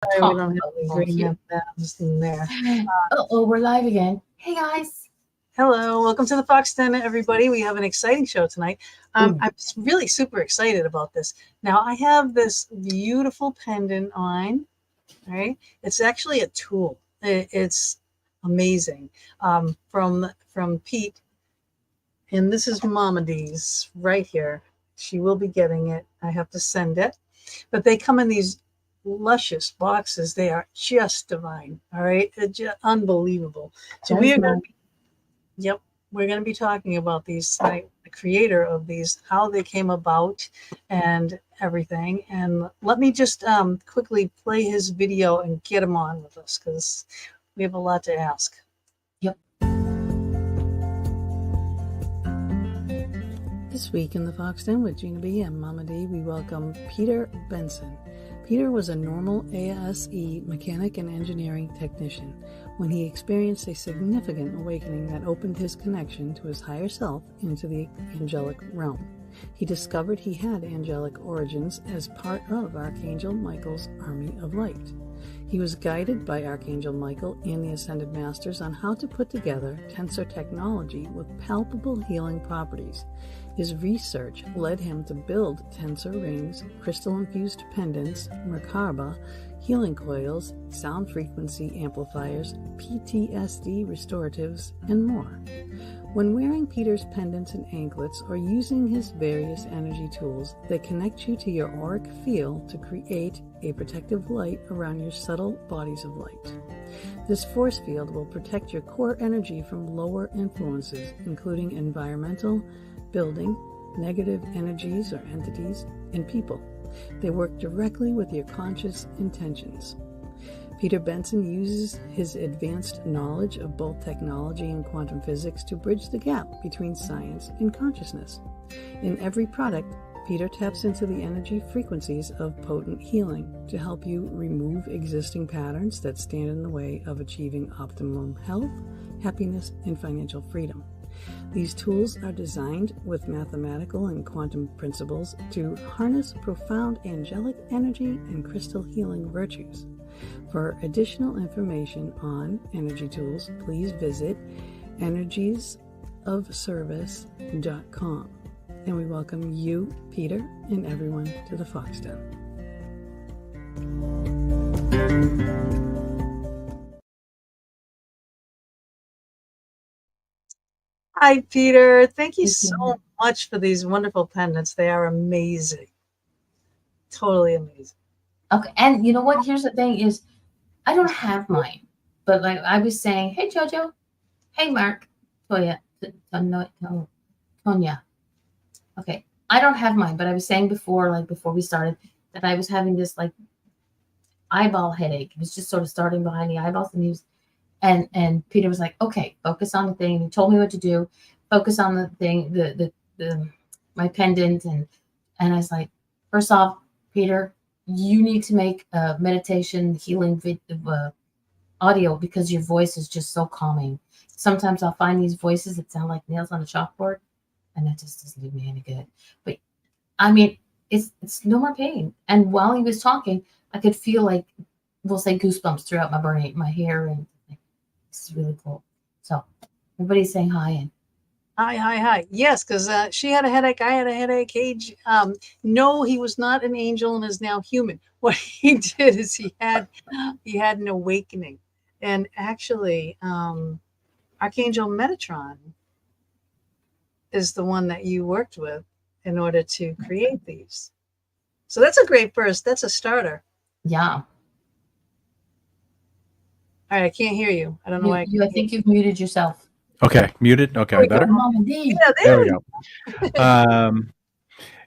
Sorry, we talk don't have about any green bullshit. M&Ms in there. Oh, we're live again. Hey guys. Hello, welcome to the Fox Den, everybody. We have an exciting show tonight. Ooh. I'm really super excited about this. Now, I have this beautiful pendant on. All right, it's actually a tool. It's amazing. From Pete, and this is Mama D's right here. She will be getting it. I have to send it, but they come in these luscious boxes. They are just divine. All right, they're just unbelievable. So we That's are going nice. to Yep, we're going to be talking about these tonight, the creator of these, how they came about, and everything. And let me just quickly play his video and get him on with us because we have a lot to ask. Yep. This week in the Fox Den with Gina B and Mama D, we welcome Peter Benson. Peter was a normal ASE mechanic and engineering technician when he experienced a significant awakening that opened his connection to his higher self into the angelic realm. He discovered he had angelic origins as part of Archangel Michael's Army of Light. He was guided by Archangel Michael and the Ascended Masters on how to put together tensor technology with palpable healing properties. His research led him to build tensor rings, crystal-infused pendants, Merkaba, healing coils, sound frequency amplifiers, PTSD restoratives, and more. When wearing Peter's pendants and anklets or using his various energy tools, they connect you to your auric field to create a protective light around your subtle bodies of light. This force field will protect your core energy from lower influences, including environmental, building, negative energies or entities, and people. They work directly with your conscious intentions. Peter Benson uses his advanced knowledge of both technology and quantum physics to bridge the gap between science and consciousness. In every product, Peter taps into the energy frequencies of potent healing to help you remove existing patterns that stand in the way of achieving optimum health, happiness, and financial freedom. These tools are designed with mathematical and quantum principles to harness profound angelic energy and crystal healing virtues. For additional information on energy tools, please visit energiesofservice.com. And we welcome you, Peter, and everyone to the Fox Den. Hi, Peter. Thank you so much for these wonderful pendants. They are amazing. Totally amazing. Okay, and you know what? Here's the thing: is I don't have mine, but like I was saying, hey Jojo, hey Mark, Toya, Tonya. Okay, I don't have mine, but I was saying before, like before we started, that I was having this like eyeball headache. It was just sort of starting behind the eyeballs, and he was, and Peter was like, okay, focus on the thing. He told me what to do. Focus on the thing, the my pendant, and I was like, first off, Peter, you need to make a meditation healing audio because your voice is just so calming. Sometimes I'll find these voices that sound like nails on a chalkboard, and that just doesn't do me any good. But I mean, it's no more pain. And while he was talking, I could feel like we'll say goosebumps throughout my brain, my hair, and like, this is really cool. So everybody's saying hi and Hi. Yes, because she had a headache. I had a headache. Age. No, he was not an angel and is now human. What he did is he had an awakening, and actually, Archangel Metatron is the one that you worked with in order to create these. So that's a great first. That's a starter. yeah. All right, I can't hear you. I don't know why. I think you've muted yourself. Okay, muted. Okay, better. Mama D. Yeah, There we go.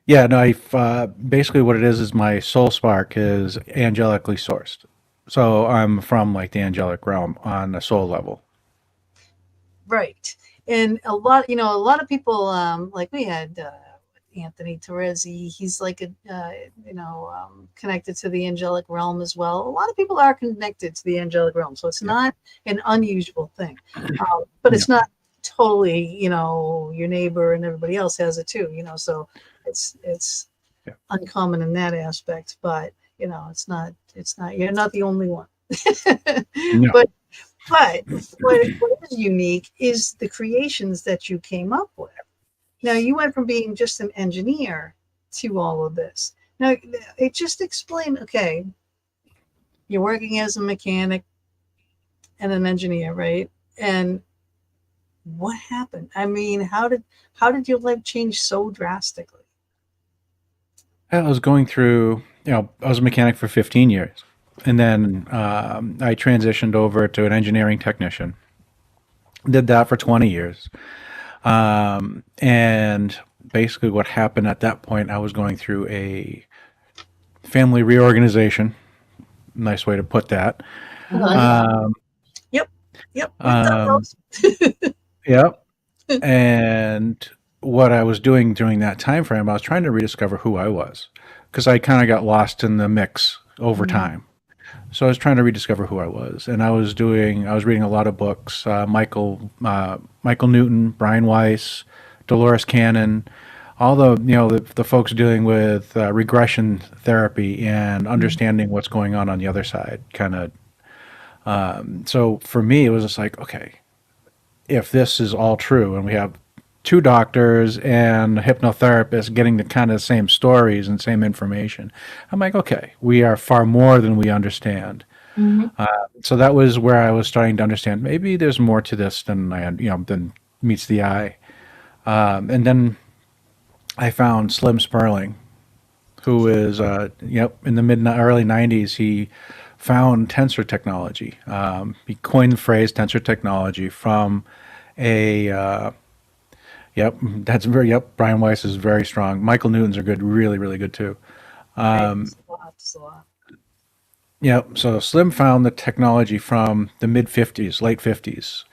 Yeah, no, basically what it is my soul spark is angelically sourced. So I'm from like the angelic realm on a soul level. Right. And a lot of people, like we had Anthony Terezi, he's like connected to the angelic realm as well. A lot of people are connected to the angelic realm, so it's not an unusual thing. But it's not totally, your neighbor and everybody else has it too, so it's uncommon in that aspect, but it's not It's not. You're not the only one. No. But what is unique is the creations that you came up with. Now, you went from being just an engineer to all of this. Now, it just explained, okay, you're working as a mechanic and an engineer, right? And what happened? I mean, how did your life change so drastically? I was going through, I was a mechanic for 15 years. And then I transitioned over to an engineering technician. Did that for 20 years. And basically what happened at that point, I was going through a family reorganization. Nice way to put that. Yep. Yep. And what I was doing during that time frame, I was trying to rediscover who I was, because I kind of got lost in the mix over time. So I was trying to rediscover who I was, and I was reading a lot of books, Michael Newton, Brian Weiss, Dolores Cannon, all the folks dealing with regression therapy and understanding what's going on the other side, kind of. So for me, it was just like, okay, if this is all true, and we have two doctors and a hypnotherapist getting the kind of same stories and same information, I'm like, okay, we are far more than we understand. So that was where I was starting to understand maybe there's more to this than meets the eye. And then I found Slim Sperling, who is in the early 90s. He found tensor technology. He coined the phrase tensor technology from a Brian Weiss is very strong. Michael Newton's are good, really, really good too. So Slim found the technology from the mid 50s, late 50s.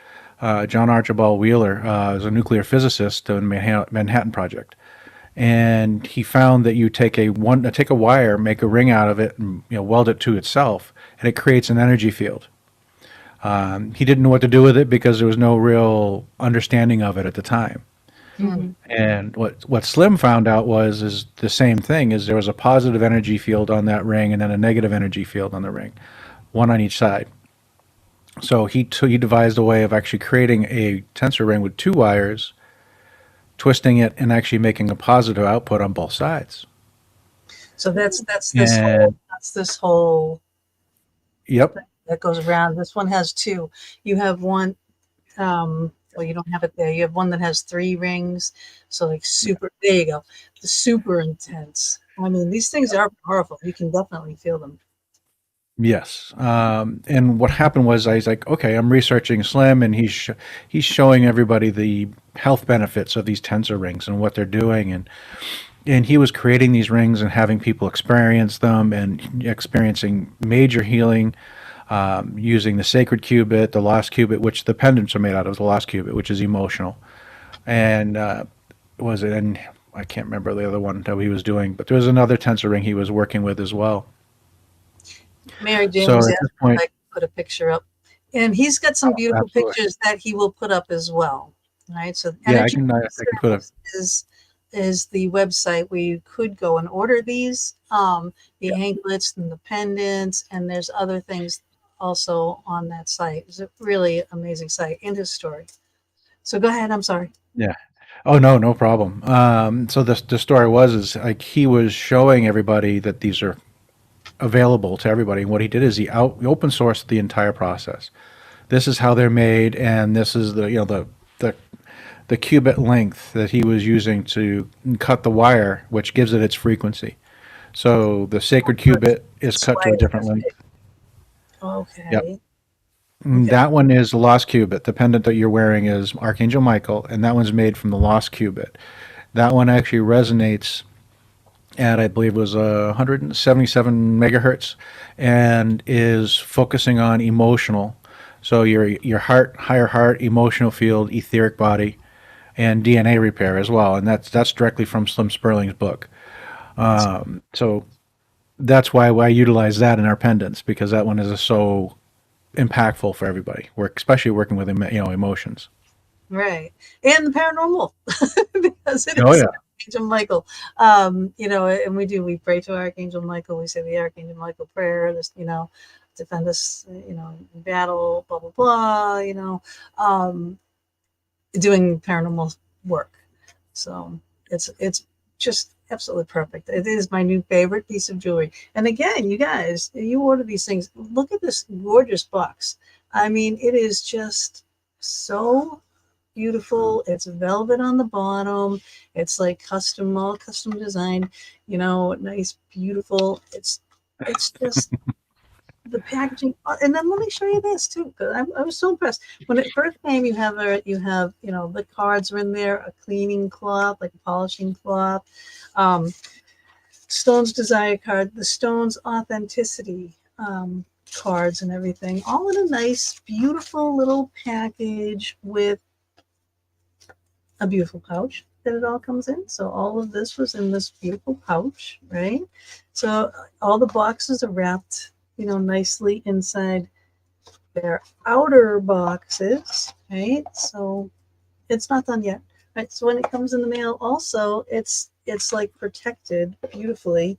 John Archibald Wheeler is a nuclear physicist in the Manhattan Project, and he found that you take a wire, make a ring out of it, and weld it to itself, and it creates an energy field. He didn't know what to do with it because there was no real understanding of it at the time. And what Slim found out is the same thing, is there was a positive energy field on that ring and then a negative energy field on the ring, one on each side. So he devised a way of actually creating a tensor ring with two wires, twisting it, and actually making a positive output on both sides. So that's this whole Yep. that goes around. This one has two. You have one. Well, you don't have it there. You have one that has 3 rings. So like super, there you go. The super intense. I mean, these things are powerful. You can definitely feel them. Yes. And what happened was I was like, okay, I'm researching Slim, and he's showing everybody the health benefits of these tensor rings and what they're doing. And he was creating these rings and having people experience them and experiencing major healing. Using the sacred cubit, the lost cubit, which the pendants are made out of, the lost cubit, which is emotional. And and I can't remember the other one that he was doing, but there was another tensor ring he was working with as well. Mary Jane was asking if I could put a picture up. And he's got some beautiful pictures that he will put up as well. All right. So I can put up. Is the website where you could go and order these, the anklets and the pendants, and there's other things also on that site. It's a really amazing site and his story. So go ahead. I'm sorry. Yeah. Oh, no problem. So the story is like he was showing everybody that these are available to everybody. And what he did is he open sourced the entire process. This is how they're made, and this is the cubit length that he was using to cut the wire, which gives it its frequency. So the sacred cubit is cut to a different length. Okay. Yep. That one is the lost cubit. The pendant that you're wearing is Archangel Michael, and that one's made from the lost cubit. That one actually resonates at, I believe it was 177 megahertz, and is focusing on emotional. So your heart, higher heart, emotional field, etheric body, and DNA repair as well. And that's directly from Slim Sperling's book. So that's why I utilize that in our pendants, because that one is so impactful for everybody. Especially working with emotions. Right, and the paranormal, because Archangel Michael. And we pray to Archangel Michael. We say the Archangel Michael prayer, defend us, in battle, blah, blah, blah, doing paranormal work. So it's just absolutely perfect. It is my new favorite piece of jewelry. And again, you guys, you order these things. Look at this gorgeous box. I mean, it is just so beautiful. It's velvet on the bottom. It's like all custom designed, nice, beautiful. It's just the packaging. And then let me show you this too, because I was so impressed when it first came. You have the cards are in there, a cleaning cloth, like a polishing cloth, Stone's Desire card, the Stone's Authenticity cards, and everything, all in a nice, beautiful little package with a beautiful pouch that it all comes in. So all of this was in this beautiful pouch, right? So all the boxes are wrapped, nicely inside their outer boxes, right? So it's not done yet, right? So when it comes in the mail, also it's like protected beautifully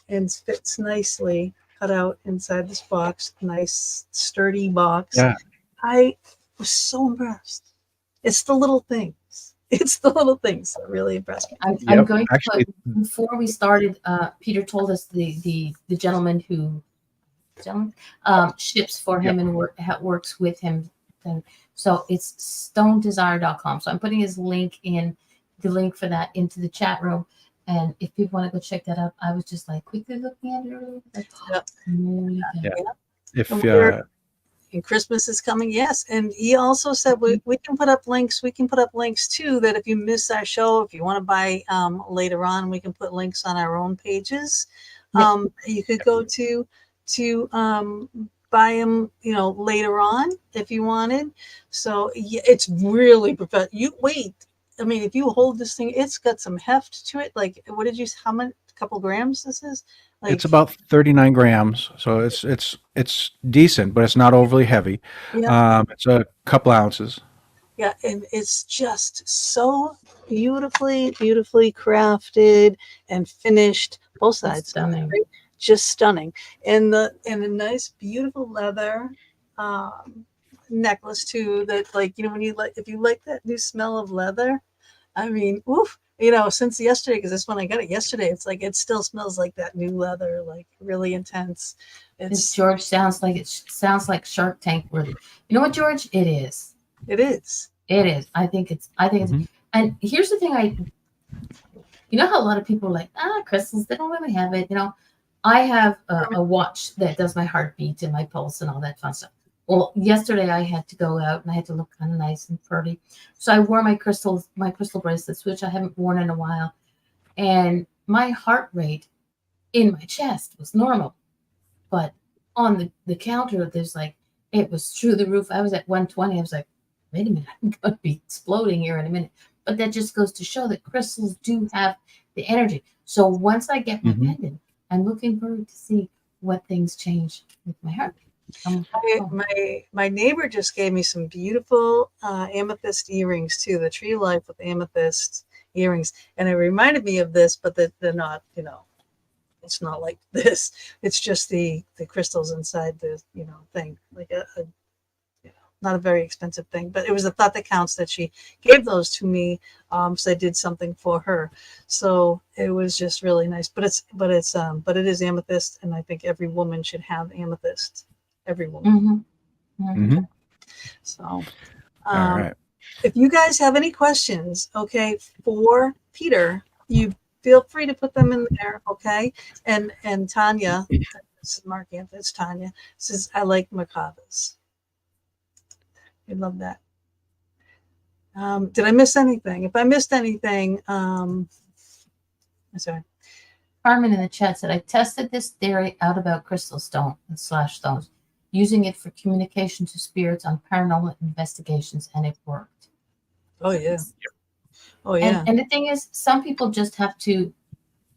and fits nicely, cut out inside this box. Nice sturdy box. Yeah. I was so impressed. It's the little things. It's the little things that really impressed me. I'm going to put, before we started, Peter told us the gentleman who ships for him and works with him. And so it's stonedesire.com. So I'm putting his link the link for that into the chat room. And if people want to go check that out, I was just like quickly looking at it earlier. And Christmas is coming, yes. And he also said we can put up links. We can put up links too, that if you miss our show, if you want to buy later on, we can put links on our own pages. You could go to buy them, later on if you wanted. So it's really professional. If you hold this thing, it's got some heft to it. Like, what did you? How many? Couple grams? This is. Like, it's about 39 grams, so it's decent, but it's not overly heavy. Yeah. It's a couple ounces. Yeah, and it's just so beautifully crafted and finished. Both sides, stunning. Right? Just stunning. And the nice, beautiful leather necklace too. That if you like that new smell of leather, I mean, oof. Since yesterday, because this one I got it yesterday, it's like it still smells like that new leather, like really intense. George sounds like Shark Tank worthy. You know what, George? It is. It is. It is. I think it's. And here's the thing. How a lot of people are like, crystals, they don't really have it. I have a watch that does my heartbeat and my pulse and all that fun stuff. Well, yesterday I had to go out and I had to look kind of nice and pretty. So I wore my crystal bracelets, which I haven't worn in a while. And my heart rate in my chest was normal. But on the counter, it was through the roof. I was at 120. I was like, wait a minute, I'm going to be exploding here in a minute. But that just goes to show that crystals do have the energy. So once I get my pendant, I'm looking forward to see what things change with my heart. My neighbor just gave me some beautiful amethyst earrings too. The Tree of Life with amethyst earrings, and it reminded me of this, but they're not. It's not like this. It's just the crystals inside the thing, like a not a very expensive thing, but it was a thought that counts that she gave those to me. So I did something for her. So it was just really nice. But it is amethyst, and I think every woman should have amethyst. Every woman. So, all right. If you guys have any questions, for Peter, you feel free to put them in there, And Tanya, this is Mark Anthony, it's Tanya, says, I like macavas. I love that. Did I miss anything? If I missed anything, I'm sorry. Carmen in the chat said, I tested this theory out about crystal stones, using it for communication to spirits on paranormal investigations, and it worked. Oh, yeah. Oh, yeah. And the thing is, some people just have to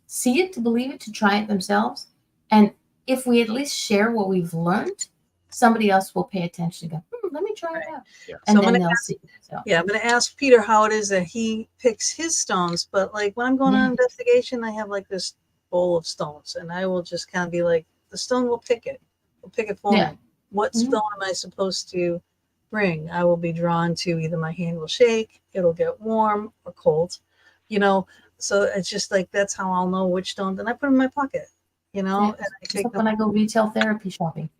see it to believe it, to try it themselves. And if we at least share what we've learned, somebody else will pay attention and go, let me try it out. Yeah. And So then they'll see. So. Yeah, I'm going to ask Peter how it is that he picks his stones. But like when I'm going on investigation, I have like this bowl of stones, and I will just kind of be like, the stone will pick it. Will pick it for me. What stone am I supposed to bring? I will be drawn to either my hand will shake, it'll get warm or cold, you know. So it's just like that's how I'll know which stone. Then I put them in my pocket, you know, and I take them when I go retail therapy shopping.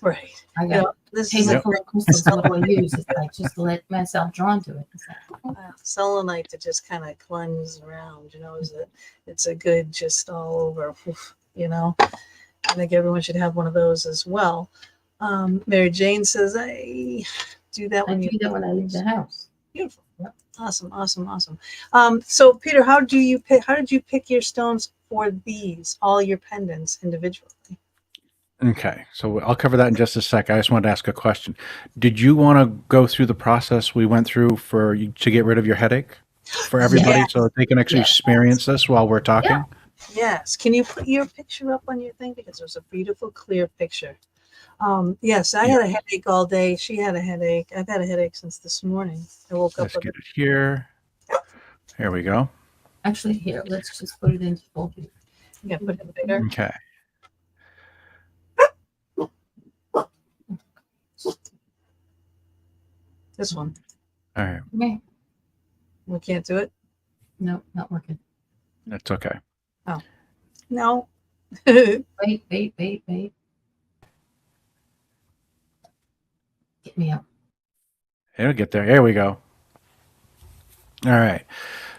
Right. I got this table is full of crystals. What do I use? It's like just to let myself drawn to it. It's like, selenite to just kind of cleanse around, you know, it's a good just all over, you know. I think everyone should have one of those as well. Mary Jane says, I do that when I do that when I leave the house. Beautiful. Yep. Awesome. So Peter, how did you pick your stones for these, all your pendants individually? Okay, so I'll cover that in just a sec. I just wanted to ask a question. Did you want to go through the process we went through for you to get rid of your headache for everybody, so that they can actually experience this while we're talking? Yeah. Yes. Can you put your picture up on your thing, because there's a beautiful, clear picture. Yes, I had a headache all day. She had a headache. I've had a headache since this morning. I woke up. Let's get it here. Here we go. Actually, here, let's just put it into full view. Yeah, put it bigger. Okay. This one. All right. Okay. We can't do it? No, not working. That's okay. Oh. No. Wait. Get me up. It'll get there. Here we go. All right.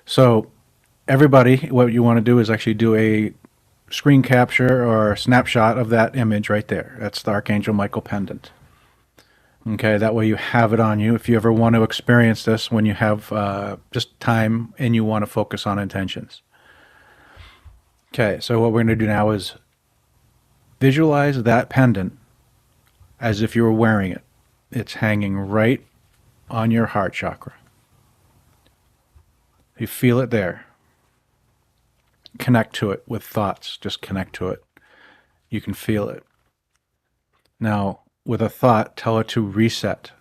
So everybody, what you want to do is actually do a screen capture or a snapshot of that image right there. That's the Archangel Michael pendant. Okay, that way you have it on you if you ever want to experience this when you have just time and you want to focus on intentions. Okay, so what we're going to do now is visualize that pendant as if you were wearing it. It's hanging right on your heart chakra. You feel it there. Connect to it with thoughts. Just connect to it. You can feel it. Now, with a thought, tell it to reset.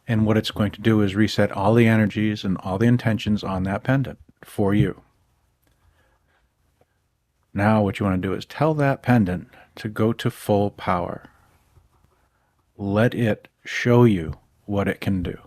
And what it's going to do is reset all the energies and all the intentions on that pendant for you. Now what you want to do is tell that pendant to go to full power. Let it show you what it can do.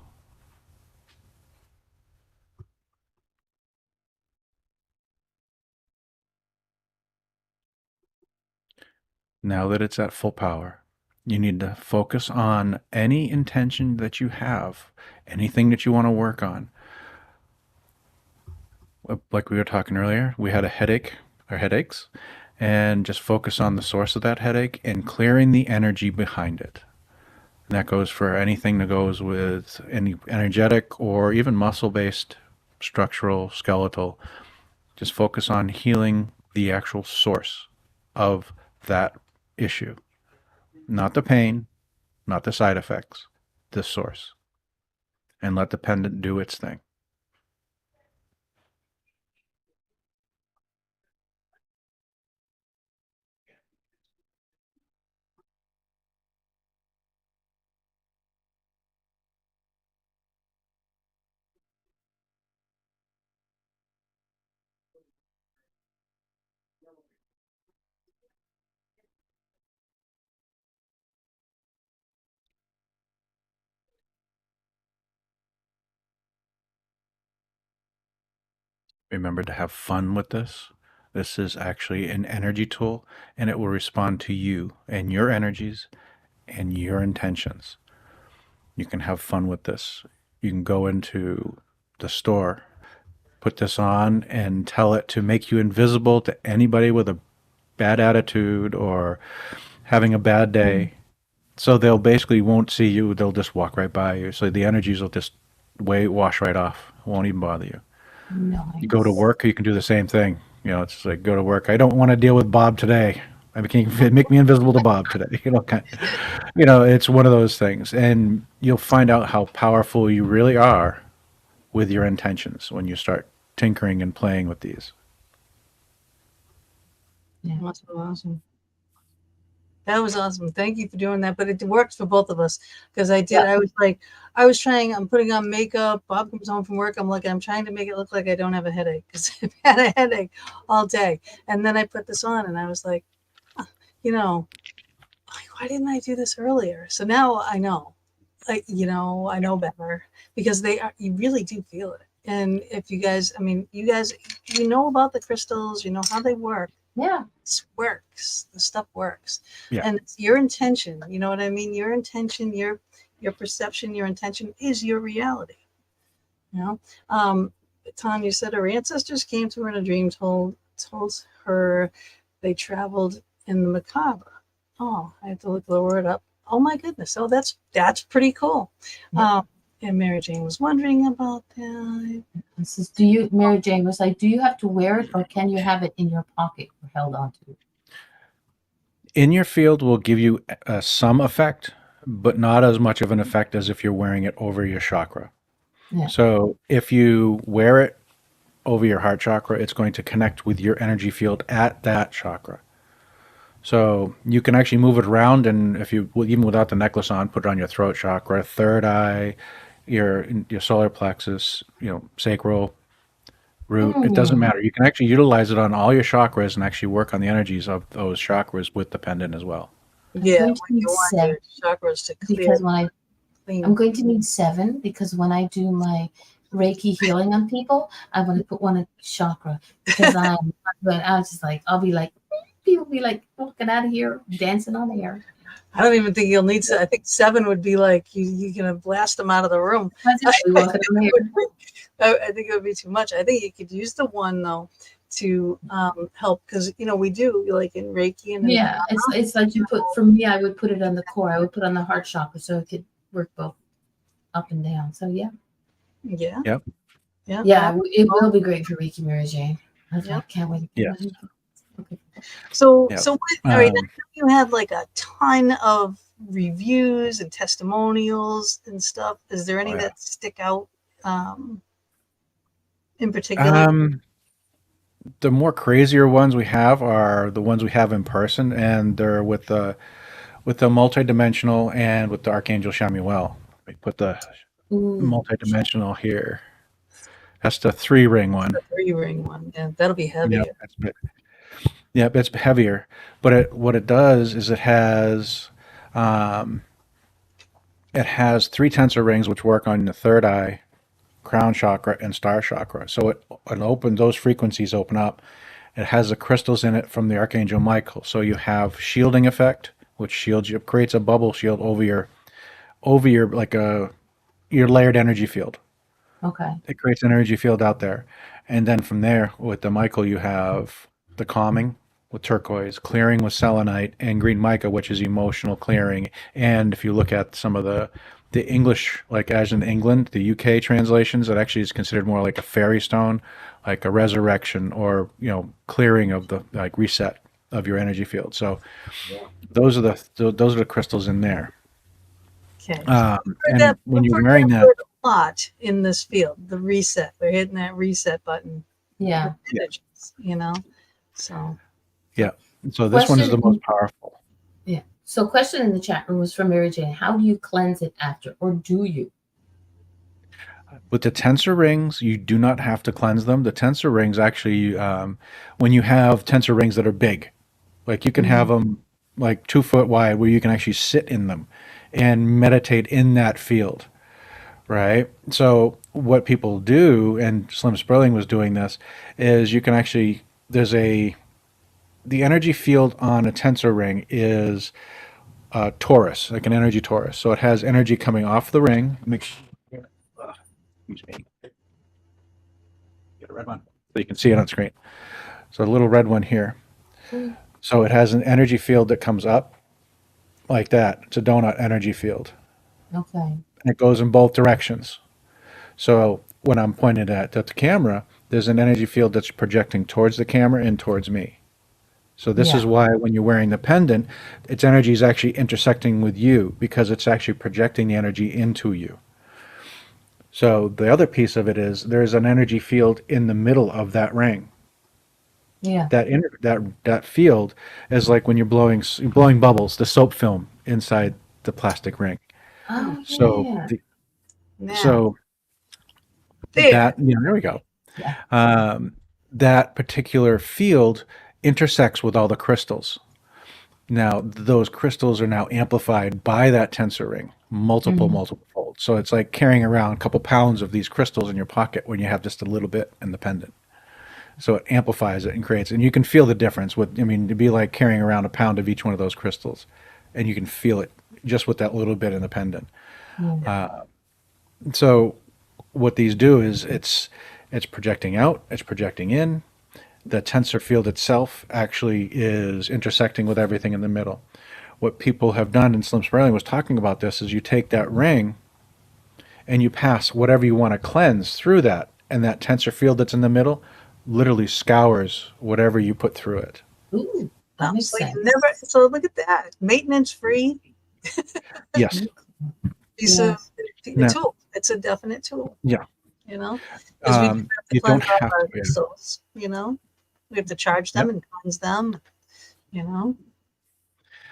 Now that it's at full power, you need to focus on any intention that you have, anything that you want to work on. Like we were talking earlier, we had a headache or headaches, and just focus on the source of that headache and clearing the energy behind it. And that goes for anything that goes with any energetic or even muscle-based, structural, skeletal. Just focus on healing the actual source of that issue. Not the pain, not the side effects, the source. And let the pendant do its thing. Remember to have fun with this. This is actually an energy tool, and it will respond to you and your energies and your intentions. You can have fun with this. You can go into the store, put this on, and tell it to make you invisible to anybody with a bad attitude or having a bad day. So they'll basically won't see you. They'll just walk right by you. So the energies will just wash right off. Won't even bother you. Nice. You go to work, you can do the same thing. You know, it's like go to work. I don't want to deal with Bob today. I mean, can you make me invisible to Bob today? It's one of those things, and you'll find out how powerful you really are with your intentions when you start tinkering and playing with these. Yeah, awesome. That was awesome. Thank you for doing that. But it worked for both of us because I did. Yeah. I'm putting on makeup. Bob comes home from work. I'm trying to make it look like I don't have a headache because I've had a headache all day. And then I put this on and I was like, you know, why didn't I do this earlier? So now I know, I know better because you really do feel it. And if you guys, you know about the crystals, you know how they work. Yeah. This works. The stuff works. Yeah. And it's your intention. You know what I mean? Your intention, your perception, your intention is your reality. You know? Tanya said her ancestors came to her in a dream, told her they traveled in the macabre. Oh, I have to look the word up. Oh my goodness. Oh, that's pretty cool. Yeah. And Mary Jane was wondering about that. This is, Mary Jane was like, do you have to wear it or can you have it in your pocket or held onto? In your field will give you some effect, but not as much of an effect as if you're wearing it over your chakra. Yeah. So if you wear it over your heart chakra, it's going to connect with your energy field at that chakra. So you can actually move it around, and if you, even without the necklace on, put it on your throat chakra, third eye, your solar plexus, sacral, root. It doesn't matter. You can actually utilize it on all your chakras and actually work on the energies of those chakras with the pendant as well. Yeah, when you want your chakras to clear. Because I'm going to need 7 because when I do my Reiki healing on people, I want to put one at chakra because I was just like, I'll be like, people be like walking out of here dancing on the air. I don't even think you'll need to. I think 7 would be like you're gonna blast them out of the room. I think it would be too much. I think you could use the one though to help because we do like in Reiki and it's like you put. For me, I would put it on the core. I would put on the heart chakra so it could work both up and down. So yeah. Yep. Yeah, it will be great for Reiki, Mary Jane. I can't wait. Yeah. Okay. So what, all right, you have like a ton of reviews and testimonials and stuff. Is there any that stick out in particular? The more crazier ones we have are the ones we have in person, and they're with the multidimensional and with the Archangel Chamuel. We put the multidimensional here. That's the 3-ring one. The 3-ring one. Yeah, that'll be heavier. Yeah, it's heavier. But what it does is it has 3 tensor rings which work on the third eye, crown chakra, and star chakra. So it those frequencies open up. It has the crystals in it from the Archangel Michael. So you have shielding effect, which shields you, creates a bubble shield over your your layered energy field. Okay. It creates an energy field out there. And then from there, with the Michael, you have the calming with turquoise, clearing with selenite, and green mica, which is emotional clearing. And if you look at some of the English, like as in England, the UK translations, it actually is considered more like a fairy stone, like a resurrection or, clearing of the reset of your energy field. So those are the crystals in there. Okay. And when you're wearing that, a lot in this field, the reset, they're hitting that reset button. Yeah. So. Yeah. So this one is the most powerful. Yeah. So question in the chat room was from Mary Jane. How do you cleanse it after, or do you? With the tensor rings, you do not have to cleanse them. The tensor rings actually, when you have tensor rings that are big, like you can have them like 2 foot wide where you can actually sit in them and meditate in that field, right? So what people do, and Slim Sperling was doing this, is you can actually, the energy field on a tensor ring is a torus, like an energy torus. So it has energy coming off the ring. Excuse me. Get a red one so you can see it on screen. So a little red one here. So it has an energy field that comes up like that. It's a donut energy field. Okay. And it goes in both directions. So when I'm pointing at the camera, there's an energy field that's projecting towards the camera and towards me. So this is why when you're wearing the pendant, its energy is actually intersecting with you because it's actually projecting the energy into you. So the other piece of it is there's an energy field in the middle of that ring. Yeah. That field is like when you're blowing bubbles, the soap film inside the plastic ring. Oh So yeah. Now, so there. there we go. Yeah. Um, that particular field intersects with all the crystals. Now, those crystals are now amplified by that tensor ring, Mm-hmm. multiple folds. So it's like carrying around a couple pounds of these crystals in your pocket when you have just a little bit in the pendant. So it amplifies it and creates, and you can feel the difference. I mean, it'd be like carrying around a pound of each one of those crystals, and you can feel it just with that little bit in the pendant. Yeah. So what these do is it's projecting out, it's projecting in. The tensor field itself actually is intersecting with everything in the middle. What people have done, and Slim Sperling was talking about this, is you take that ring and you pass whatever you want to cleanse through that, and that tensor field that's in the middle literally scours whatever you put through it. Ooh, that makes So sense. so look at that. Maintenance free Yes. piece Yeah. of a Now, tool. It's a definite tool, yeah. you know, because we do have to You don't cleanse all have our to. Yeah. crystals, you know, we have to charge them Yep. and cleanse them, you know.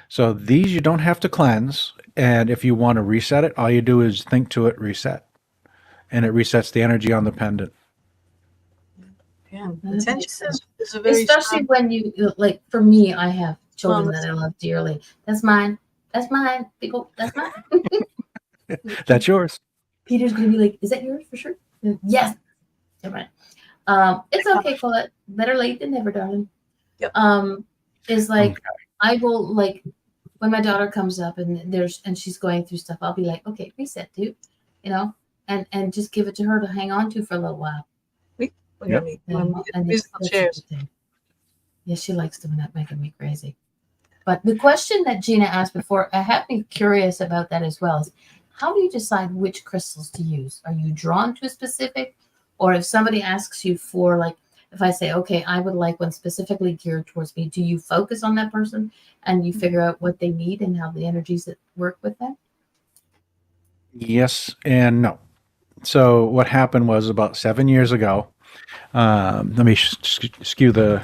So these you don't have to cleanse, and if you want to reset it, all you do is think to it, reset, and it resets the energy on the pendant. Yeah, That intention makes sense. is a very Especially strong. when you like. For me, I have children Well, that I love dearly. That's mine. That's mine. They go. That's mine. That's yours. Peter's gonna be like, "Is that yours for sure?" Yes. All right. It's okay, Colette. Better late than never, darling. Yep. Is like Okay. I will like when my daughter comes up and she's going through stuff. I'll be like, okay, reset, dude. You know, and just give it to her to hang on to for a little while. We're gonna be doing musical That's a chairs. good thing. Yeah, she likes doing that, making me crazy. But the question that Gina asked before, I have been curious about that as well. Is how do you decide which crystals to use? Are you drawn to a specific, or if somebody asks you for like, if I say, okay, I would like one specifically geared towards me, do you focus on that person and you figure out what they need and how the energies that work with them? Yes and no. So what happened was about 7 years ago. Let me skew the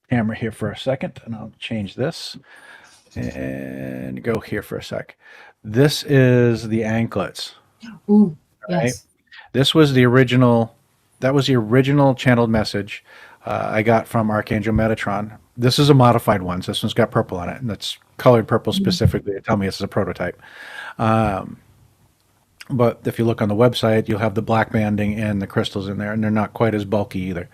camera here for a second, and I'll change this and go here for a sec. This is the anklets. Ooh, Right? yes. This was the original. That was the original channeled message I got from Archangel Metatron. This is a modified one. So this one's got purple on it, and it's colored purple specifically to tell me this is a prototype. But if you look on the website, you'll have the black banding and the crystals in there, and they're not quite as bulky either.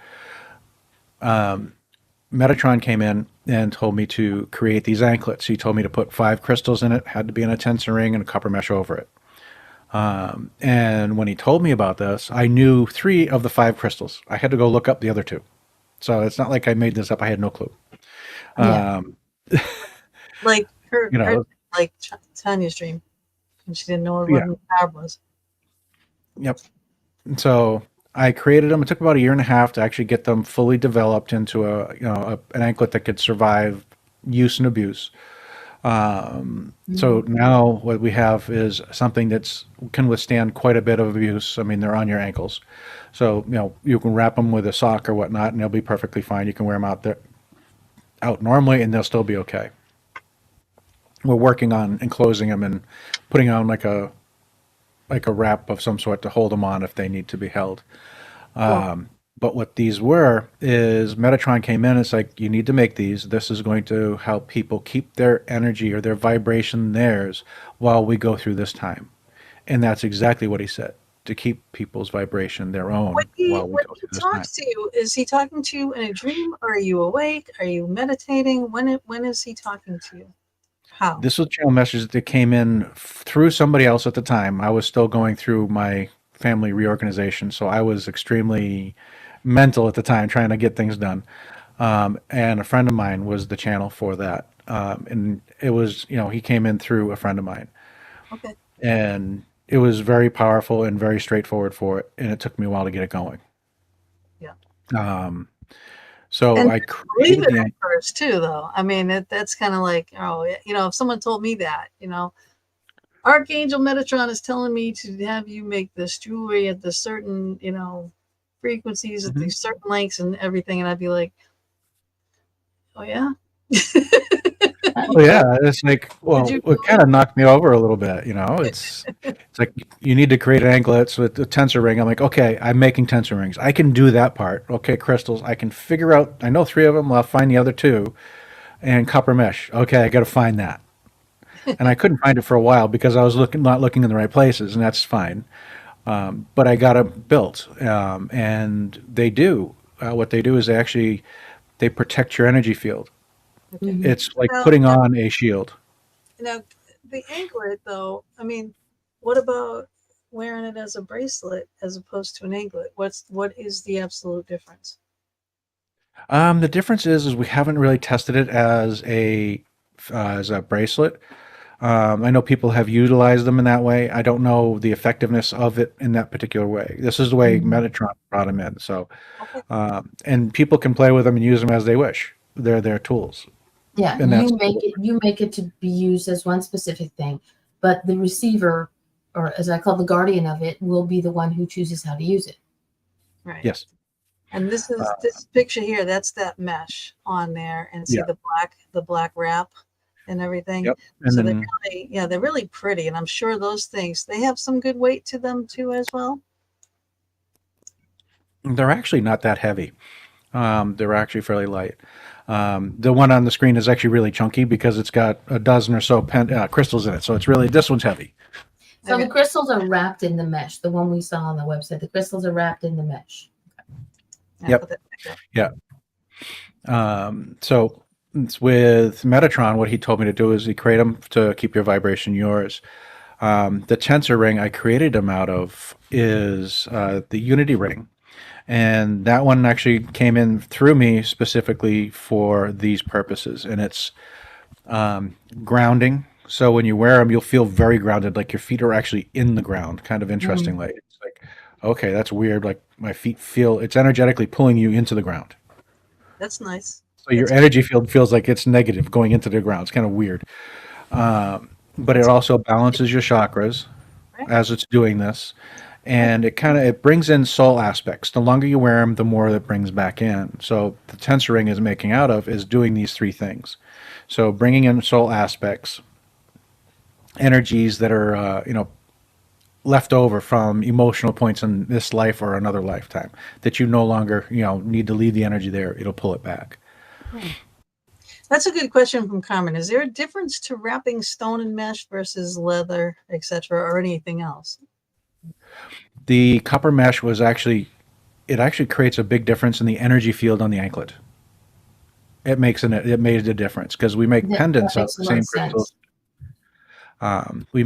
Metatron came in and told me to create these anklets. He told me to put 5 crystals in it, had to be in a tensor ring and a copper mesh over it. And when he told me about this, I knew 3 of the 5 crystals. I had to go look up the other 2. So it's not like I made this up. I had no clue. Yeah. Like her, You know, her like Tanya's dream, and she didn't know what Yeah. the power was. Yep. And so I created them. It took about a year and a half to actually get them fully developed into an anklet that could survive use and abuse. So now what we have is something that's can withstand quite a bit of abuse. I mean, they're on your ankles, so you can wrap them with a sock or whatnot, and they'll be perfectly fine. You can wear them out normally, and they'll still be okay. We're working on enclosing them and putting on like a wrap of some sort to hold them on if they need to be held. But what these were is Metatron came in. It's like, you need to make these. This is going to help people keep their energy or their vibration theirs while we go through this time. And that's exactly what he said, to keep people's vibration their own When he while we go through this time. talks to you, is he talking to you in a dream? Or are you awake? Are you meditating? When is he talking to you? How? This was a channel message that came in through somebody else at the time. I was still going through my family reorganization, so I was extremely mental at the time, trying to get things done. And a friend of mine was the channel for that. And it was, he came in through a friend of mine. Okay. And it was very powerful and very straightforward for it. And it took me a while to get it going. Yeah. So And I believe created it at first too, though. I mean, that's kind of like, if someone told me that, Archangel Metatron is telling me to have you make this jewelry at the certain, frequencies at these certain lengths and everything, and I'd be like, Oh yeah. Oh yeah, it's like, Did well, you it kind of knocked me over a little bit, you know. It's like you need to create anklets with the tensor ring. I'm like, okay, I'm making tensor rings. I can do that part. Okay, crystals. I can figure out. I know three of them. I'll find the other two. And copper mesh. Okay, I got to find that. And I couldn't find it for a while because I was not looking in the right places, and that's fine. But I got it built, and they do. What they do is they protect your energy field. okay? Mhm. It's like Now, putting now, on a shield. now, the anklet, though. I mean, what about wearing it as a bracelet as opposed to an anklet? What is the absolute difference? The difference is we haven't really tested it as a bracelet. I know people have utilized them in that way. I don't know the effectiveness of it in that particular way. This is the way Mhm. Metatron brought them in. So, Okay. and people can play with them and use them as they wish. They're their tools, Yeah, and that's cool. you make it to be used as one specific thing, but the receiver, or as I call the guardian of it, will be the one who chooses how to use it. Right. Yes. And this is Uh, this picture here. That's that mesh on there, and see yeah. the black wrap and everything. Yep. And So then they're really pretty, and I'm sure those things they have some good weight to them too as well. they're actually not that heavy. They're actually fairly light. The one on the screen is actually really chunky because it's got a dozen or so crystals in it. So it's really, this one's heavy. So Okay. the crystals are wrapped in the mesh. The one we saw on the website, the crystals are wrapped in the mesh. Yeah, Yep. put that back up. Yeah. So it's with Metatron, what he told me to do is he create them to keep your vibration yours. The tensor ring I created them out of is the Unity ring. And that one actually came in through me specifically for these purposes. And it's grounding. So when you wear them, you'll feel very grounded, like your feet are actually in the ground, kind of interestingly. It's like, okay, that's weird. Like my feet feel, it's energetically pulling you into the ground. That's nice. So your That's energy field feels like it's negative going into the ground. It's kind of weird. But it also balances your chakras right. as it's doing this. And it brings in soul aspects. The longer you wear them, the more it brings back in. So the tensor ring is making out of is doing these three things. So bringing in soul aspects, energies that are left over from emotional points in this life or another lifetime that you no longer need to leave the energy there. It'll pull it back. That's a good question from Carmen. Is there a difference to wrapping stone and mesh versus leather, etc., or anything else? The copper mesh it actually creates a big difference in the energy field on the anklet. It made a difference because we make pendants That out of makes a the lot same of crystals. sense. We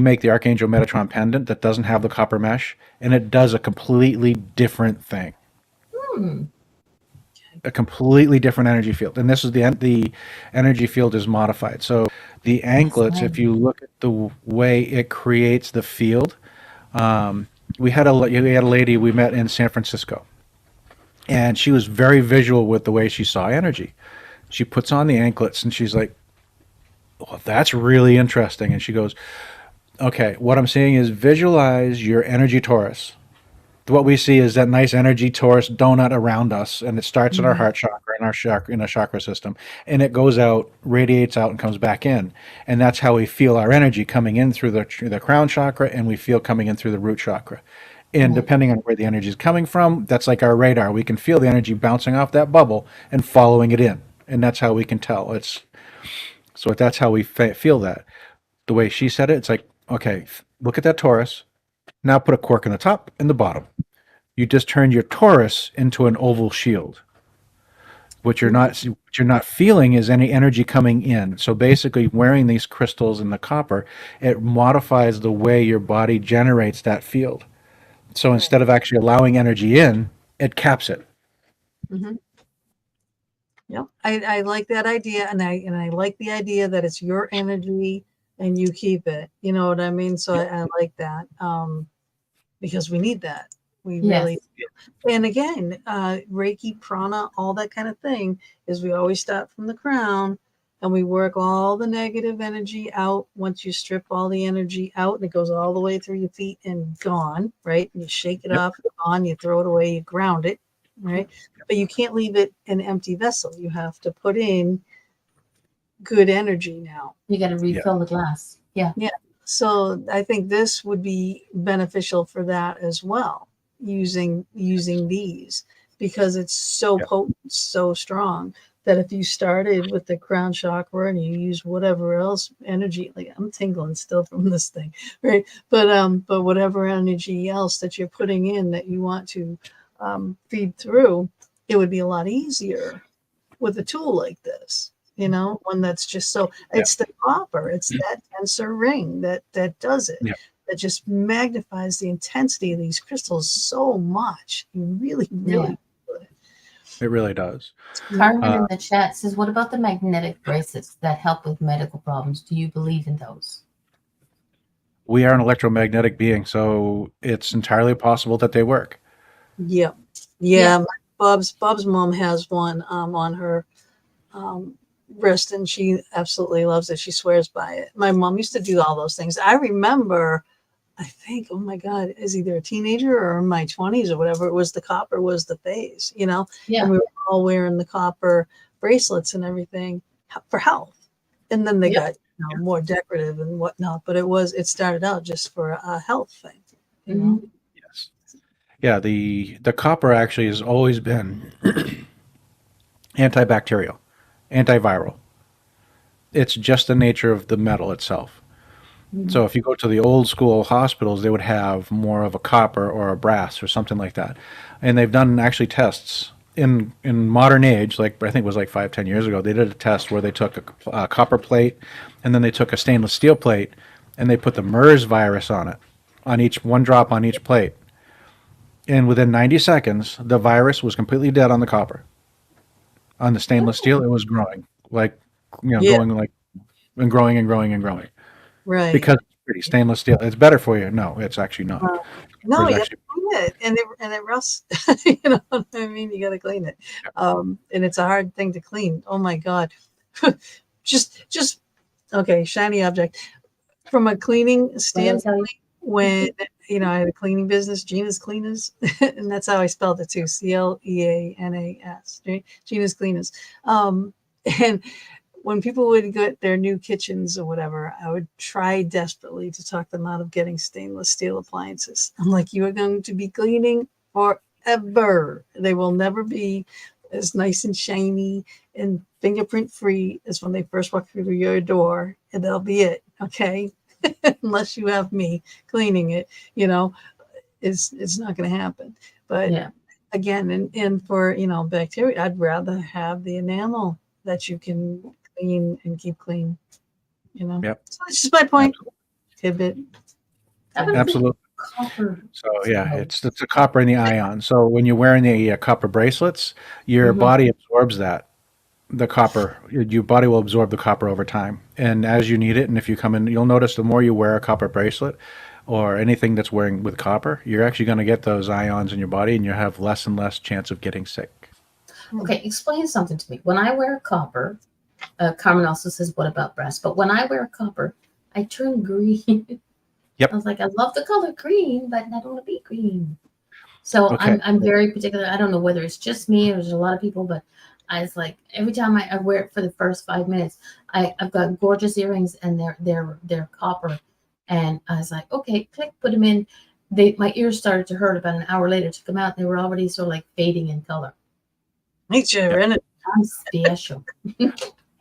make the Archangel Metatron pendant that doesn't have the copper mesh, and it does a completely different thing. Hmm. A completely different energy field, and this is the energy field is modified. So the anklets, if you look at the way it creates the field, we had a lady we met in San Francisco, and she was very visual with the way she saw energy. She puts on the anklets, and she's like, well, that's really interesting. And she goes, okay, what I'm seeing is visualize your energy torus. What we see is that nice energy torus donut around us, and it starts in our heart chakra and in our chakra system, and it goes out, radiates out, and comes back in. And that's how we feel our energy coming in through the crown chakra, and we feel coming in through the root chakra. And depending on where the energy is coming from, that's like our radar. We can feel the energy bouncing off that bubble and following it in, and that's how we can tell. That's how we feel that. The way she said it, it's like, okay, look at that torus. Now put a cork in the top and the bottom. You just turned your torus into an oval shield. What you're not feeling is any energy coming in. So basically, wearing these crystals in the copper, it modifies the way your body generates that field. So instead of actually allowing energy in, it caps it. Mm-hmm. Yep, I like that idea, and I like the idea that it's your energy and you keep it. You know what I mean? So I like that because we need that. We really do. And again, Reiki, prana, all that kind of thing is we always start from the crown and we work all the negative energy out. Once you strip all the energy out and it goes all the way through your feet and gone, right? And you shake it off, gone, you throw it away, you ground it, right? But you can't leave it an empty vessel. You have to put in good energy now. You got to refill the glass. Yeah. Yeah. So I think this would be beneficial for that as well, using these, because it's so potent, so strong, that if you started with the crown chakra and you use whatever else energy, like I'm tingling still from this thing, right? But whatever energy else that you're putting in that you want to feed through, it would be a lot easier with a tool like this. You know, one that's just so, it's the copper, it's that tensor ring that does it, that just magnifies the intensity of these crystals so much. You really good. It really does. Carmen in the chat says, what about the magnetic bracelets that help with medical problems? Do you believe in those? We are an electromagnetic being, so it's entirely possible that they work. Yeah. Bob's mom has one on her wrist, and she absolutely loves it. She swears by it. My mom used to do all those things. I remember, I think, oh my God, as either a teenager or in my 20s or whatever, it was the copper was the phase, you know? Yeah. And we were all wearing the copper bracelets and everything for health. And then they got more decorative and whatnot, but it started out just for a health thing, you know? Yes. Yeah, the copper actually has always been antibacterial, antiviral. It's just the nature of the metal itself. So if you go to the old school hospitals, they would have more of a copper or a brass or something like that. And they've done actually tests in modern age, like I think it was like 5-10 years ago, they did a test where they took a copper plate and then they took a stainless steel plate and they put the MERS virus on it, on each one drop on each plate. And within 90 seconds, the virus was completely dead on the copper. On the stainless steel, it was growing, like, going like, and growing and growing and growing. Right. Because it's pretty stainless steel. It's better for you. No, it's actually not. No, It's you actually, clean it, and it rusts. You know what I mean? You got to clean it, and it's a hard thing to clean. Oh my God, just okay. Shiny object from a cleaning standpoint. When I had a cleaning business, Gina's Cleaners, and that's how I spelled it too. CLEANAS. Gina's Cleaners. And when people would get their new kitchens or whatever, I would try desperately to talk them out of getting stainless steel appliances. I'm like, you are going to be cleaning forever. They will never be as nice and shiny and fingerprint free as when they first walk through your door, and that'll be it. Okay. Unless you have me cleaning it, it's not going to happen. But again, and for, bacteria, I'd rather have the enamel that you can clean and keep clean, So that's just my point. Tidbit. Absolutely. So yeah, it's the copper and the ion. So when you're wearing the copper bracelets, your body absorbs that. The copper, your body will absorb the copper over time. And as you need it, and if you come in, you'll notice the more you wear a copper bracelet or anything that's wearing with copper, you're actually going to get those ions in your body and you have less and less chance of getting sick. Okay, explain something to me. When I wear copper, Carmen also says, what about brass? But when I wear copper, I turn green. Yep. I was like, I love the color green, but I don't want to be green. So I'm very particular. I don't know whether it's just me or there's a lot of people, but I was like, every time I wear it for the first 5 minutes, I've got gorgeous earrings and they're copper. And I was like, okay, click, put them in. My ears started to hurt about an hour later. Took them out. They were already sort of like fading in color. Nature in it. I'm special.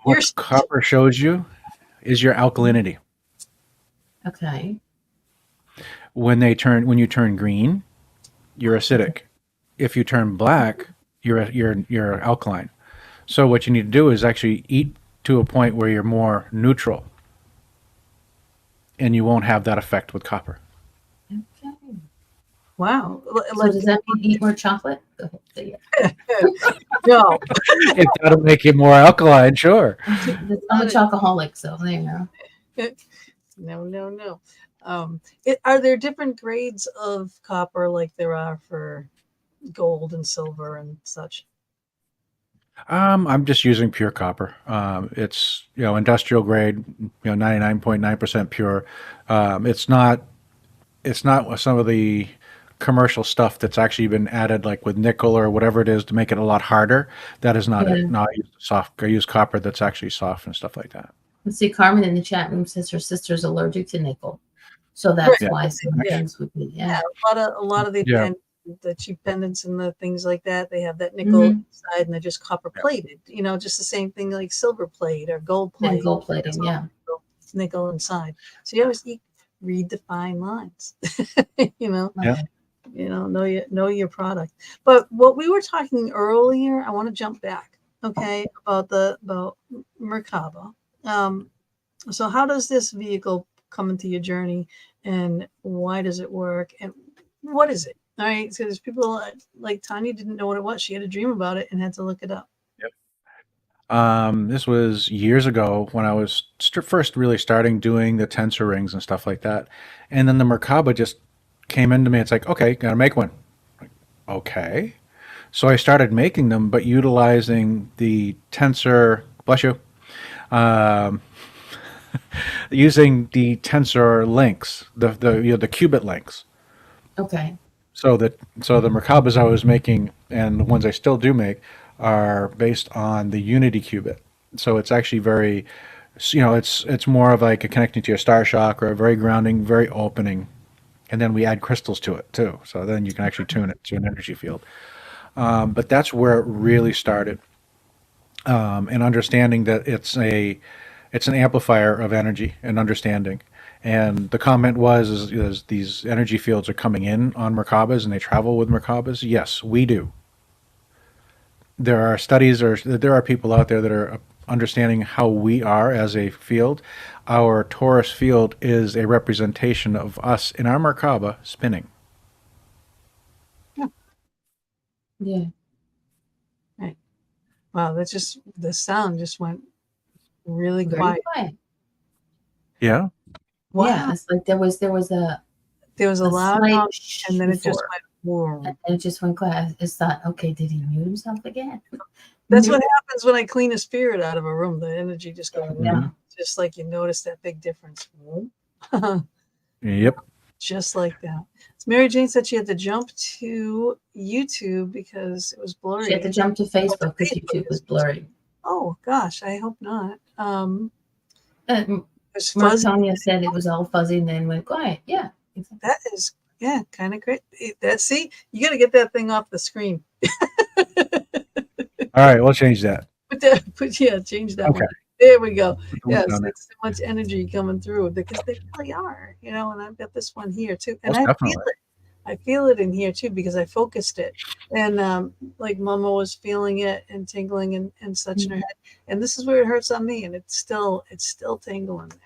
What copper shows you is your alkalinity. Okay. When you turn green, you're acidic. If you turn black, you're alkaline. So what you need to do is actually eat to a point where you're more neutral, and you won't have that effect with copper. Okay. Wow. So does that mean eat more chocolate? Go ahead. No. That'll make you more alkaline, sure. I'm a chocoholic, so there you go. No. Are there different grades of copper like there are for gold and silver and such? I'm just using pure copper. It's industrial grade, 99.9% pure. It's not some of the commercial stuff that's actually been added, like with nickel or whatever it is, to make it a lot harder. That is not Yeah. it. No, I use copper that's actually soft and stuff like that. Let's see, Carmen in the chat room says her sister's allergic to nickel. So that's Right. why some Yeah. things would be, Yeah, a lot of the the cheap pendants and the things like that, they have that nickel inside, and they're just copper plated. You know, just the same thing like silver plate or gold plate. And gold plating, yeah. Nickel inside. So you always read the fine lines. You know. Yeah. You know your product. But what we were talking earlier, I want to jump back, okay, about Merkaba. So how does this vehicle come into your journey, and why does it work, and what is it? All right, so there's people like Tanya didn't know what it was. She had a dream about it and had to look it up. Yep. This was years ago when I was first really starting doing the tensor rings and stuff like that, and then the Merkaba just came into me. It's like, okay, gotta make one. Like, okay. So I started making them, but utilizing the tensor, bless you, using the tensor links, the qubit links. Okay. So the Merkabas I was making, and the ones I still do make, are based on the unity qubit. So it's actually very, it's more of like a connecting to your star shock, or a very grounding, very opening. And then we add crystals to it too. So then you can actually tune it to an energy field. But that's where it really started. And understanding that it's an amplifier of energy and understanding. And the comment is these energy fields are coming in on Merkabas and they travel with Merkabas. Yes, we do. There are studies, or there are people out there that are understanding how we are as a field. Our torus field is a representation of us in our Merkaba spinning. Yeah. Right. Wow, the sound just went really Very quiet. Yeah. Wow. Yeah, it's like there was a loud slight noise, and then it just went boom. and it just went quiet. It's thought, okay, did he mute himself again? That's what happens when I clean a spirit out of a room. The energy just goes Yeah. just like you notice that big difference. Yep. Just like that. So Mary Jane said she had to jump to YouTube because it was blurry. She had to jump to Facebook because YouTube was blurry. Oh gosh, I hope not. Martonia said it was all fuzzy and then went quiet. Yeah. That is kind of great. See, you got to get that thing off the screen. All right, we'll change that. Change that Okay. one. There we go. Yes, it's so much energy coming through because they really are, and I've got this one here too, and Most definitely. I feel it in here too because I focused it, and like Mama was feeling it and tingling and such in her head, and this is where it hurts on me, and it's still tingling there.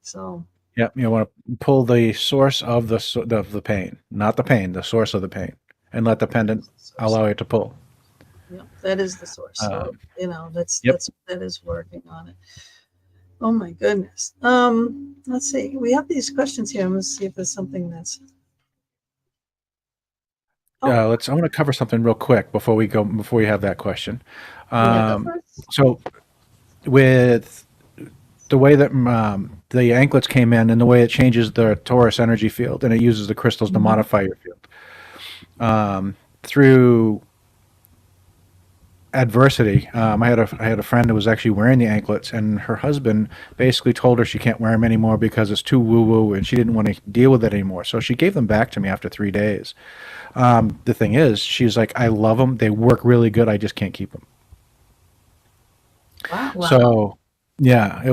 So. Yep, you want to pull the source of the pain, not the pain, the source of the pain, and let the pendant allow it to pull. Yeah, that is the source. So, that is working on it. Oh my goodness. Let's see. We have these questions here. Let's see if there's something that's. I want to cover something real quick before we have that question. So, with the way that the anklets came in, and the way it changes the torus energy field, and it uses the crystals to modify your field through adversity. I had a friend who was actually wearing the anklets, and her husband basically told her she can't wear them anymore because it's too woo-woo, and she didn't want to deal with it anymore. So she gave them back to me after 3 days. The thing is, she's like, I love them. They work really good. I just can't keep them. Wow. So, yeah,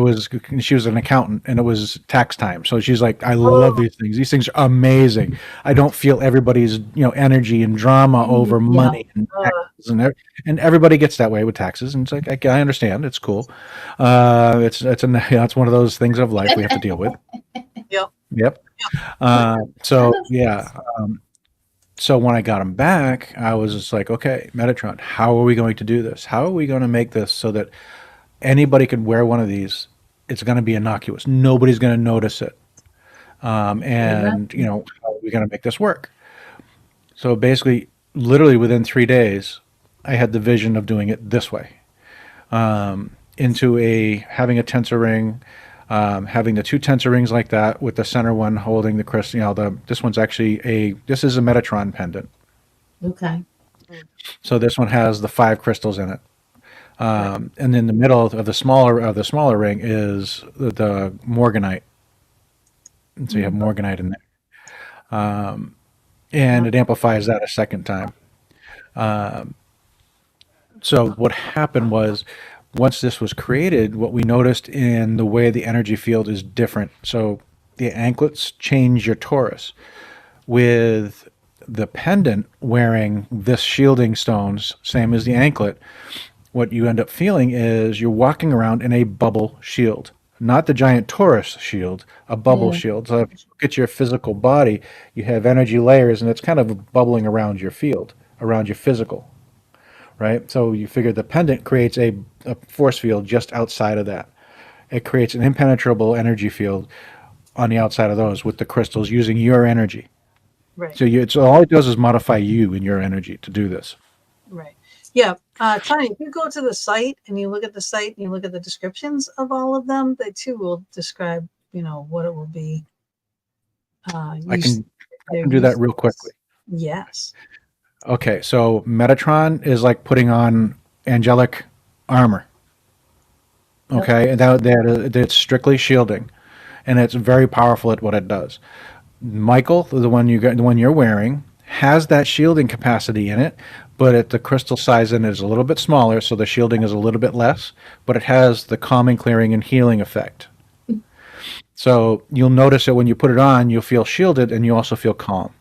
she was an accountant, and it was tax time. So she's like, I love these things. These things are amazing. I don't feel everybody's, energy and drama over money and taxes, and everybody gets that way with taxes. And it's like, I understand. It's cool. It's one of those things of life we have to deal with. Yep. So when I got them back, I was just like, okay, Metatron, how are we going to do this? How are we going to make this so that anybody could wear one of these? It's going to be innocuous. Nobody's going to notice it. How are we going to make this work? So basically, literally within 3 days, I had the vision of doing it this way. Having a tensor ring, Having the two tensor rings like that with the center one holding the crystal. This one's actually this is a Metatron pendant. Okay. So this one has the 5 crystals in it. And in the middle of the smaller ring is the Morganite. And so you have Morganite in there. And it amplifies that a second time. So what happened was, once this was created, what we noticed in the way the energy field is different. So the anklets change your torus. With the pendant wearing this shielding stones, same as the anklet, what you end up feeling is you're walking around in a bubble shield. Not the giant torus shield, a bubble shield. So if you look at your physical body, you have energy layers, and it's kind of bubbling around your field, around your physical, right? So you figure the pendant creates a force field just outside of that. It creates an impenetrable energy field on the outside of those with the crystals using your energy. Right. So all it does is modify you and your energy to do this. Right. Yeah. Tony, if you go to the site and you look at the site and you look at the descriptions of all of them, they too will describe, what it will be. I can do that real quickly. Yes. Okay, so Metatron is like putting on angelic armor. Okay, and that's strictly shielding, and it's very powerful at what it does. Michael, the one you're wearing, has that shielding capacity in it, but the crystal size in it is a little bit smaller, so the shielding is a little bit less, but it has the calming, clearing, and healing effect. So you'll notice that when you put it on, you'll feel shielded, and you also feel calm.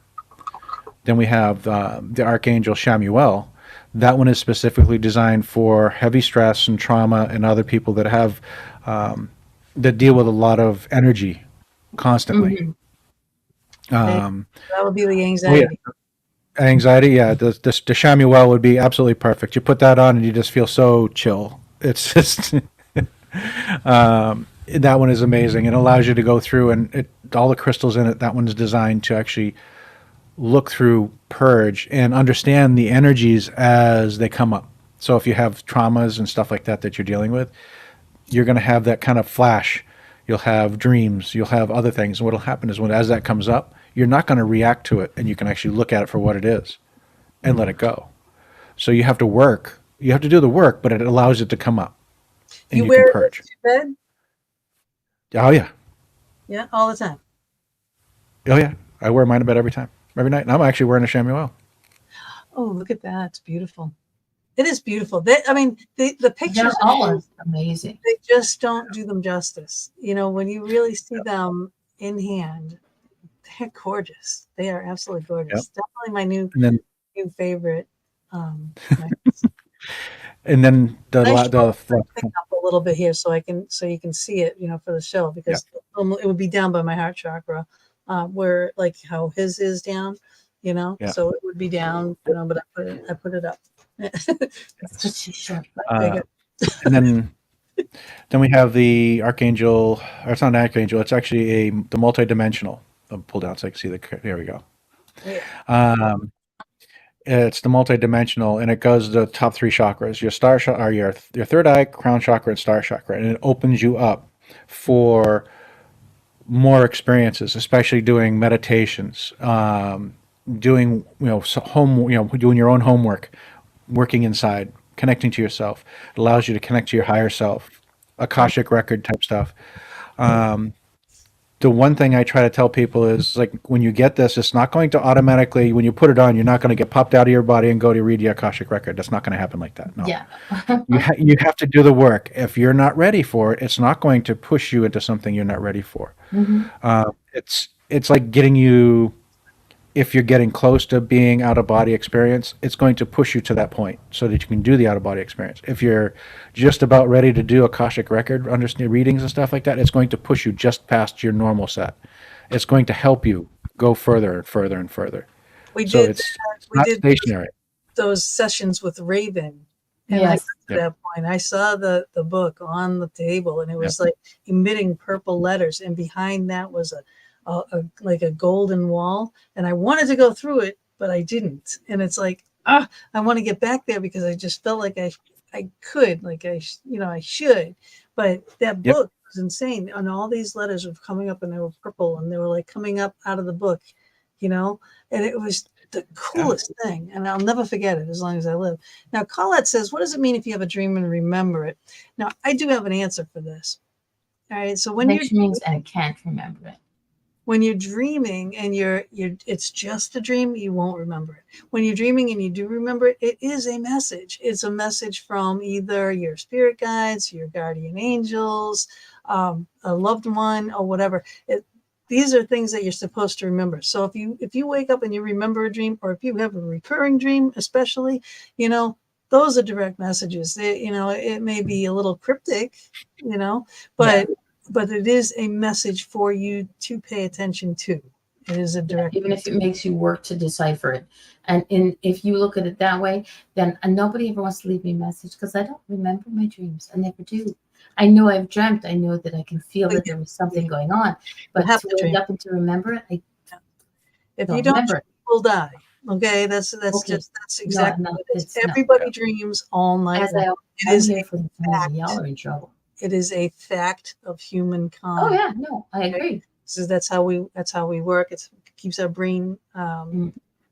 Then we have the Archangel Shamuel. That one is specifically designed for heavy stress and trauma and other people that have that deal with a lot of energy constantly. That would be the anxiety. Anxiety, yeah. The Shamuel would be absolutely perfect. You put that on and you just feel so chill. It's just that one is amazing. It allows you to go through and all the crystals in it. That one's designed to actually look through, purge, and understand the energies as they come up. So if you have traumas and stuff like that you're dealing with, you're going to have that kind of flash. You'll have dreams. You'll have other things. And what will happen is as that comes up, you're not going to react to it, and you can actually look at it for what it is and let it go. So you have to work. You have to do the work, but it allows it to come up. And you wear can purge. it to bed? Oh, yeah. Yeah, all the time. Oh, yeah. I wear mine to bed every night. And I'm actually wearing a Shamuel. Oh, look at that. It's beautiful. It is beautiful. The pictures They're all amazing. They just don't do them justice. When you really see them in hand, they're gorgeous. They are absolutely gorgeous. Yep. Definitely my new favorite. And then the thing up a little bit here so you can see it, for the show, because it would be down by my heart chakra, where like how his is down, so it would be down, but I put it up. That's what she said. And then we have the Archangel, or it's not an Archangel, it's actually the multi-dimensional. I'll pull down so I can see there we go. Yeah. It's the multi-dimensional, and it goes to the top 3 chakras, your star chakra, or your third eye, crown chakra, and star chakra, and it opens you up for more experiences, especially doing meditations, doing doing your own homework, working inside, connecting to yourself. It allows you to connect to your higher self, Akashic record type stuff. The one thing I try to tell people is, like, when you get this, it's not going to automatically, when you put it on, you're not going to get popped out of your body and go to read the Akashic record. That's not going to happen like that. No. Yeah. You have to do the work. If you're not ready for it, it's not going to push you into something you're not ready for. Mm-hmm. It's like getting you, if you're getting close to being out of body experience, it's going to push you to that point so that you can do the out of body experience. If you're just about ready to do Akashic record, understand readings and stuff like that, it's going to push you just past your normal set. It's going to help you go further and further and further. We did stationary. Those sessions with Raven. And I got to that point, I saw the book on the table, and it was like emitting purple letters, and behind that was like a golden wall, and I wanted to go through it, but I didn't. And it's like, I want to get back there because I just felt like I could, like I should. But that book was insane. And all these letters were coming up and they were purple and they were like coming up out of the book, you know, and it was the coolest thing. And I'll never forget it as long as I live. Now, Colette says, what does it mean if you have a dream and remember it? Now, I do have an answer for this. All right. So when Which means I can't remember it. when you're dreaming and it's just a dream, you won't remember it. When you're dreaming and you do remember it, it is a message. It's a message from either your spirit guides, your guardian angels, a loved one, or whatever. These are things that you're supposed to remember. So if you wake up and you remember a dream, or if you have a recurring dream, especially, you know, those are direct messages. You know, it may be a little cryptic, you know, but it is a message for you to pay attention to. It is a direct even if it makes you work to decipher it. And if you look at it that way, then nobody ever wants to leave me a message because I don't remember my dreams. I never do. I know I've dreamt. I know that I can feel that there was something going on. But to wake up and to remember it, if you don't remember, you'll die. Okay, that's exactly what it is. Everybody dreams all night long. It is a fact. Y'all are in trouble. It is a fact of humankind. Oh yeah, no, I agree. So that's how we work. It keeps our brain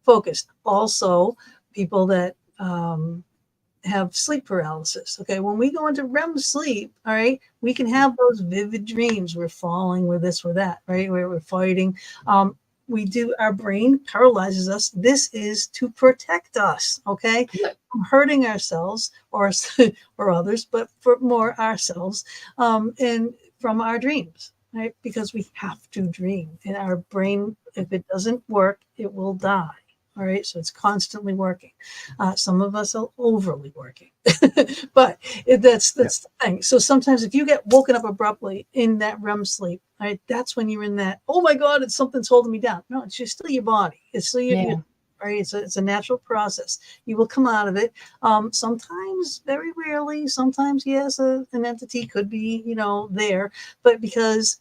focused. Also, people that have sleep paralysis. Okay, when we go into REM sleep, all right, we can have those vivid dreams. We're falling, we're this, we're that, right? We're fighting. Our brain paralyzes us. This is to protect us, okay, from hurting ourselves or others, but for more ourselves, and from our dreams, right? Because we have to dream, and our brain, if it doesn't work, it will die. All right, so it's constantly working. Some of us are overly working, but that's the thing. So sometimes if you get woken up abruptly in that REM sleep, all right, that's when you're in that, oh my God, something's holding me down. No, it's just still your body. It's still your right? It's a natural process. You will come out of it. Sometimes, very rarely, sometimes, yes, an entity could be, you know, there, but because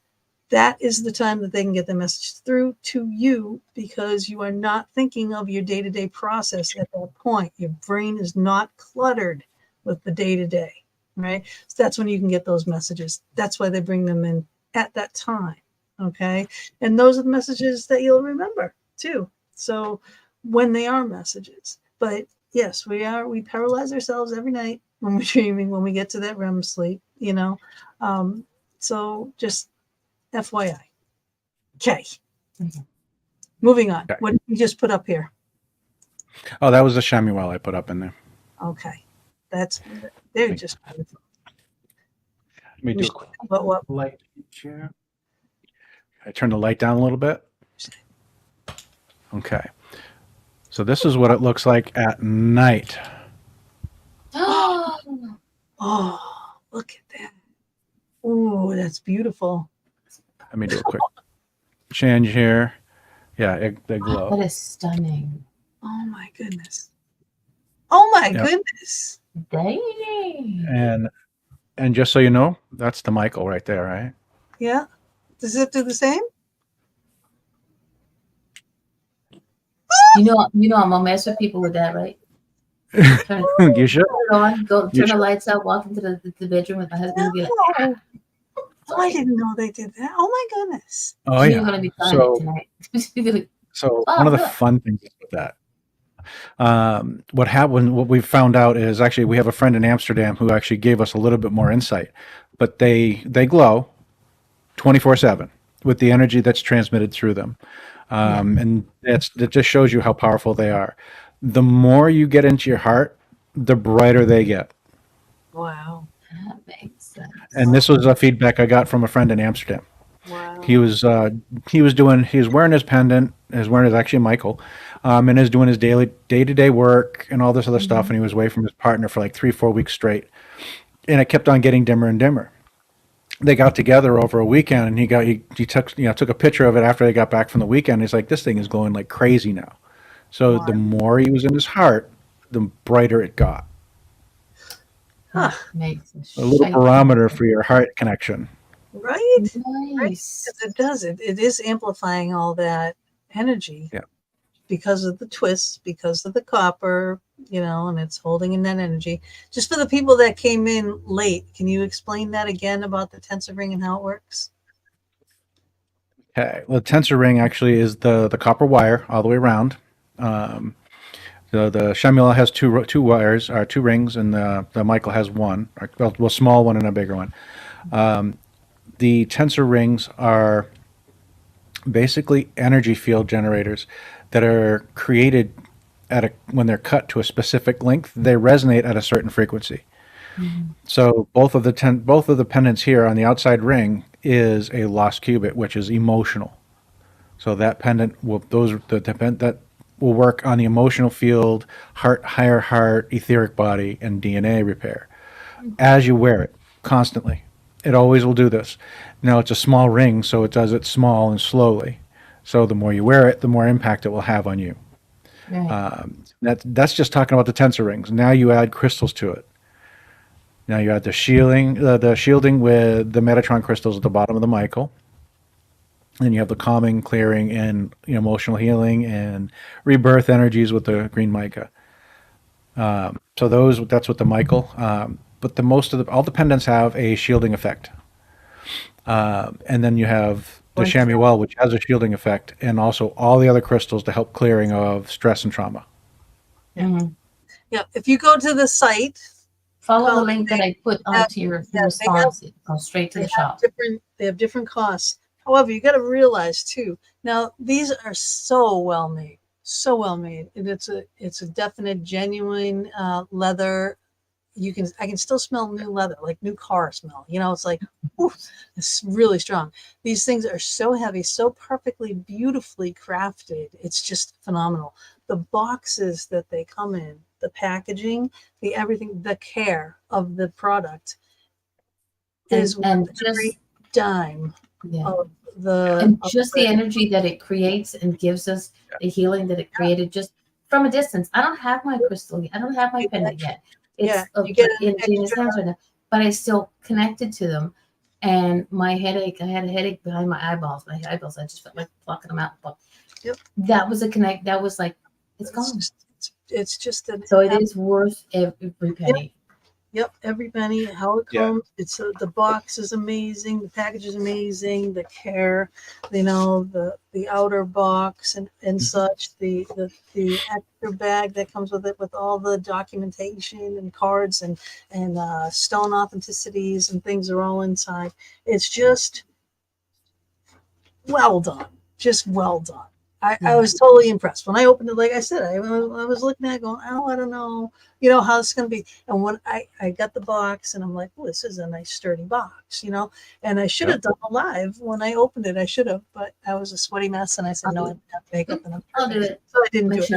that is the time that they can get the message through to you, because you are not thinking of your day-to-day process at that point. Your brain is not cluttered with the day-to-day, right? So that's when you can get those messages. That's why they bring them in at that time, okay? And those are the messages that you'll remember too. So when they are messages. But yes, we paralyze ourselves every night when we're dreaming, when we get to that REM sleep, you know? So just FYI. Okay. Moving on. Okay. What did you just put up here? Oh, that was the Shemuel I put up in there. Okay. They're just wonderful. Let me do a quick light here. I turn the light down a little bit. Okay. So this is what it looks like at night. Oh, look at that. Oh, that's beautiful. Let me do a quick change here. Yeah, they glow. That is stunning. Oh my goodness. Oh my goodness. Dang. And just so you know, that's the Michael right there, right? Yeah. Does it do the same? You know, I'm gonna mess with people with that, right? You should. Go turn the lights out, walk into the bedroom with my husband and be like, oh, I didn't know they did that. Oh my goodness. Oh yeah. You're gonna be tonight. So one of the fun things with that, what happened, what we found out is actually we have a friend in Amsterdam who actually gave us a little bit more insight, but they glow 24/7 with the energy that's transmitted through them. And that just shows you how powerful they are. The more you get into your heart, the brighter they get. Wow. That makes sense. And this was a feedback I got from a friend in Amsterdam. Wow. He was wearing his pendant, actually Michael, and is doing his day-to-day work and all this other stuff. And he was away from his partner for like 3-4 weeks straight. And it kept on getting dimmer and dimmer. They got together over a weekend, and he took a picture of it after they got back from the weekend. He's like, this thing is glowing like crazy now. So the more he was in his heart, the brighter it got. Huh. A little barometer for your heart connection. Right? Nice. Right. It does. It is amplifying all that energy. Yeah. Because of the twists, because of the copper, and it's holding in that energy. Just for the people that came in late, can you explain that again about the tensor ring and how it works? Okay. Well, the tensor ring actually is the copper wire all the way around. The Shemula has two wires, or two rings, and the Michael has one, well, small one and a bigger one. The tensor rings are basically energy field generators that are created when they're cut to a specific length. They resonate at a certain frequency. So both of the pendants here on the outside ring is a lost qubit, which is emotional. So that pendant that will work on the emotional field, higher heart, etheric body, and DNA repair as you wear it constantly. It always will do this. Now it's a small ring, so it does it small and slowly. So the more you wear it, the more impact it will have on you. Right. That's just talking about the tensor rings. Now you add crystals to it. Now you add the shielding with the Metatron crystals at the bottom of the Michael. Then you have the calming, clearing, and emotional healing and rebirth energies with the green mica. So that's what the Michael. But all the pendants have a shielding effect. And then you have the Shamuel, which has a shielding effect, and also all the other crystals to help clearing of stress and trauma. Yeah. If you go to the site, follow the link that I put onto your response. It goes straight to the shop. They have different costs. However, you got to realize too. Now these are so well made, and it's a definite, genuine leather. I can still smell new leather, like new car smell. It's like, ooh, it's really strong. These things are so heavy, so perfectly, beautifully crafted. It's just phenomenal. The boxes that they come in, the packaging, the everything, the care of the product is and every dime. Yeah. Of the the energy that it creates and gives us, the healing that it created just from a distance. I don't have my crystal yet. I don't have my pendant yet. It's in Gina's hands right now, but I still connected to them. And my headache, I had a headache behind my eyeballs. I just felt like plucking them out. Yep. That was a connect. That was like, it's gone. It's just so it is worth every penny. Yep, every penny. How it comes. Yeah. It's the box is amazing. The package is amazing. The care, the outer box and such. The extra bag that comes with it, with all the documentation and cards and stone authenticities and things are all inside. It's just well done. Just well done. I was totally impressed when I opened it. Like I said, I was looking at it going, oh, I don't know, how it's going to be. And when I got the box and I'm like, oh, this is a nice sturdy box, and I should have done a live when I opened it. I should have, but I was a sweaty mess. And I said, no, I don't have makeup and I'll do it. So I didn't do it.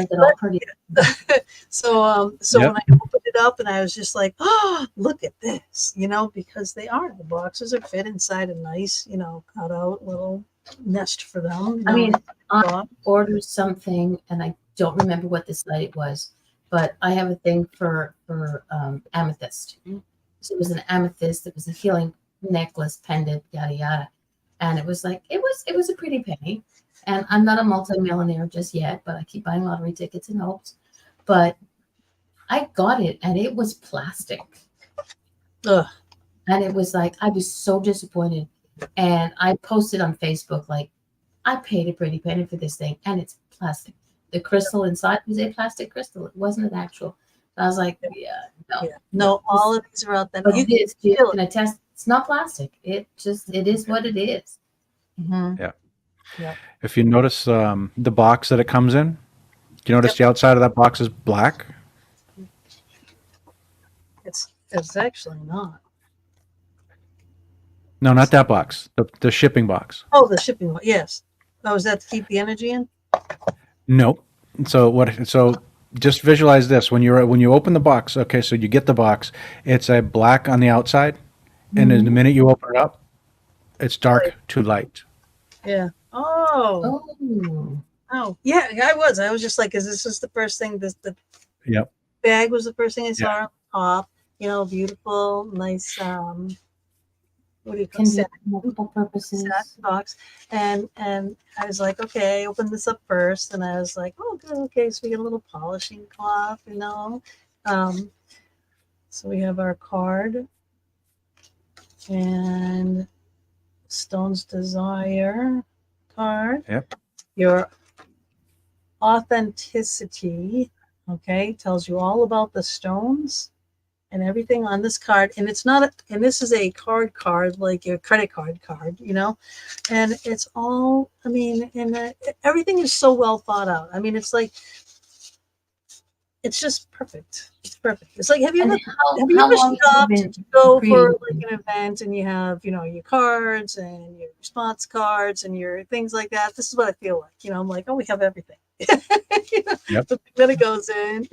So when I opened it up and I was just like, oh, look at this, because the boxes are fit inside a nice, cut out little nest for them. I mean, I ordered something and I don't remember what the site was, but I have a thing for amethyst. So it was an amethyst. It was a healing necklace, pendant, yada yada, and it was like it was a pretty penny. And I'm not a multi-millionaire just yet, but I keep buying lottery tickets in hopes. But I got it, and it was plastic. Ugh. And it was like I was so disappointed. And I posted on Facebook, like, I paid a pretty penny for this thing, and it's plastic. The crystal inside was a plastic crystal. It wasn't an actual. I was like, no, all of these are out there. But you can attest, it's not plastic. It is what it is. Yeah. If you notice the box that it comes in, do you notice the outside of that box is black? It's actually not. No, not that box. The shipping box. Oh, the shipping box. Yes. Oh, is that to keep the energy in? No. So just visualize this. When you open the box, okay, so you get the box, it's a black on the outside, and then the minute you open it up, it's dark to light. Yeah. Oh. Yeah, I was just like, is this the first thing? The bag was the first thing I saw on top. Beautiful, nice what do you call Can it? be Satin multiple purposes. box. And I was like, okay, I opened this up first, and I was like, oh, good, okay, so we get a little polishing cloth, so we have our card and Stone's Desire card. Yep. Your authenticity, okay, tells you all about the stones and everything on this card. And it's not, and this is a card, like your credit card, and it's all, I mean, and everything is so well thought out. I mean, it's like, it's just perfect. It's perfect. It's like, have you And ever how long have stopped you to been go for creating? like an event and you have, your cards and your response cards and your things like that? This is what I feel like. I'm like, oh, we have everything. Yep. Then it goes in,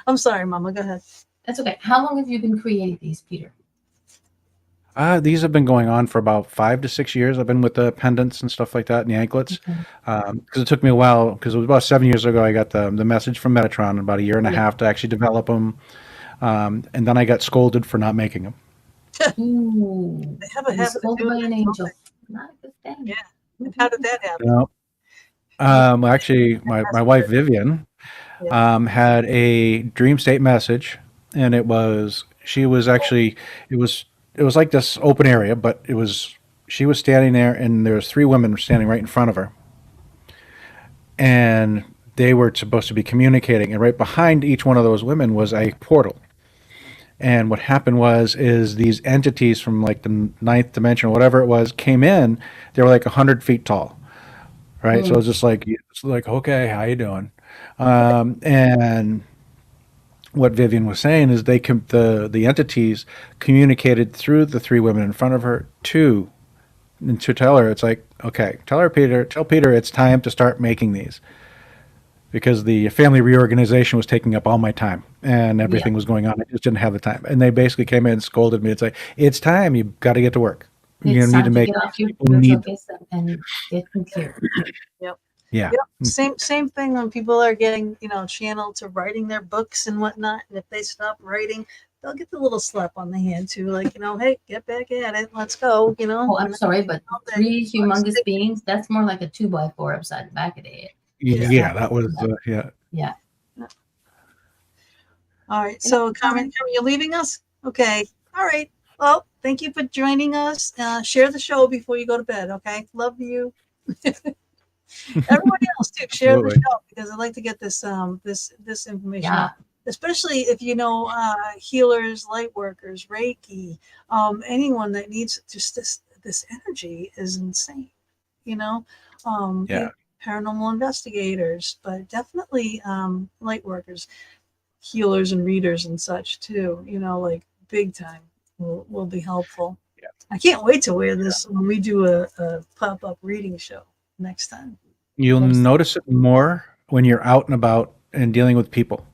I'm sorry, Mama, go ahead. That's okay. How long have you been creating these, Peter? These have been going on for about 5 to 6 years. I've been with the pendants and stuff like that and the anklets. Okay. Because it took me a while, because it was about 7 years ago I got the message from Metatron, about a year and a Yeah. half to actually develop them. And then I got scolded for not making them. Ooh. They have a You habit of scolded doing by an that, angel. don't Not a good thing. Yeah. And how did that happen? You know? Actually, my wife Vivian Yeah. had a dream state message, and it was like this open area, but she was standing there, and there was 3 women standing right in front of her, and they were supposed to be communicating, and right behind each one of those women was a portal. And what happened is these entities from like the ninth dimension or whatever it was came in. They were like 100 feet tall, right? So it was just like, okay, how you doing? And what Vivian was saying is the entities communicated through the 3 women in front of her to tell her, it's like, okay, tell Peter it's time to start making these, because the family reorganization was taking up all my time and everything was going on. I just didn't have the time. And they basically came in and scolded me. It's like, it's time. You've got to get to work. It's You need time to make get off your focus and get clear. Yep. Yeah. Yep. Same thing when people are getting, channeled to writing their books and whatnot. And if they stop writing, they'll get the little slap on the hand too, like, hey, get back at it. Let's go. Oh, I'm sorry, but 3 humongous beings, that's more like a 2x4 upside the back of the head. Yeah, that was Yeah. All right. So, Carmen, you're leaving us? Okay. All right. Well, thank you for joining us. Share the show before you go to bed. Okay. Love you. Everybody else too, share the show, because I'd like to get this this information out. Especially if healers, light workers, Reiki, anyone that needs just this energy is insane. Paranormal investigators, but definitely light workers, healers and readers and such too, like big time will be helpful. Yeah. I can't wait to wear this when we do a pop-up reading show next time. You'll notice it more when you're out and about and dealing with people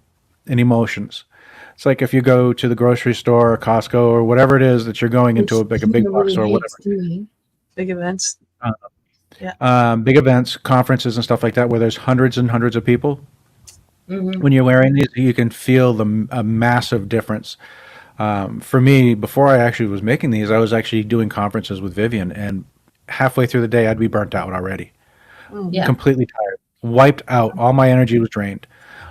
and emotions. It's like if you go to the grocery store or Costco or whatever it is that you're going into, a big box store or whatever. Big events. Big events, conferences and stuff like that, where there's hundreds and hundreds of people. Mm-hmm. When you're wearing these, you can feel a massive difference. For me, before I actually was making these, I was actually doing conferences with Vivian, and halfway through the day, I'd be burnt out already. Completely tired, wiped out. All my energy was drained.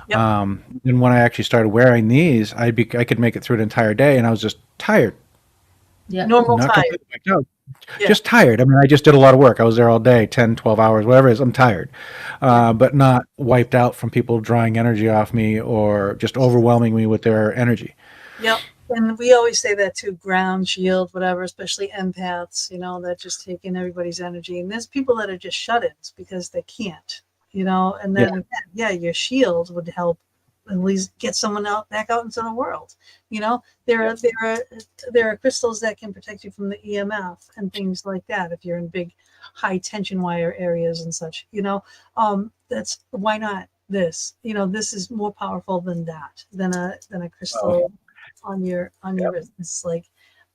Yep. And when I actually started wearing these, I could make it through an entire day, and I was just tired. Yeah. Normal Not tired. completely wiped out. Just tired. I mean, I just did a lot of work. I was there all day, 10, 12 hours, whatever it is. I'm tired, but not wiped out from people drawing energy off me or just overwhelming me with their energy. Yep. And we always say that too, ground, shield, whatever, especially empaths, that just take in everybody's energy. And there's people that are just shut-ins because they can't, and then, your shield would help at least get someone back out into the world. There are crystals that can protect you from the EMF and things like that. If you're in big high tension wire areas and such, that's why not this, this is more powerful than that, than a crystal on your wrist. It's like,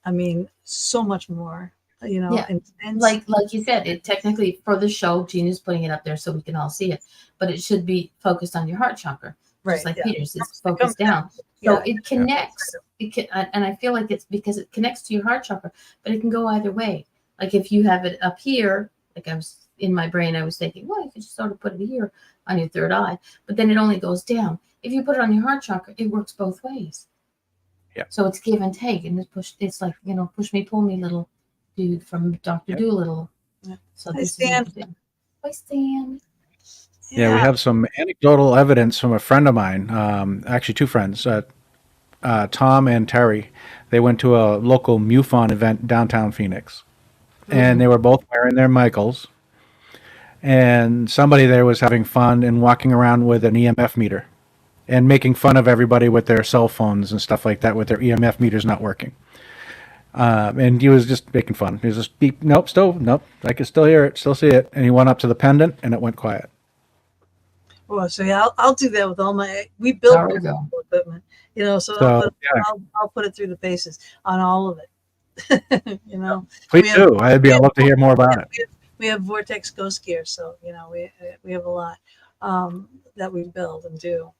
I mean, so much more, and like you said, it technically for the show, Gina's putting it up there so we can all see it, but it should be focused on your heart chakra. just like yeah. Peter's. It's It comes focused down. So Yeah. it connects. It can, and I feel like it's because it connects to your heart chakra, but it can go either way. Like if you have it up here, like I was in my brain, I was thinking, well, you could just sort of put it here on your third eye, but then it only goes down. If you put it on your heart chakra, it works both ways. Yeah. So it's give and take, and it's like, push me, pull me, little dude from Dr. Doolittle. Yeah. So Hi, this Stan. is Hi, Stan. Yeah, we have some anecdotal evidence from a friend of mine, actually two friends, Tom and Terry. They went to a local MUFON event downtown Phoenix, and they were both wearing their Michaels. And somebody there was having fun and walking around with an EMF meter and making fun of everybody with their cell phones and stuff like that with their EMF meters not working. And he was just making fun. He was just beep, nope, I can still hear it, still see it. And he went up to the pendant and it went quiet. Well, so yeah, I'll do that with all we built There we go. equipment, so I'll put it through the paces on all of it. Please do. I'd love to hear more about it. We have Vortex Ghost Gear, so we have a lot that we build and do.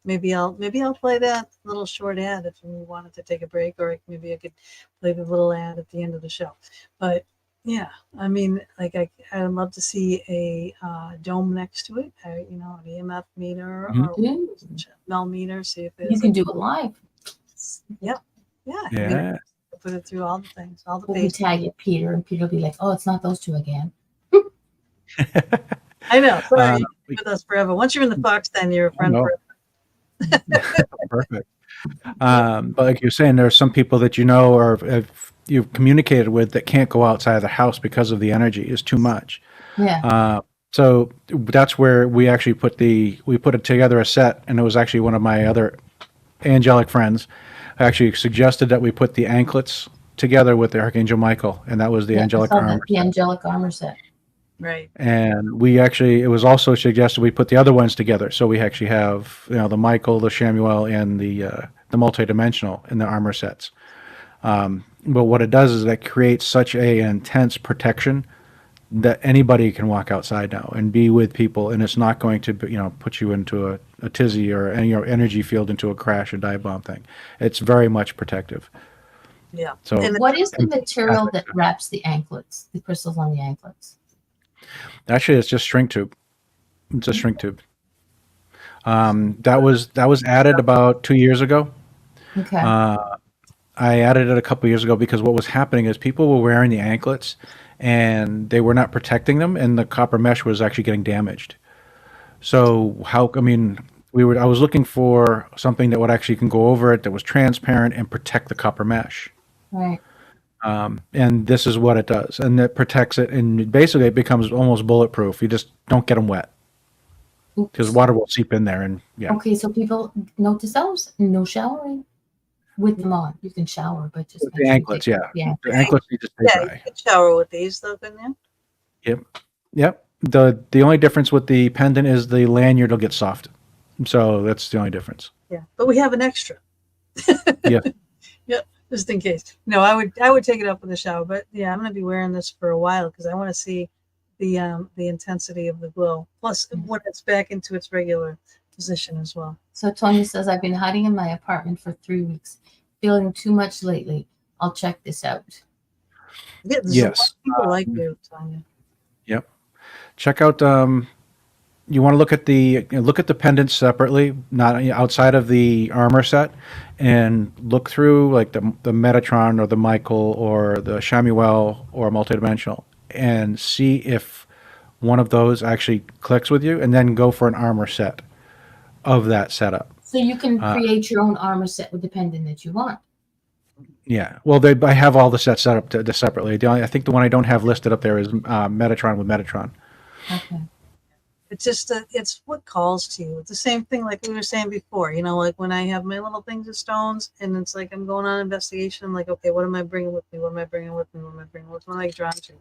Maybe I'll play that little short ad if we wanted to take a break, or maybe I could play the little ad at the end of the show. But yeah, I mean, like I'd love to see a dome next to it, an EMF meter or Mel meter. See if you can do it live. Yeah. Put it through all the things, all the We tag it, Peter, and Peter will be like, "Oh, it's not those two again." I know. Sorry, you're with us forever. Once you're in the Fox, then you're a friend forever. Perfect. But like you're saying, there are some people that or you've communicated with that can't go outside of the house because of the energy is too much. Yeah. So that's where we actually put together a set, and it was actually one of my other angelic friends actually suggested that we put the anklets together with the Archangel Michael, and that was the angelic armor. The angelic armor set. Right. And it was also suggested we put the other ones together. So we actually have, the Michael, the Shamuel, and the multidimensional in the armor sets. But what it does is that creates such a intense protection that anybody can walk outside now and be with people, and it's not going to, put you into a tizzy or energy field into a crash or dive bomb thing. It's very much protective. Yeah. So what is the material that wraps the anklets, the crystals on the anklets? Actually, it's just shrink tube. It's a shrink tube. That was added about 2 years ago. Okay. I added it a couple years ago because what was happening is people were wearing the anklets and they were not protecting them, and the copper mesh was actually getting damaged. So I was looking for something that would actually can go over it, that was transparent and protect the copper mesh. Right. And this is what it does, and it protects it, and basically it becomes almost bulletproof. You just don't get them wet because water will seep in there, and yeah. Okay, so people note to selves: no showering with them on. You can shower, but just the anklets, yeah. The anklets need to stay dry. You can shower with these though, couldn't you? Yep. The only difference with the pendant is the lanyard will get soft, so that's the only difference. Yeah, but we have an extra. Yeah. Yep. Just in case. No, I would take it up with a shower, but yeah, I'm going to be wearing this for a while because I want to see the intensity of the glow. Plus, when it's back into its regular position as well. So Tony says, I've been hiding in my apartment for 3 weeks, feeling too much lately. I'll check this out. Yeah, yes. People like you, Tanya. Yep. Check out. You want to look at the pendants separately, not outside of the armor set, and look through like the Metatron or the Michael or the Shamuel or multidimensional, and see if one of those actually clicks with you, and then go for an armor set of that setup. So you can create your own armor set with the pendant that you want. Yeah. Well, I have all the sets set up separately. I think the one I don't have listed up there is Metatron with Metatron. Okay. It's just it's what calls to you. It's the same thing like we were saying before. Like when I have my little things of stones, and it's like I'm going on investigation. I'm like, okay, what am I bringing with me? What am I bringing with me? What am I bringing with me? What am I drawn to?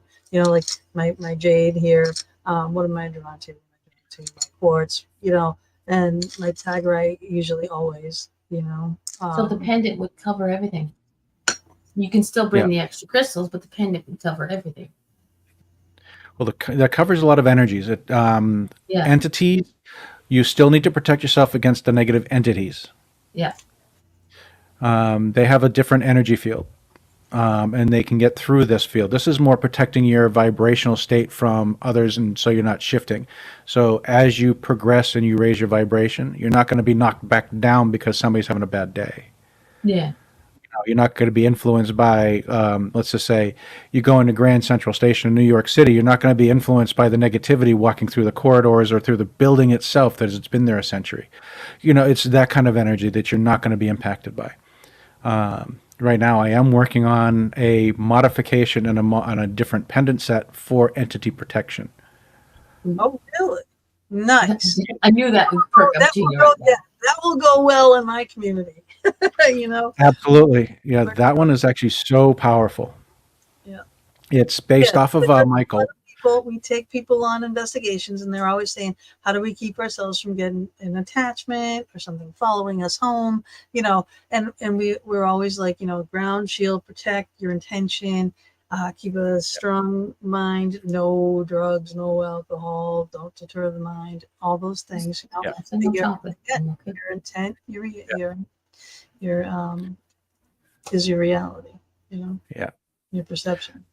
Like my jade here. What am I drawn to? My quartz. And my taggerite usually always. So the pendant would cover everything. You can still bring the extra crystals, but the pendant would cover everything. Well, that covers a lot of energies. Entities You still need to protect yourself against the negative entities. Yeah. They have a different energy field, and they can get through this field. This is more protecting your vibrational state from others, and so you're not shifting. So as you progress and you raise your vibration, you're not going to be knocked back down because somebody's having a bad day. Yeah. You're not going to be influenced by, let's just say, you go into Grand Central Station in New York City. You're not going to be influenced by the negativity walking through the corridors or through the building itself that it's been there a century. It's that kind of energy that you're not going to be impacted by. Right now, I am working on a modification and on a different pendant set for entity protection. Oh, really? Nice. I knew that would perk up Gina. That will go well in my community. Absolutely. Yeah, that one is actually so powerful. Yeah. It's based off of Michael. We take people on investigations, and they're always saying, how do we keep ourselves from getting an attachment or something following us home? And we're always like, ground, shield, protect your intention, keep a strong mind, no drugs, no alcohol, don't deter the mind, all those things. Your intent, your is your reality, your perception.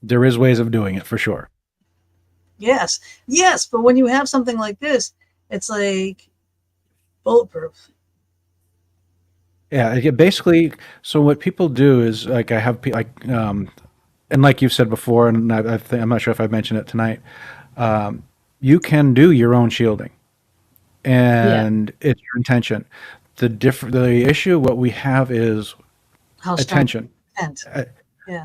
There is ways of doing it for sure. Yes, but when you have something like this, it's like bulletproof. Yeah, basically. So what people do is like I have and like you've said before, and I'm not sure if I mentioned it tonight. You can do your own shielding, and it's your intention. The issue what we have is attention.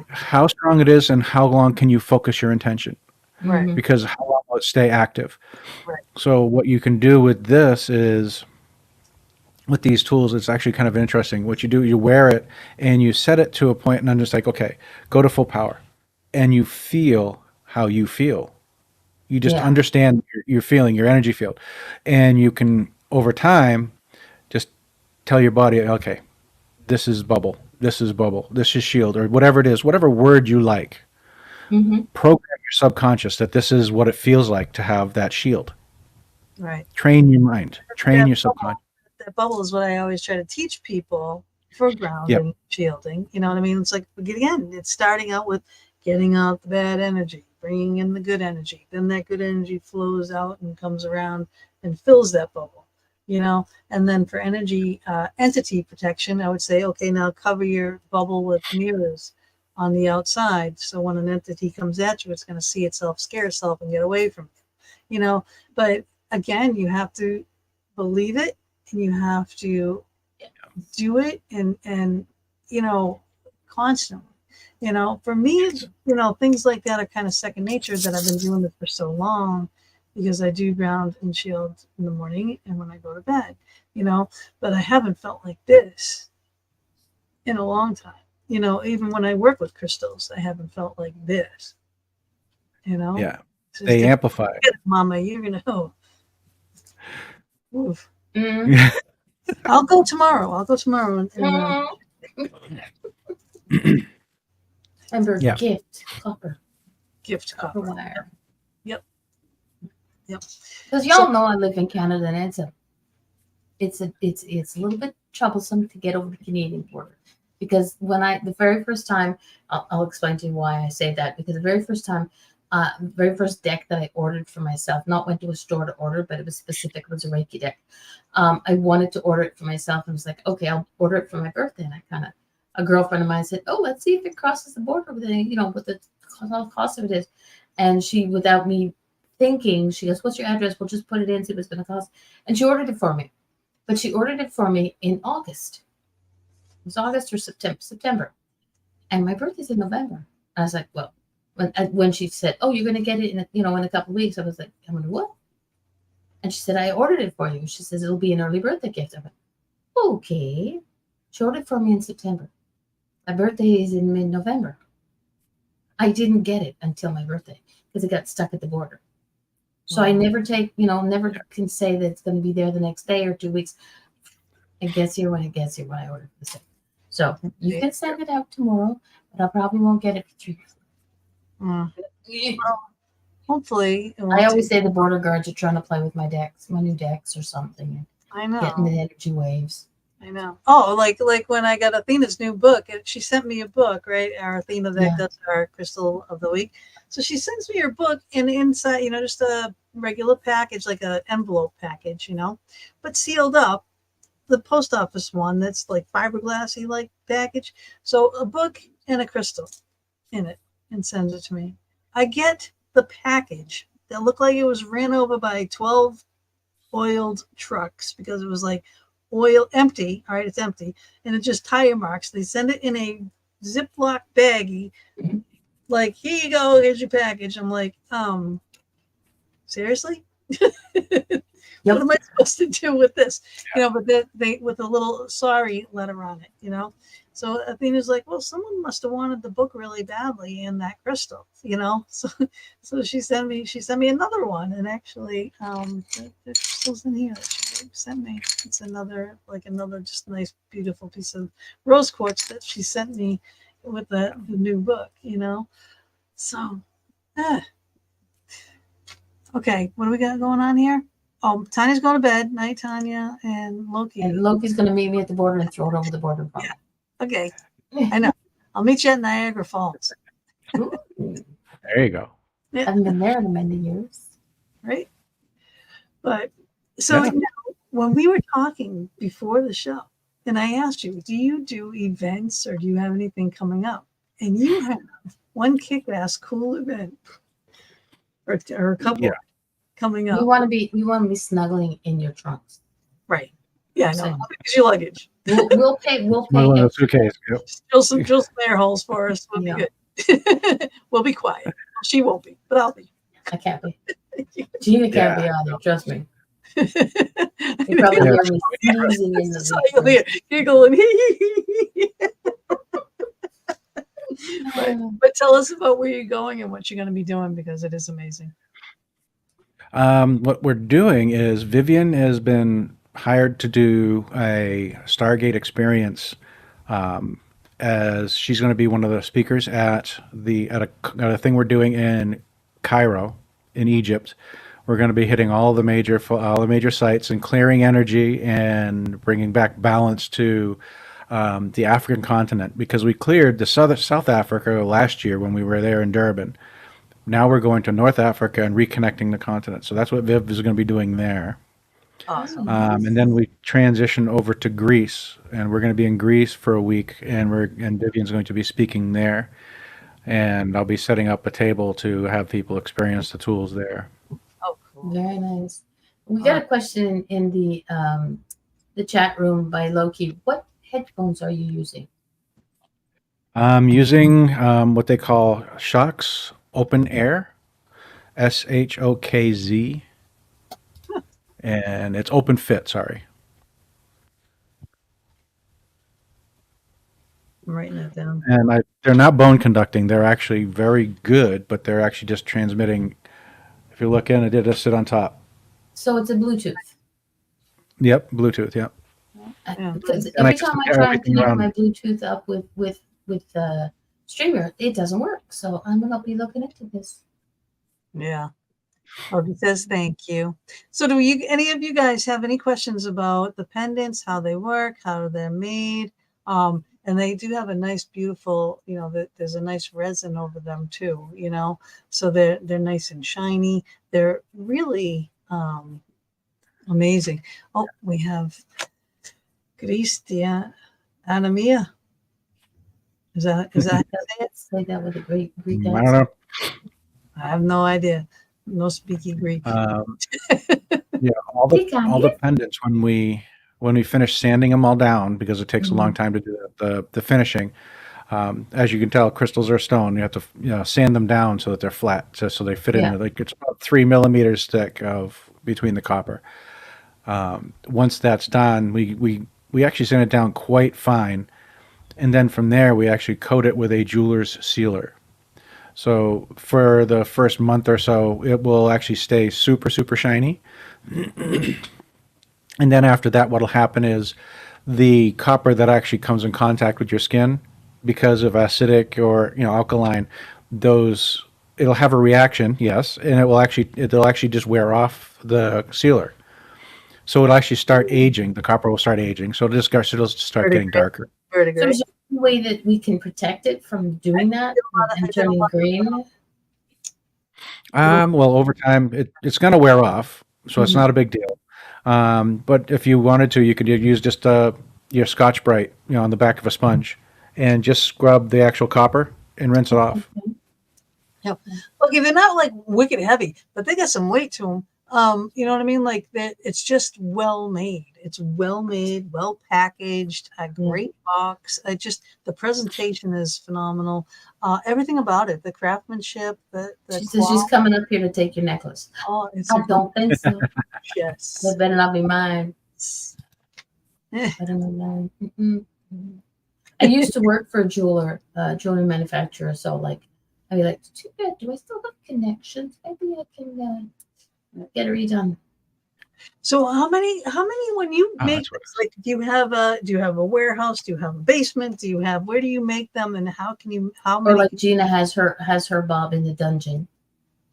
How strong it is and how long can you focus your intention, right? Because how long will it stay active, right? So what you can do with this is with these tools, it's actually kind of interesting. What you do, you wear it and you set it to a point, and I'm just like, okay, go to full power, and you feel how you feel. You just understand your feeling, your energy field, and you can over time just tell your body, okay, this is bubble. This is bubble, this is shield, or whatever it is, whatever word you like. Program your subconscious that this is what it feels like to have that shield. Right. Train your mind, train your subconscious. That bubble is what I always try to teach people for grounding, shielding. You know what I mean? It's like, again, it's starting out with getting out the bad energy, bringing in the good energy. Then that good energy flows out and comes around and fills that bubble. And then for entity protection, I would say, okay, now cover your bubble with mirrors on the outside. So when an entity comes at you, it's going to see itself, scare itself, and get away from you. But again, you have to believe it, and you have to do it, and constantly. For me, things like that are kind of second nature, that I've been doing it for so long. Because I do ground and shield in the morning and when I go to bed, but I haven't felt like this in a long time. Even when I work with crystals, I haven't felt like this, Yeah. They amplify. Mama, you're going to know. Oof. I'll go tomorrow. Remember, gift copper wire. Yep. Because y'all know I live in Canada, and it's a little bit troublesome to get over the Canadian border. Because the very first time, I'll explain to you why I say that. Because the very first time, very first deck that I ordered for myself, not went to a store to order, but it was specific, it was a Reiki deck. I wanted to order it for myself, and was like, okay, I'll order it for my birthday. And a girlfriend of mine said, oh, let's see if it crosses the border with what the cost of it is. And she, without me thinking, she goes, what's your address? We'll just put it in, see what it's going to cost. And she ordered it for me. But she ordered it for me in August. It was August or September. And my birthday's in November. I was like, well, when she said, oh, you're going to get it in a couple of weeks, I was like, I'm going to what? And she said, I ordered it for you. She says, it'll be an early birthday gift. I went, okay. She ordered it for me in September. My birthday is in mid-November. I didn't get it until my birthday because it got stuck at the border. So I never can say that it's going to be there the next day or 2 weeks. It gets here when it gets here when I order the thing. So you can send it out tomorrow, but I probably won't get it for 3 weeks. hopefully, it I won't always say the border guards are trying to play with my decks, my new decks or something, I and getting know. the energy waves. I know. Oh, like when I got Athena's new book, she sent me a book, right? Our Athena that Yeah. does our crystal of the week. So she sends me her book, and inside, just a regular package, like an envelope package, but sealed up. The post office one that's like fiberglassy like package. So a book and a crystal in it, and sends it to me. I get the package that looked like it was ran over by 12 oiled trucks because it was like oil empty. All right, it's empty, and it's just tire marks. They send it in a Ziploc baggie, like, here you go, here's your package. I'm like, seriously? What am I supposed to do with this? But they with a little sorry letter on it, So Athena's like, well, someone must have wanted the book really badly in that crystal, So she sent me another one, and actually, the crystal's in here that she sent me. It's another just nice, beautiful piece of rose quartz that she sent me with the new book, So, okay, what do we got going on here? Oh, Tanya's going to bed. Night, Tanya and Loki. And Loki's going to meet me at the border and throw it over the border. Yeah. Okay. I know. I'll meet you at Niagara Falls. There you go. I haven't been there in many years. Right. But so when we were talking before the show, and I asked you, do you do events or do you have anything coming up? And you have one kick-ass cool event or a couple coming up. We want to be snuggling in your trunks. Right. Yeah, I know. It's your luggage. We'll pay. A suitcase. Yep. Drill some air holes for us. We'll be good. We'll be quiet. She won't be, but I'll be. I can't be. Gina can't be either. Trust me. You probably hear me sneezing in the giggling. But tell us about where you're going and what you're going to be doing, because it is amazing. What we're doing is Vivian has been hired to do a Stargate experience, as she's going to be one of the speakers at a thing we're doing in Cairo, in Egypt. We're going to be hitting all the major sites and clearing energy and bringing back balance to the African continent, because we cleared the South Africa last year when we were there in Durban. Now we're going to North Africa and reconnecting the continent. So that's what Viv is going to be doing there. Awesome. And then we transition over to Greece, and we're going to be in Greece for a week, and Vivian's going to be speaking there, and I'll be setting up a table to have people experience the tools there. Oh, cool. Very nice. We got a question in the chat room by Loki. What headphones are you using? I'm using what they call Shokz Open Air, SHOKZ, and it's open fit. Sorry. I'm writing that down. And they're not bone conducting. They're actually very good, but they're actually just transmitting. If you look in, it did just sit on top. So it's a Bluetooth. Yep, Bluetooth. Yep. Because every time I try and connect my Bluetooth up with Streamer, it doesn't work. So I'm gonna be looking into this. Yeah. He says thank you. So do any of you guys have any questions about the pendants, how they work, how they're made? And they do have a nice, beautiful, there's a nice resin over them too, so they're nice and shiny. They're really amazing. Oh, we have Christia Anamia. Is that say that with a Greek I don't know. I have no idea. No speaking Greek. Yeah, all the pendants, when we finish sanding them all down, because it takes a long time to do the finishing. As you can tell, crystals are stone. You have to sand them down so that they're flat, so they fit in. Like it's about 3 millimeters thick between the copper. Once that's done, we actually sand it down quite fine, and then from there we actually coat it with a jeweler's sealer. So for the first month or so, it will actually stay super, super shiny. And then after that, what'll happen is the copper that actually comes in contact with your skin, because of acidic or alkaline, those it'll have a reaction, yes, and it'll actually just wear off the sealer. So it'll actually start aging. The copper will start aging. So it'll start getting darker. So is there a way that we can protect it from doing that and turning green? Well, over time, it's going to wear off, so it's not a big deal. But if you wanted to, you could use just your Scotch Brite, on the back of a sponge, and just scrub the actual copper and rinse it off. Yeah. Okay, they're not like wicked heavy, but they got some weight to them. You know what I mean? Like that, it's just well made. It's well made, well packaged, a great box. The presentation is phenomenal. Everything about it, the craftsmanship, the She says she's coming up here to take your necklace. Oh, it's I don't think so. yes. That better not be mine. Eh. Better not be mine. I used to work for a jewelry manufacturer. So like, I'd be like, too bad. Do I still have connections? Maybe I can get it redone. So how many when you make this, like do you have a warehouse, do you have a basement, where do you make them, and how many or like Gina has her Bob in the dungeon.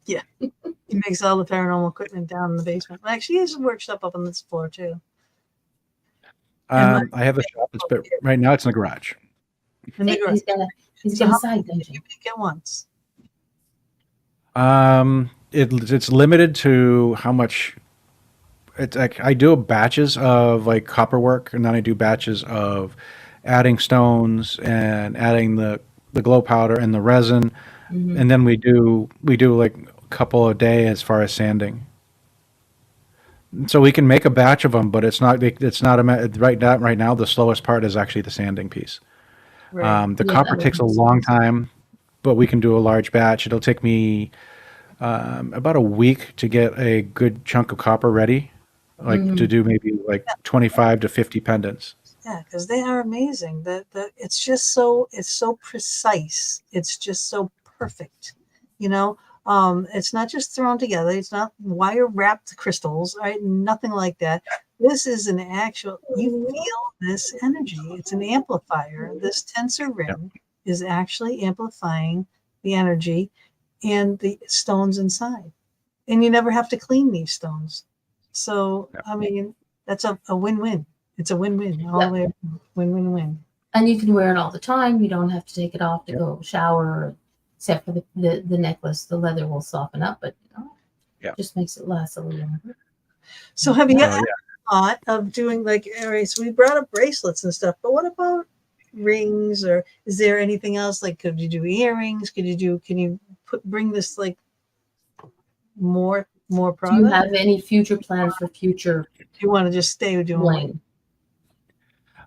Yeah. He makes all the paranormal equipment down in the basement. Actually, he has a workshop up on this floor too. I have a shop, but right now it's in the garage. He's got a side dungeon. You make it once. It's limited to how much. It's like I do batches of like copper work, and then I do batches of adding stones and adding the glow powder and the resin, and then we do like a couple a day as far as sanding. So we can make a batch of them, but it's not right now. The slowest part is actually the sanding piece. Right. The copper takes a long time, but we can do a large batch. It'll take me about a week to get a good chunk of copper ready. To do maybe like 25 to 50 pendants. Yeah, because they are amazing. It's so precise. It's just so perfect. It's not just thrown together. It's not wire wrapped crystals, right? Nothing like that. This is an actual. You feel this energy. It's an amplifier. This tensor ring is actually amplifying the energy and the stones inside, and you never have to clean these stones. So, I mean, that's a win-win. It's a win-win. All the way win-win-win. And you can wear it all the time. You don't have to take it off to go shower, except for the necklace. The leather will soften up, but it just makes it last a little longer. So have you ever thought of doing like, all right, so we brought up bracelets and stuff, but what about rings, or is there anything else? Like, could you do earrings? Can you bring this like more product? Do you have any future plans for future? Do you want to just stay doing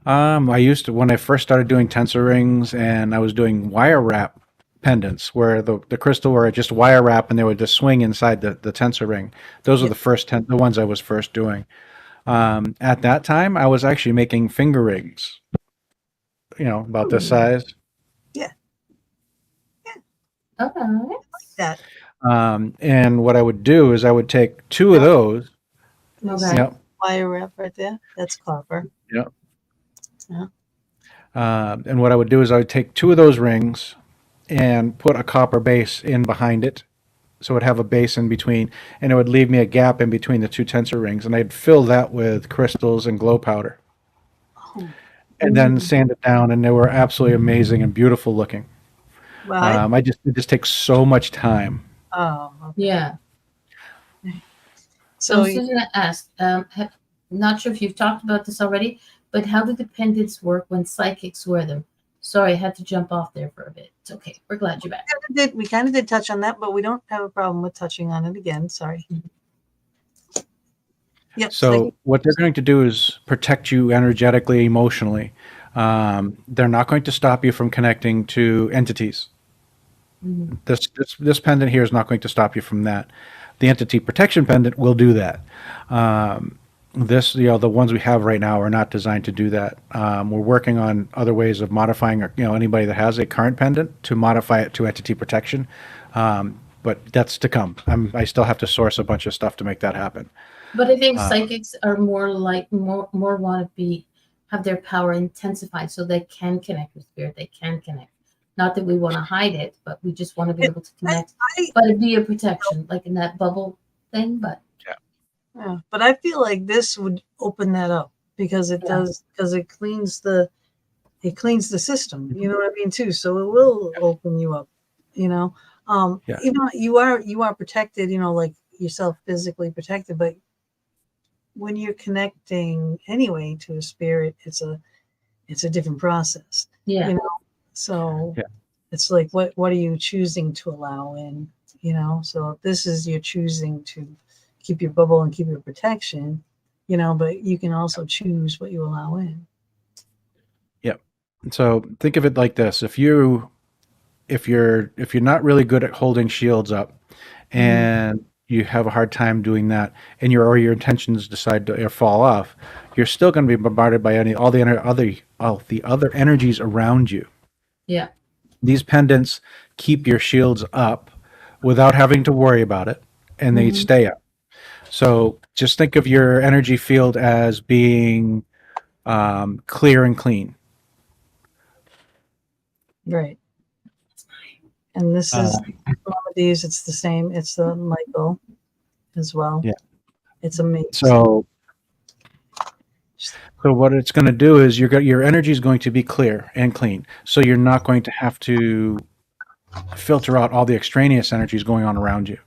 I used to, when I first started doing tensor rings, and I was doing wire wrap pendants where the crystal were just wire wrap and they would just swing inside the tensor ring. Those are the ones I was first doing. At that time, I was actually making finger rings, about this size. Yeah. Okay. Like that. And what I would do is I would take two of those. Okay. Yep. Wire wrap right there. That's copper. Yep. Yeah. And what I would do is I would take two of those rings and put a copper base in behind it. So it would have a base in between, and it would leave me a gap in between the two tensor rings. And I'd fill that with crystals and glow powder. Oh. And then sand it down, and they were absolutely amazing and beautiful looking. Right. It just takes so much time. Oh. Okay. Yeah. So Susan asked, not sure if you've talked about this already, but how do the pendants work when psychics wear them? Sorry, I had to jump off there for a bit. It's okay. We're glad you're back. We kind of did touch on that, but we don't have a problem with touching on it again. Sorry. Yep. So what they're going to do is protect you energetically, emotionally. They're not going to stop you from connecting to entities. This pendant here is not going to stop you from that. The entity protection pendant will do that. The ones we have right now are not designed to do that. We're working on other ways of modifying, anybody that has a current pendant to modify it to entity protection. But that's to come. I still have to source a bunch of stuff to make that happen. But I think psychics are more want to have their power intensified so they can connect with spirit. They can connect Not that we want to hide it, but we just want to be able to connect. I But it'd be a protection, like in that bubble thing. But yeah, but I feel like this would open that up because it does, because it cleans the system. You know what I mean too. So it will open you up. You know, you are protected. You know, like yourself physically protected, but when you're connecting anyway to a spirit, it's a different process. yeah, You know, so it's like what are you choosing to allow in? You know, so if this is you're choosing to keep your bubble and keep your protection, you know, but you can also choose what you allow in. Yep. So think of it like this: if you're not really good at holding shields up, and you have a hard time doing that, and your intentions decide to fall off, you're still going to be bombarded by all the other energies around you. yeah. These pendants keep your shields up without having to worry about it, and they stay up. So just think of your energy field as being clear and clean. Right. And this is one of these. It's the same. It's the Michael as well. Yeah. It's amazing. So what it's going to do is your energy is going to be clear and clean. So you're not going to have to filter out all the extraneous energies going on around you.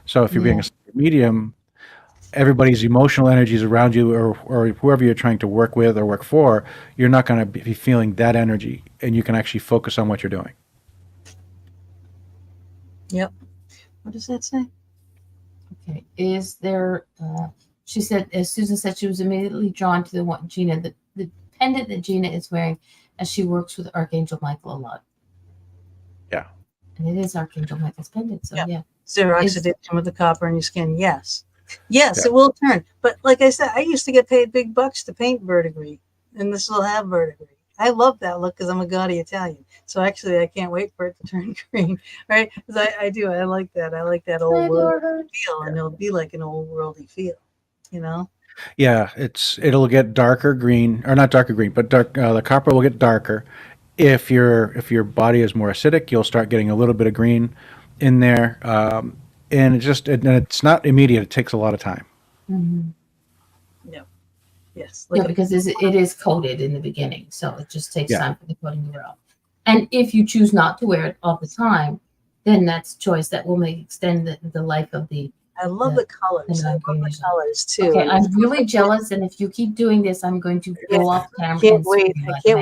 So if you're being a medium, everybody's emotional energies around you, or whoever you're trying to work with or work for, you're not going to be feeling that energy, and you can actually focus on what you're doing. Yep. What does that say? Okay. Is there? She said, as Susan said, she was immediately drawn to the one Gina, the pendant that Gina is wearing, as she works with Archangel Michael a lot. Yeah. And it is Archangel Michael's pendant. So yeah. Zero oxidation with the copper in your skin. Yes, it will turn. But like I said, I used to get paid big bucks to paint verdigris, and this will have verdigris. I love that look because I'm a gaudy Italian. So actually, I can't wait for it to turn green, right? Because I do. I like that. I like that old world feel, and it'll be like an old worldy feel, you know? Yeah, it'll get darker green, or not darker green, but dark. The copper will get darker. If your body is more acidic, you'll start getting a little bit of green in there, and it's not immediate. It takes a lot of time. Yeah. Yes. Because it is coated in the beginning, so it just takes time for the coating to wear off. And if you choose not to wear it all the time, then that's choice that will extend the life of the. I love the colors. I love the colors too. Okay, I'm really jealous, and if you keep doing this, I'm going to go off camera. I can't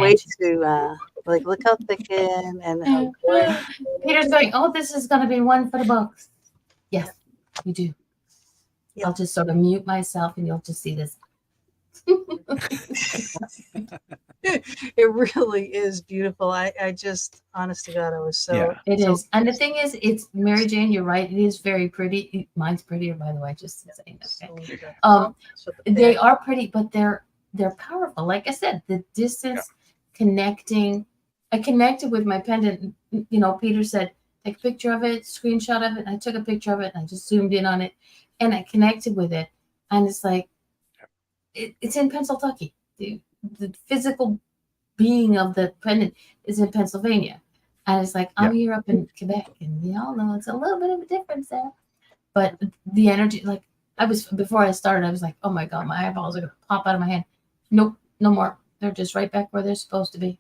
wait to look how thick and how good. Peter's going, oh, this is going to be one for the books. Yes, you do. I'll just sort of mute myself, and you'll just see this. It really is beautiful. I just, honest to God, I was so. It is. And the thing is, it's Mary Jane, you're right. It is very pretty. Mine's prettier, by the way, just saying that. Okay. They are pretty, but they're powerful. Like I said, the distance connecting. I connected with my pendant. You know, Peter said, take a picture of it, screenshot of it. I took a picture of it, and I just zoomed in on it, and I connected with it. And it's like, it's in Pennsylvania. The physical being of the pendant is in Pennsylvania. And it's like, I'm here up in Quebec, and we all know it's a little bit of a difference there. But the energy, like before I started, I was like, oh my God, my eyeballs are going to pop out of my head. Nope, no more. They're just right back where they're supposed to be.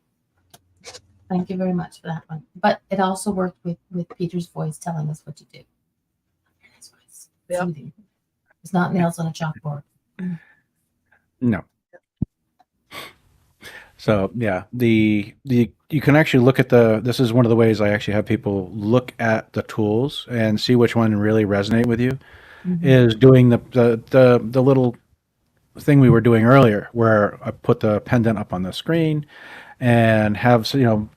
Thank you very much for that one. But it also worked with Peter's voice telling us what to do. It's not nails on a chalkboard. No. So yeah, you can actually look at this is one of the ways I actually have people look at the tools and see which one really resonate with you, is doing the little thing we were doing earlier, where I put the pendant up on the screen and have a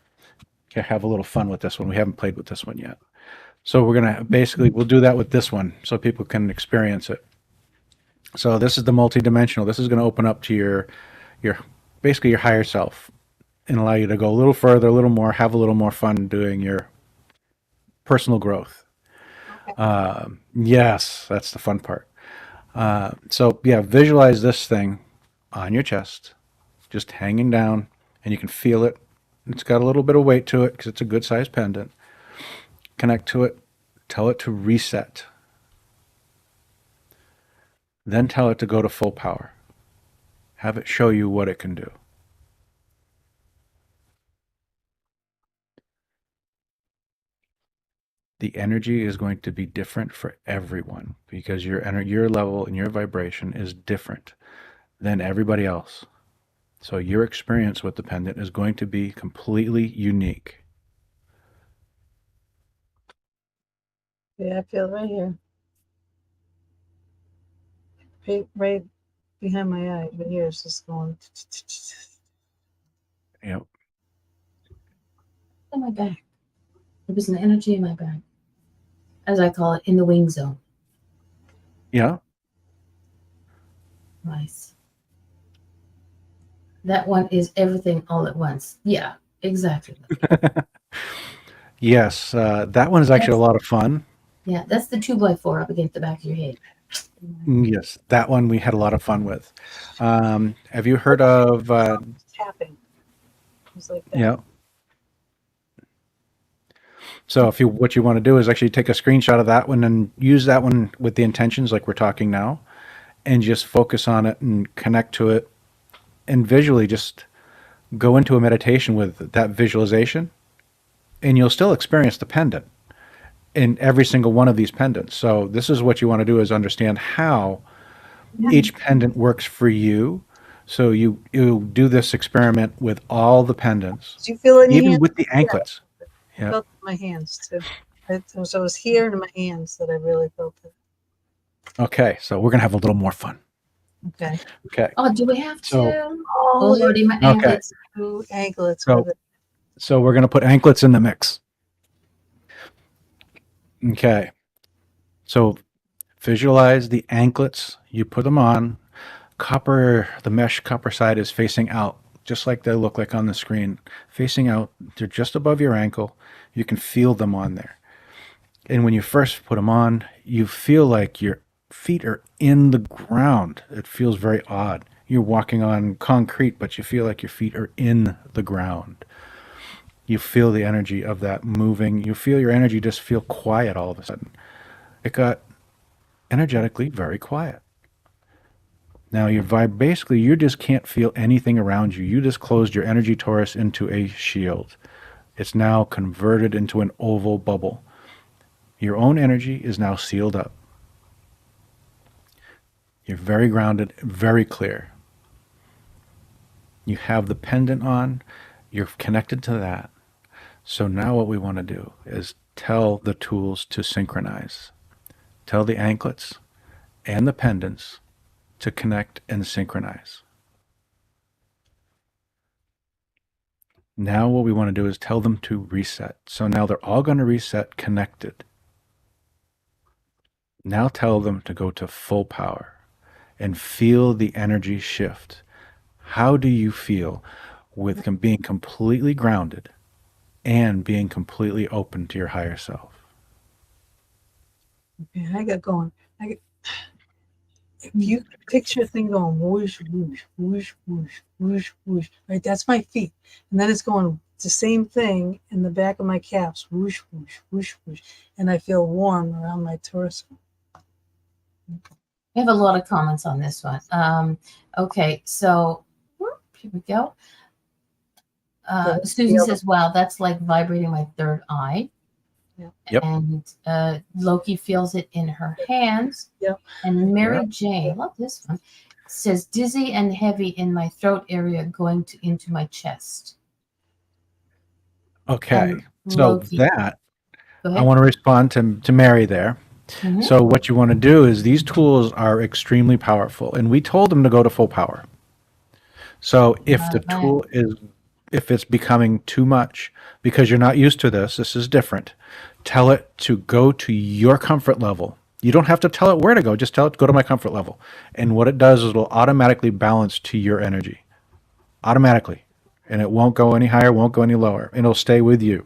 little fun with this one. We haven't played with this one yet. So we're going to we'll do that with this one so people can experience it. So this is the multi-dimensional. This is going to open up to your basically your higher self and allow you to go a little further, a little more, have a little more fun doing your personal growth. Okay. Yes, that's the fun part. So yeah, visualize this thing on your chest, just hanging down, and you can feel it It's got a little bit of weight to it because it's a good sized pendant. Connect to it. Tell it to reset. Then tell it to go to full power. Have it show you what it can do. The energy is going to be different for everyone because your level and your vibration is different than everybody else. So your experience with the pendant is going to be completely unique. Yeah, I feel it right here. Right behind my eye. Right here, it's just going. Yep. In my back. There was an energy in my back, as I call it, in the wing zone. Yeah. Nice. That one is everything all at once. Yeah, exactly. Yes, that one is actually a lot of fun. Yeah, that's the 2x4 up against the back of your head. Yes, that one we had a lot of fun with. Have you heard of? Tapping. It's like that. Yeah. So if what you want to do is actually take a screenshot of that one and use that one with the intentions like we're talking now, and just focus on it and connect to it, and visually just go into a meditation with that visualization, and you'll still experience the pendant in every single one of these pendants. So this is what you want to do, is understand how each pendant works for you. So you do this experiment with all the pendants, Do you feel it in your even hands? with the anklets. I Yeah. felt it in my hands too. So it was here in my hands that I really felt it. Okay, so we're gonna have a little more fun. Okay. Okay. Oh, do we have So- to? Oh, Lordy, my Okay. anklets. Two anklets So- with it. So we're gonna put anklets in the mix. Okay. So visualize the anklets. You put them on. The mesh copper side is facing out, just like they look like on the screen. Facing out, they're just above your ankle. You can feel them on there. And when you first put them on, you feel like your feet are in the ground. It feels very odd. You're walking on concrete, but you feel like your feet are in the ground. You feel the energy of that moving. You feel your energy just feel quiet all of a sudden. It got energetically very quiet. Now basically you just can't feel anything around you. You just closed your energy torus into a shield. It's now converted into an oval bubble. Your own energy is now sealed up. You're very grounded, very clear. You have the pendant on. You're connected to that. So now what we want to do is tell the tools to synchronize. Tell the anklets and the pendants to connect and synchronize. Now what we want to do is tell them to reset. So now they're all going to reset connected. Now tell them to go to full power and feel the energy shift. How do you feel with being completely grounded and being completely open to your higher self? Okay, I got going. If you picture a thing going whoosh, whoosh, whoosh, whoosh, whoosh, whoosh, right? That's my feet. And then it's going the same thing in the back of my calves, whoosh, whoosh, whoosh, whoosh. And I feel warm around my torso. We have a lot of comments on this one. Okay, so here we go. Susan says, wow, that's like vibrating my third eye. Yep. And Loki feels it in her hands. Yep. And Mary Jane, I love this one, says dizzy and heavy in my throat area going into my chest. Okay. And So Loki. that, Go I ahead. want to respond to Mary there. Mhm. So what you want to do is these tools are extremely powerful, and we told them to go to full power. So if the tool if it's becoming too much because you're not used to this is different. Tell it to go to your comfort level. You don't have to tell it where to go. Just tell it to go to my comfort level. And what it does is it'll automatically balance to your energy. Automatically. And it won't go any higher, won't go any lower. And it'll stay with you.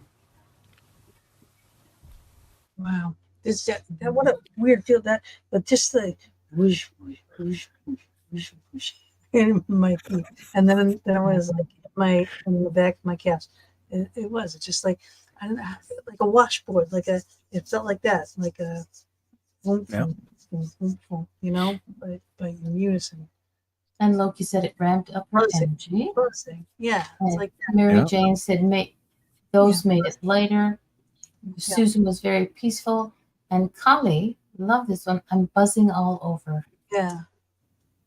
Wow. This that what a weird feel that, but just the whoosh, whoosh, whoosh, whoosh, whoosh, whoosh in my feet. And then it was like in the back of my calves. It was. It's just like, I don't know, like a washboard, it felt like that, like a boom, Yeah. boom, boom, boom, boom, you know, but in unison. And Loki said it ramped up her Buzzing, energy. buzzing. Yeah, it's And like Mary Yeah. Jane said, those made it lighter. Susan was very peaceful. And Kali, love this one. I'm buzzing all over. yeah,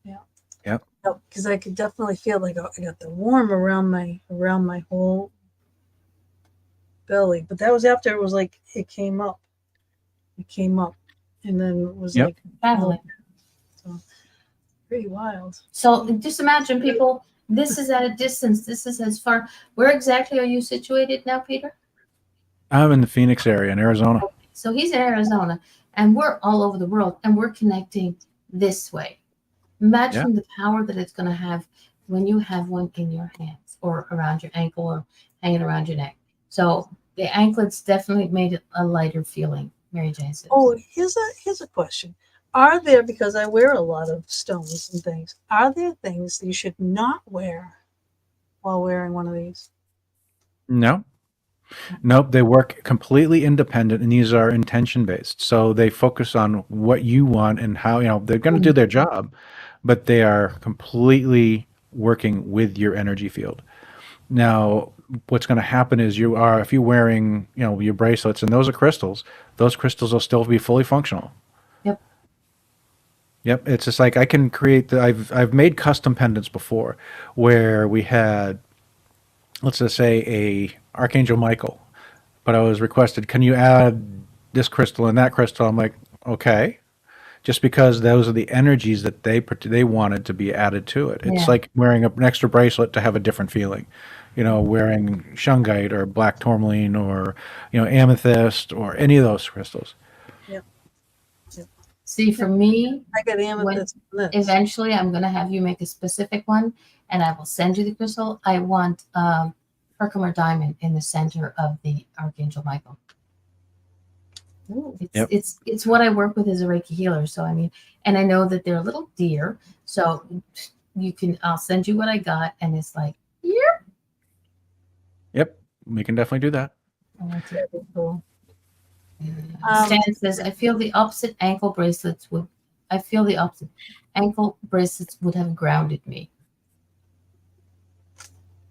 Yep. because I could definitely feel like I got the warm around my whole belly, but that was after it was like it came up, and then it was Yep. like Traveling. so pretty wild. So just imagine, people, this is at a distance. This is as far. Where exactly are you situated now, Peter? I'm in the Phoenix area in Arizona. So he's in Arizona, and we're all over the world, and we're connecting this way. Imagine the power that it's going to have when you have one in your hands or around your ankle or hanging around your neck. So the anklets definitely made it a lighter feeling, Mary Jane says. Oh, here's a question. Are there, because I wear a lot of stones and things, are there things that you should not wear while wearing one of these? No. Nope, they work completely independent, and these are intention based. So they focus on what you want and how, they're going to do their job, but they are completely working with your energy field. Now, what's going to happen is if you're wearing, your bracelets and those are crystals, those crystals will still be fully functional. Yep. Yep. It's just like I can create I've made custom pendants before where we had, let's just say, a Archangel Michael, but I was requested, can you add this crystal and that crystal? I'm like, okay, just because those are the energies that they wanted to be added to it. It's like wearing an extra bracelet to have a different feeling, wearing shungite or black tourmaline or, amethyst or any of those crystals. Yep. See, for me, I got amethyst. Eventually I'm going to have you make a specific one, and I will send you the crystal. I want Herkimer diamond in the center of the Archangel Michael. It's what I work with as a Reiki healer. So I mean, and I know that they're a little dear. So I'll send you what I got, and it's like, Yep, we can definitely do that. Oh, that's very cool. Stan says, I feel the opposite ankle bracelets would have grounded me.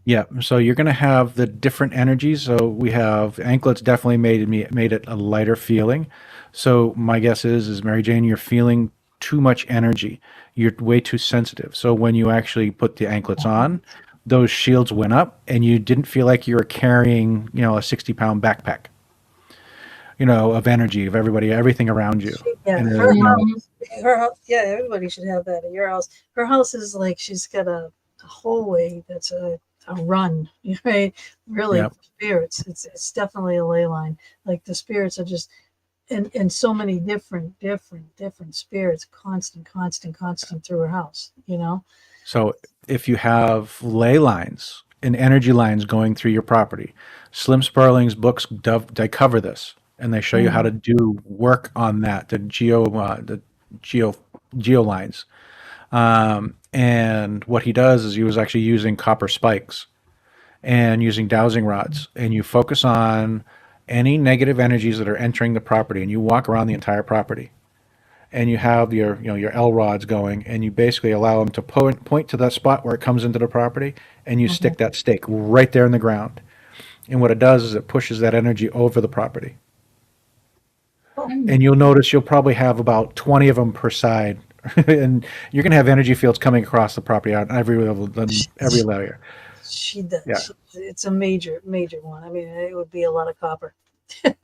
Yeah, so you're going to have the different energies. So we have anklets definitely made it a lighter feeling. So my guess is Mary Jane, you're feeling too much energy. You're way too sensitive. So when you actually put the anklets on, those shields went up, and you didn't feel like you were carrying, a 60-pound backpack, of energy, of everything around you. Yeah, And, her house, yeah, everybody should have that at your house. Her house is like she's got a hallway that's a run, right? Really, Yep. spirits. It's definitely a ley line. Like the spirits are just, and so many different spirits, constant through her house. So if you have ley lines and energy lines going through your property, Slim Sperling's books, they cover this, and they show you how to do work on that, the geo lines. And what he does is he was actually using copper spikes and using dowsing rods, and you focus on any negative energies that are entering the property, and you walk around the entire property, and you have your L rods going, and you basically allow them to point to that spot where it comes into the property, and you stick that stake right there in the ground. And what it does is it pushes that energy over the property. And you'll notice you'll probably have about 20 of them per side, and you're going to have energy fields coming across the property on every level, every layer. She does. Yeah. It's a major one. I mean, it would be a lot of copper. A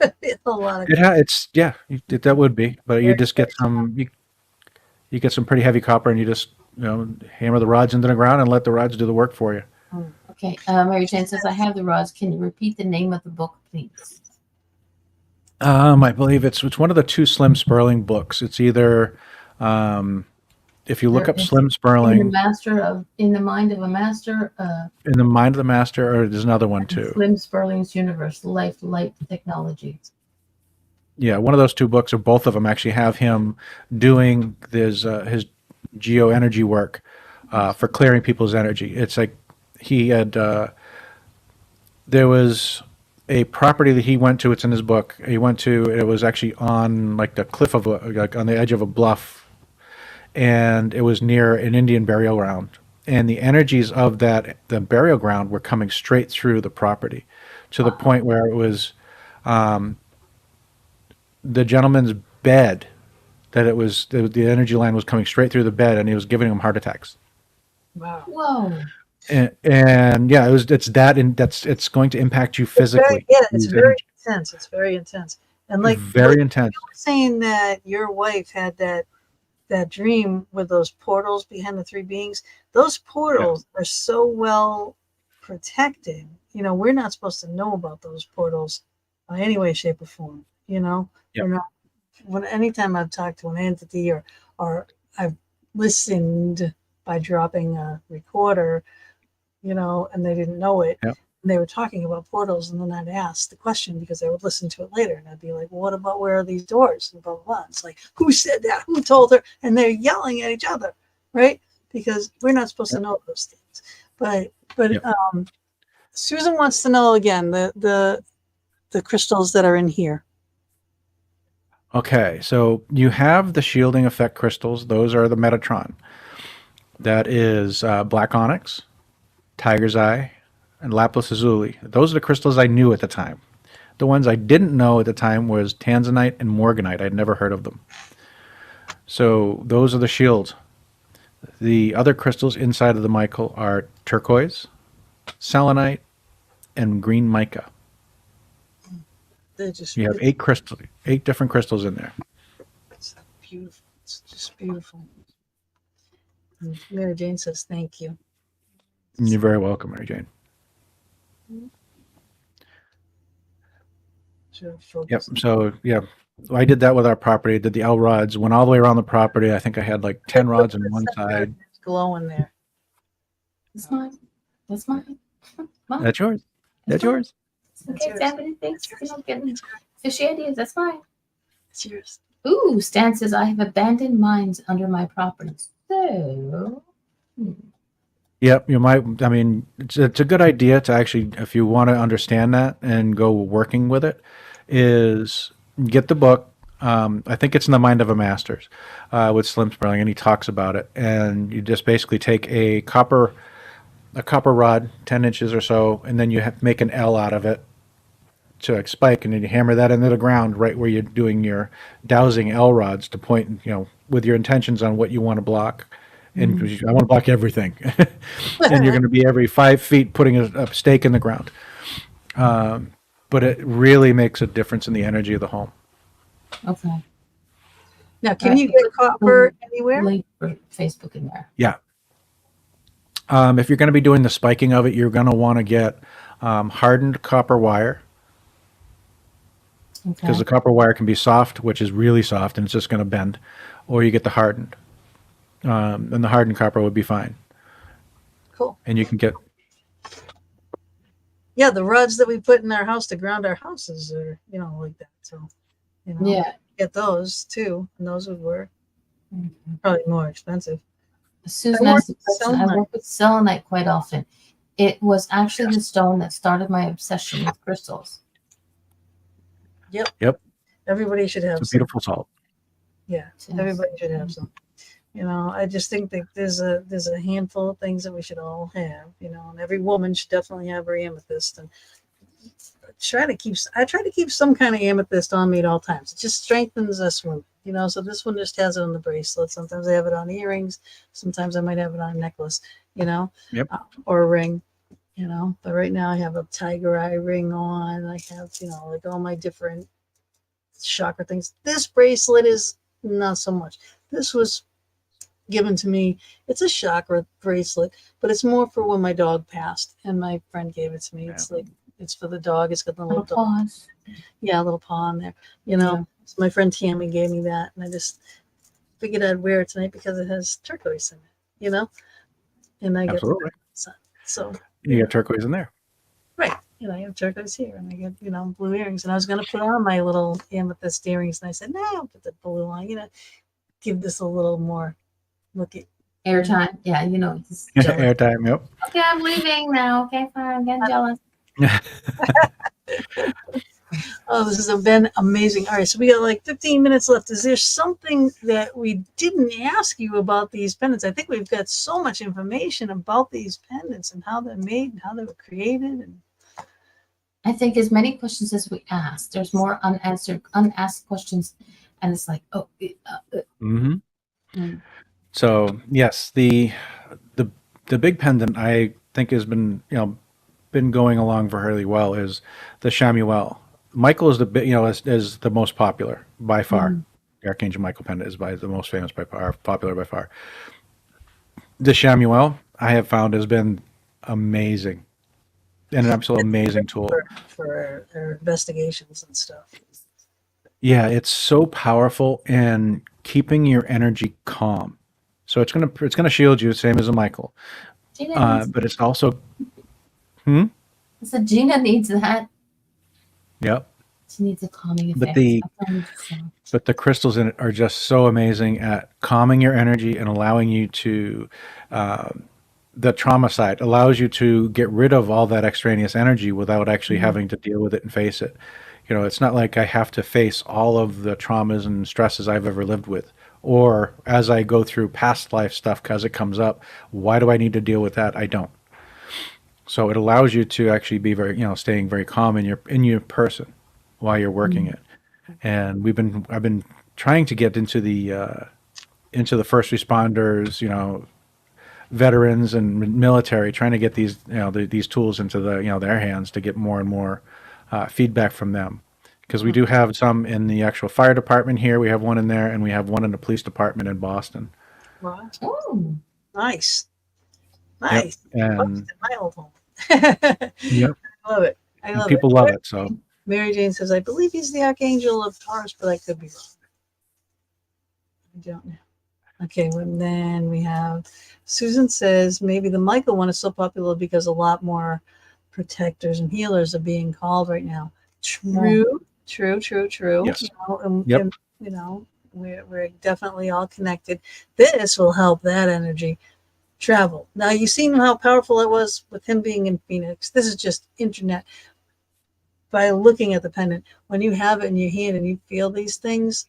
lot of. That would be, but you just get some. You get some pretty heavy copper, and you just hammer the rods into the ground and let the rods do the work for you. Okay, Mary Jane says, I have the rods. Can you repeat the name of the book, please? I believe it's one of the two Slim Sperling books. It's either, if you look up Slim Sperling, In the Mind of a Master. In the Mind of the Master, or there's another one too. Slim Sperling's Universe, Light Technology. Yeah, one of those two books, or both of them, actually have him doing his geo energy work for clearing people's energy. It's like he had there was a property that he went to. It's in his book. He went to. It was actually on like the cliff of like on the edge of a bluff, and it was near an Indian burial ground. And the energies of the burial ground were coming straight through the property, to the point where it was the gentleman's bed. That it was the energy line was coming straight through the bed, and he was giving him heart attacks. Wow. Whoa. And yeah, it's going to impact you physically. It's very intense. It's very intense. And like very intense. You were saying that your wife had that dream with those portals behind the three beings. Those portals are so well protected. You know, we're not supposed to know about those portals by any way, shape, or form. You know, we're not. Anytime I've talked to an entity or I've listened by dropping a recorder, you know, and they didn't know it. Yep. And they were talking about portals, and then I'd ask the question because I would listen to it later, and I'd be like, well, what about where are these doors? And blah, blah, blah. It's like, who said that? Who told her? And they're yelling at each other, right? Because we're not supposed to know those things. But Susan wants to know again the crystals that are in here. Okay, so you have the shielding effect crystals. Those are the Metatron. That is black onyx, tiger's eye, and lapis lazuli. Those are the crystals I knew at the time. The ones I didn't know at the time was tanzanite and morganite. I'd never heard of them. So those are the shields. The other crystals inside of the Michael are turquoise, selenite, and green mica. You have 8 different crystals in there. It's beautiful. It's just beautiful. And Mary Jane says thank you. You're very welcome, Mary Jane. Yep. So yeah, I did that with our property. Did the L rods, went all the way around the property. I think I had like 10 rods on one side. It's glowing there. That's mine. That's mine. Mine. That's yours. That's yours. Okay, Stephanie, thanks. You know, getting fishy ideas. That's fine. It's yours. Ooh, Stan says I have abandoned mines under my property. So, Yep, you might. I mean, it's a good idea to actually, if you want to understand that and go working with it, is get the book. I think it's in the Mind of a Masters with Slim Sperling, and he talks about it. And you just basically take a copper rod, 10 inches or so, and then you make an L out of it to a spike, and then you hammer that into the ground right where you're doing your dowsing L rods to point, you know, with your intentions on what you want to block. And I want to block everything. And you're going to be every 5 feet putting a stake in the ground. But it really makes a difference in the energy of the home. okay. Now, can you get copper anywhere? Link for Facebook in there. Yeah. If you're going to be doing the spiking of it, you're going to want to get hardened copper wire, because the copper wire can be soft, which is really soft, and it's just going to bend, or you get the hardened. And the hardened copper would be fine. Cool. And you can get... Yeah, the rods that we put in our house to ground our houses are, you know, like that. So, you know, Yeah. get those too, and those would work. Probably more expensive. Susan I asked work a question. with I work with selenite quite often. It was actually the stone that started my obsession with crystals. Yep. Everybody should have It's a some. beautiful salt. Yeah, Yes. everybody should have some. You know, I just think that there's a handful of things that we should all have. You know, and every woman should definitely have her amethyst. And I try to keep some kind of amethyst on me at all times. It just strengthens us women. You know, so this one just has it on the bracelet. Sometimes I have it on earrings. Sometimes I might have it on a necklace. You know, or a ring. You know, but right now I have a tiger eye ring on. I have, you know, like all my different chakra things. This bracelet is not so much. This was given to me. It's a chakra bracelet, but it's more for when my dog passed, and my friend gave it to me. It's like, it's for the dog. It's got the little dog. Pause. Yeah, a little paw on there. You know, Yeah. So my friend Tammy gave me that, and I just figured I'd wear it tonight because it has turquoise in it. You know, and I Absolutely. get so You got turquoise in there. right. You know, I have turquoise here, and I get, you know, blue earrings, and I was going to put on my little amethyst earrings, and I said, no, I'll put the blue on. You know, give this a little more look at. Airtime. Yeah, you know. Just jealous. Airtime, yep. Okay, I'm leaving now. Okay, fine. I'm getting jealous. Oh, this has been amazing. All right, so we got like 15 minutes left. Is there something that we didn't ask you about these pendants? I think we've got so much information about these pendants and how they're made and how they were created. And I think as many questions as we ask, there's more unasked questions, and it's like, oh, Mm-hmm. mm. So yes, the big pendant I think has been been going along fairly well is the Shamuel. Michael is is the most popular by far. The Archangel Michael pendant is by the most famous by far, popular by far. The Shamuel I have found has been amazing, and an absolute amazing tool. for our investigations and stuff. Yeah, it's so powerful in keeping your energy calm. So it's gonna shield you, same as a Michael. Gina needs, But it's also, I said Gina needs that. yep. She needs a calming But effect. the I find it so. but the crystals in it are just so amazing at calming your energy and allowing you to, the trauma side allows you to get rid of all that extraneous energy without actually having to deal with it and face it. It's not like I have to face all of the traumas and stresses I've ever lived with. Or as I go through past life stuff, because it comes up, why do I need to deal with that? I don't. So it allows you to actually be very, staying very calm in your person while you're working it. And I've been trying to get into the first responders, veterans and military, trying to get these, these tools into their hands to get more and more feedback from them. Because we do have some in the actual fire department here. We have one in there, and we have one in the police department in Boston. Wow. Oh, Nice. Yep. Nice. And My old home. yep, I love it. and people love it. So Mary Jane says, I believe he's the Archangel of Taurus, but I could be wrong. I don't know. Okay, and then we have Susan says maybe the Michael one is so popular because a lot more protectors and healers are being called right now. True. Yes. And, Yep. and we're definitely all connected. This will help that energy travel. Now you've seen how powerful it was with him being in Phoenix. This is just internet. By looking at the pendant, when you have it in your hand and you feel these things,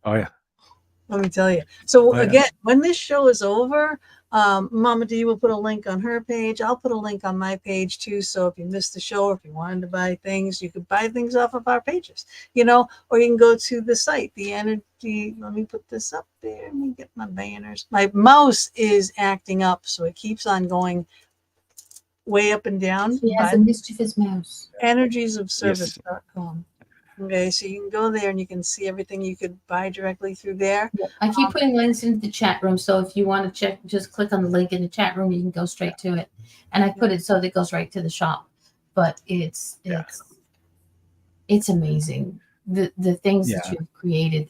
Oh yeah. let me tell you. So Oh, yeah. again, when this show is over, Mama D will put a link on her page. I'll put a link on my page too. So if you missed the show, or if you wanted to buy things, you could buy things off of our pages, or you can go to the site, the energy. Let me put this up there. Let me get my banners. My mouse is acting up, so it keeps on going way up and down. he has a mischievous mouse. Energiesofservice.com. Okay, so you can go there and you can see everything you could buy directly through there. Yeah, I keep putting links into the chat room, so if you want to check, just click on the link in the chat room. You can go straight to it, and I put it so that it goes right to the shop. But it's amazing the things that you've created,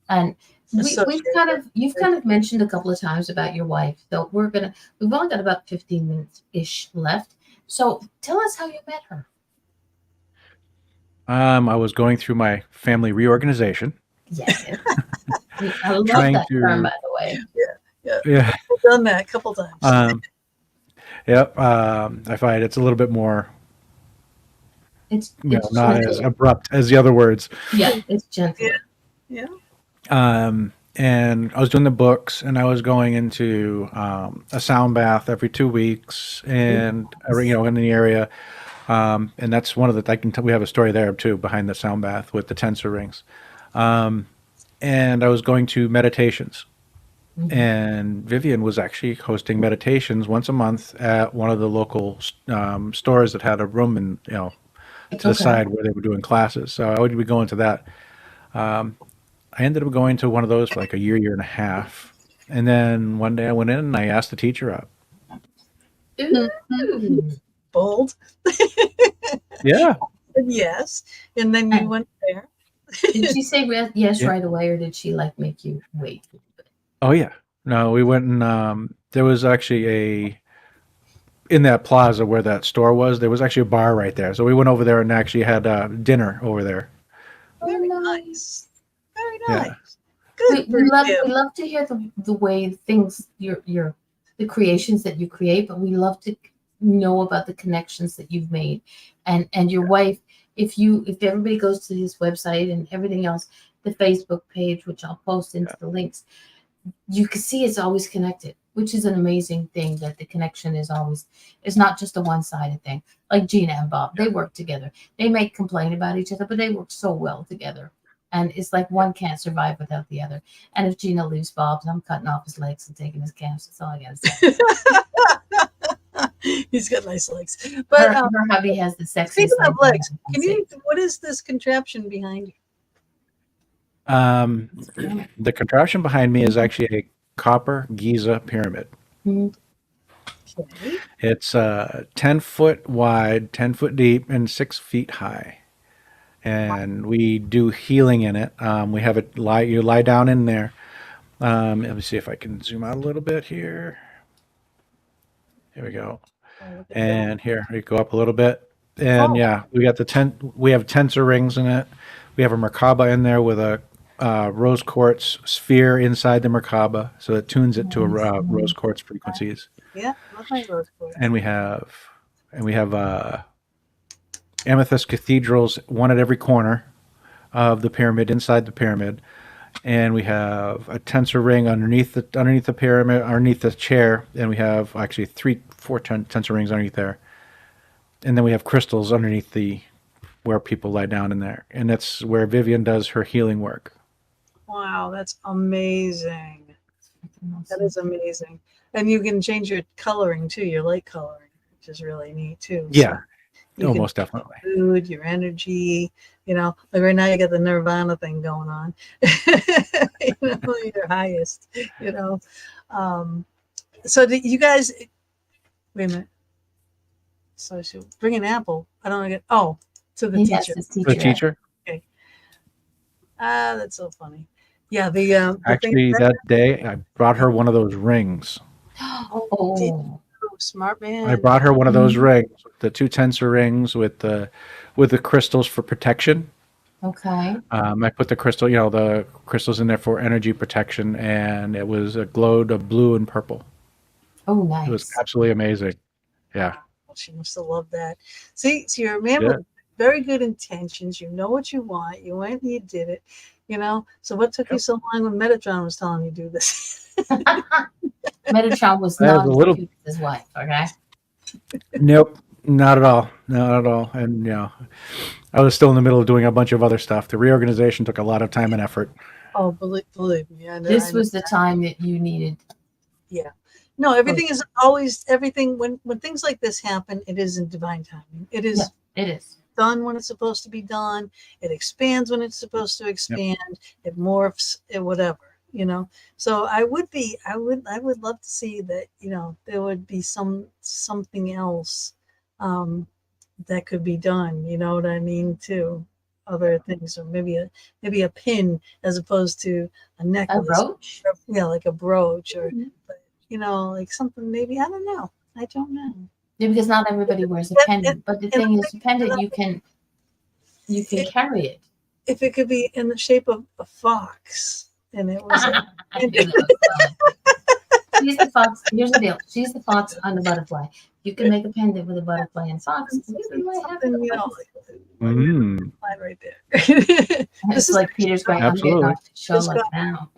and you've kind of mentioned a couple of times about your wife. So we've only got about 15 minutes ish left. So tell us how you met her. I was going through my family reorganization. Yes. I love that term, by the way. Yeah. I've done that a couple times. Yep. I find it's a little bit more, it's not as abrupt as the other words. Yeah, it's gentle. Yeah. And I was doing the books, and I was going into a sound bath every 2 weeks, and in the area. And that's one of the, we have a story there too behind the sound bath with the tensor rings. And I was going to meditations, and Vivian was actually hosting meditations once a month at one of the local stores that had a room to the side where they were doing classes. So I would be going to that. I ended up going to one of those for like a year and a half. And then one day I went in and I asked the teacher out. Ooh. Bold. Yeah. Yes. And then you went there. Did she say yes right away, or did she make you wait? Oh yeah. No, we went and there was actually in that plaza where that store was, there was actually a bar right there. So we went over there and actually had dinner over there. Very nice. Very nice. Yeah. Good. We love to hear the way things the creations that you create, but we love to know about the connections that you've made, and your wife. If everybody goes to his website and everything else, the Facebook page, which I'll post into the links, you can see it's always connected, which is an amazing thing, that the connection is not just a one-sided thing. Like Gina and Bob, they work together. They may complain about each other, but they work so well together. And it's like one can't survive without the other. And if Gina leaves Bob's, I'm cutting off his legs and taking his calves. That's all I gotta say. He's got nice legs. But her hubby has the sexiest speaking of legs, legs. what is this contraption behind you? The contraption behind me is actually a copper Giza pyramid. Okay. It's 10 foot wide, 10 foot deep, and 6 feet high. And we do healing in it. We have it you lie down in there. Let me see if I can zoom out a little bit here. Here we go. And here we go up a little bit. And yeah, we got we have tensor rings in it. We have a Merkaba in there with a rose quartz sphere inside the Merkaba, so it tunes it to a rose quartz frequencies. Yeah, love my rose quartz. And we have amethyst cathedrals, one at every corner of the pyramid, inside the pyramid. And we have a tensor ring underneath the pyramid, underneath the chair, and we have actually 4 tensor rings underneath there. And then we have crystals underneath where people lie down in there, and that's where Vivian does her healing work. Wow, that's amazing. That is amazing. And you can change your coloring too, your light coloring, which is really neat too. Yeah. So most definitely. Food, your energy, like right now you got the Nirvana thing going on. Your highest, So you guys, wait a minute. So I should bring an apple. I don't get to the teacher. The teacher? Okay. That's so funny. Yeah, the actually that day I brought her one of those rings. Oh, smart man. I brought her one of those rings, the 2 tensor rings with the crystals for protection. Okay. I put the crystals in there for energy protection, and it was a glowed of blue and purple. Oh, nice. It was absolutely amazing. Yeah. She must have loved that. See, so you're a man with very good intentions. You know what you want. You went and you did it. So what took you so long when Metatron was telling you to do this? Metatron was not his wife, okay? Nope, not at all. Not at all. And I was still in the middle of doing a bunch of other stuff. The reorganization took a lot of time and effort. Oh, believe me. This was the time that you needed. Yeah. No, everything is always everything. When things like this happen, it is in divine timing. It is. Yeah, it is done when it's supposed to be done. It expands when it's supposed to expand. It morphs. Whatever. So I would love to see that. There would be something else that could be done. You know what I mean? Too. Other things, or maybe a pin as opposed to a necklace. A brooch. Like a brooch, or like something. Maybe I don't know. Yeah, because not everybody wears a pendant. But the thing is, a pendant you can carry it. If it could be in the shape of a fox, and it was. She's the fox. Here's the deal. She's the fox on the butterfly. You can make a pendant with a butterfly and fox. Right there. This is like Peter's going. Absolutely. I'm show like now.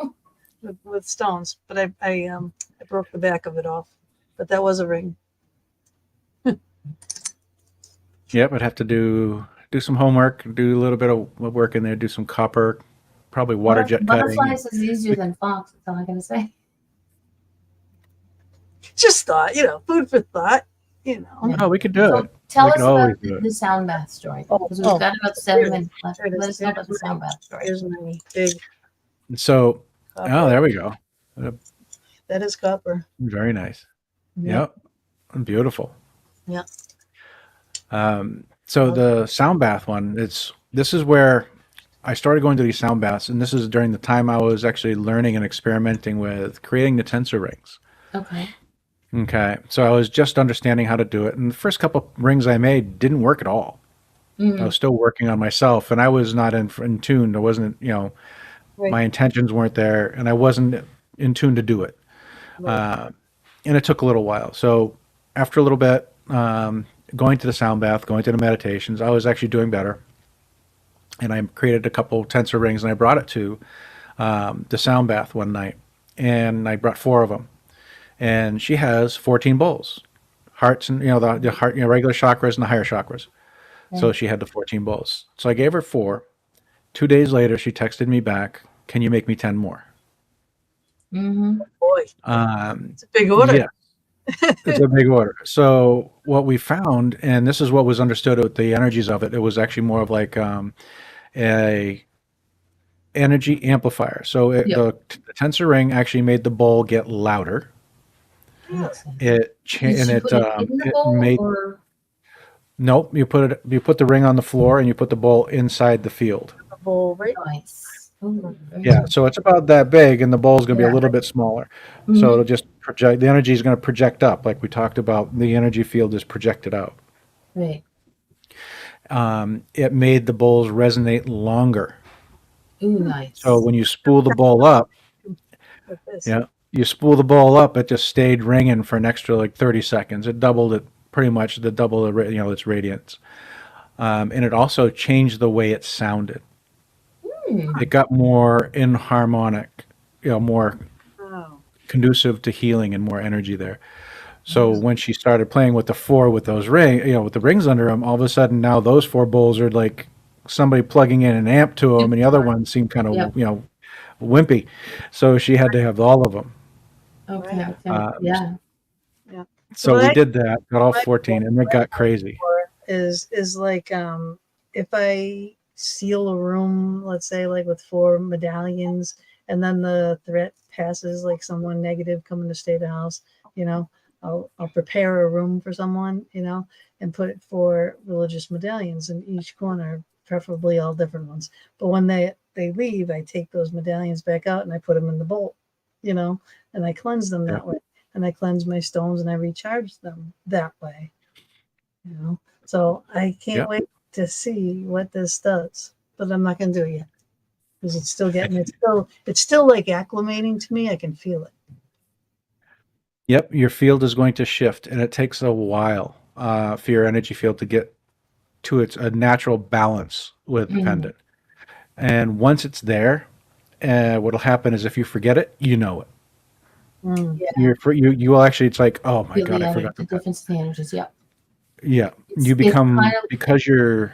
With stones, but I broke the back of it off. But that was a ring. Yep, I'd have to do some homework, do a little bit of work in there, do some copper, probably water jet cutting. Butterflies is easier than fox. That's all I'm gonna say. Just thought, food for thought. Oh, we could do it. Tell us about the sound bath story, because we've got about 7 minutes left. Let us know about the sound bath story. Here's my big. So, there we go. That is copper. Very nice. Yep. Beautiful. Yeah. So the sound bath one, this is where I started going to these sound baths, and this is during the time I was actually learning and experimenting with creating the tensor rings. Okay. So I was just understanding how to do it, and the first couple rings I made didn't work at all. I was still working on myself, and I was not in tune. I wasn't, my intentions weren't there, and I wasn't in tune to do it. And it took a little while. So after a little bit, going to the sound bath, going to the meditations, I was actually doing better. And I created a couple tensor rings and I brought it to the sound bath one night. And I brought 4 of them. And she has 14 bowls, hearts, and the heart, regular chakras and the higher chakras. So Okay. she had the 14 bowls. So I gave her 4. 2 days later, she texted me back, "Can you make me 10 more?" Mm-hmm. Boy, Um, it's a big order. yeah, it's a big order. So what we found, and this is what was understood with the energies of it, it was actually more of like a energy amplifier. So Yep. the tensor ring actually made the bowl get louder. Makes sense. It Did and she put it in the it bowl made or? nope. You put the ring on the floor and you put the bowl inside the field. A bowl, right? Nice. Oh, very Yeah, nice. so it's about that big, and the bowl is going to be a Yeah. little bit smaller. So Mm-hmm. it'll just project. The energy is going to project up, like we talked about. The energy field is projected out. Right. It made the bowls resonate longer. Ooh, So nice. when you spool the bowl up, Like this. yeah, you spool the bowl up, it just stayed ringing for an extra like 30 seconds. It doubled it pretty much. The double its radiance, and it also changed the way it sounded. Hmm. It got more inharmonic, more Oh, conducive to healing and more energy there. So when she started playing with the 4 with those with the rings under them, all of a sudden now those 4 bowls are like somebody plugging in an amp to them, and the other ones seem kind of Yep. wimpy. So she had to have all of them. Okay. right. Okay. Uh, Yeah. Yeah. So so what we I did that, got all what I 14, and it got crazy. for is like if I seal a room, let's say like with 4 medallions, and then the threat passes like someone negative coming to stay at the house, you know, I'll prepare a room for someone, and put it 4 religious medallions in each corner, preferably all different ones. But when they leave, I take those medallions back out and I put them in the bowl, you know, and I cleanse them Yeah. that way. And I cleanse my stones and I recharge them that way. So I can't Yeah. wait to see what this does, but I'm not gonna do it yet because it's still like acclimating to me. I can feel it. Yep. Your field is going to shift, and it takes a while for your energy field to get to its a natural balance with the Mm. pendant. And once it's there, what'll happen is if you forget it, you know it. Mm. Yeah. You will actually. It's like, oh my Feel god, the I other, forgot the the pen. difference in the energies. Yep. Yeah, you It's kind become of. because you're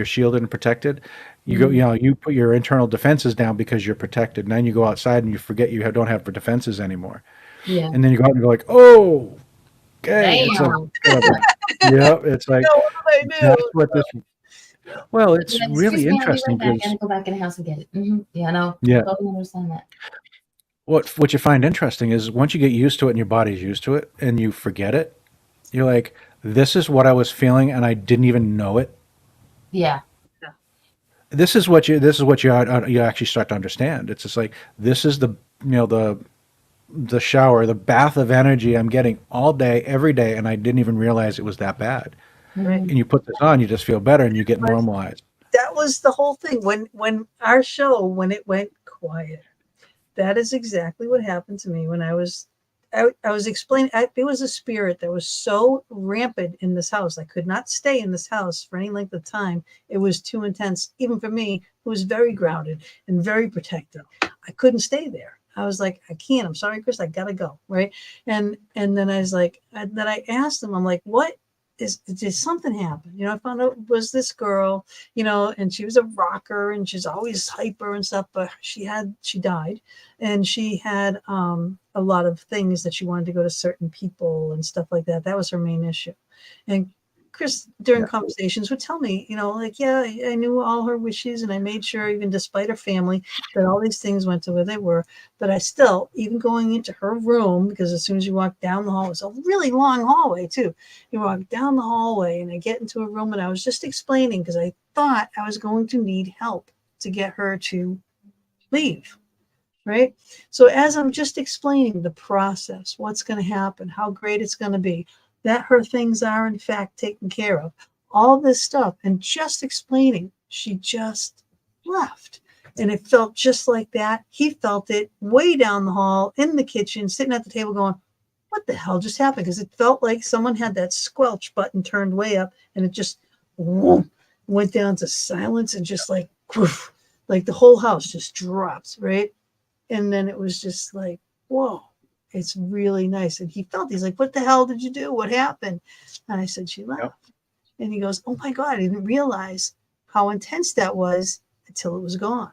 shielded and protected. Mm. You put your internal defenses down because you're protected. And then you go outside and you forget don't have defenses anymore. Yeah. And then you go out and go like, oh, okay. It's like, Damn. yeah, it's like No, what did I that's do? what this. Well, You're it's like, really excuse me, I'll be interesting right back. I because gotta go back in the house and get it. Mm-hmm. Yeah, no, yeah, totally understand that. what you find interesting is once you get used to it and your body's used to it and you forget it, you're like, this is what I was feeling and I didn't even know it. Yeah. This is what you actually start to understand. It's just like this is the shower, the bath of energy I'm getting all day, every day, and I didn't even realize it was that bad. Right. Mm-hmm. And you put this on, you just feel better and you get normalized. That was the whole thing. When our show, when it went quiet, that is exactly what happened to me when I was explaining. There was a spirit that was so rampant in this house. I could not stay in this house for any length of time. It was too intense, even for me, who was very grounded and very protected. I couldn't stay there. I was like, I can't. I'm sorry, Chris. I gotta go. Right. And then I was like, then I asked him. I'm like, what did something happen? I found out it was this girl. And she was a rocker and she's always hyper and stuff. But she died, and she had a lot of things that she wanted to go to certain people and stuff like that. That was her main issue. And Chris, during Yeah. conversations, would tell me, like, yeah, I knew all her wishes, and I made sure, even despite her family, that all these things went to where they were. But I still, even going into her room, because as soon as you walk down the hall, it's a really long hallway too. You walk down the hallway, and I get into a room, and I was just explaining because I thought I was going to need help to get her to leave. Right. So as I'm just explaining the process, what's going to happen, how great it's going to be, that her things are in fact taken care of, all this stuff, and just explaining, she just left. And it felt just like that. He felt it way down the hall in the kitchen, sitting at the table going, what the hell just happened? Because it felt like someone had that squelch button turned way up, and it just went down to silence, and just like, woof, like the whole house just dropped, right? And then it was just like, whoa, it's really nice. And he's like, what the hell did you do? What happened? And I said, she left. Yep. And he goes, oh my God, I didn't realize how intense that was until it was gone.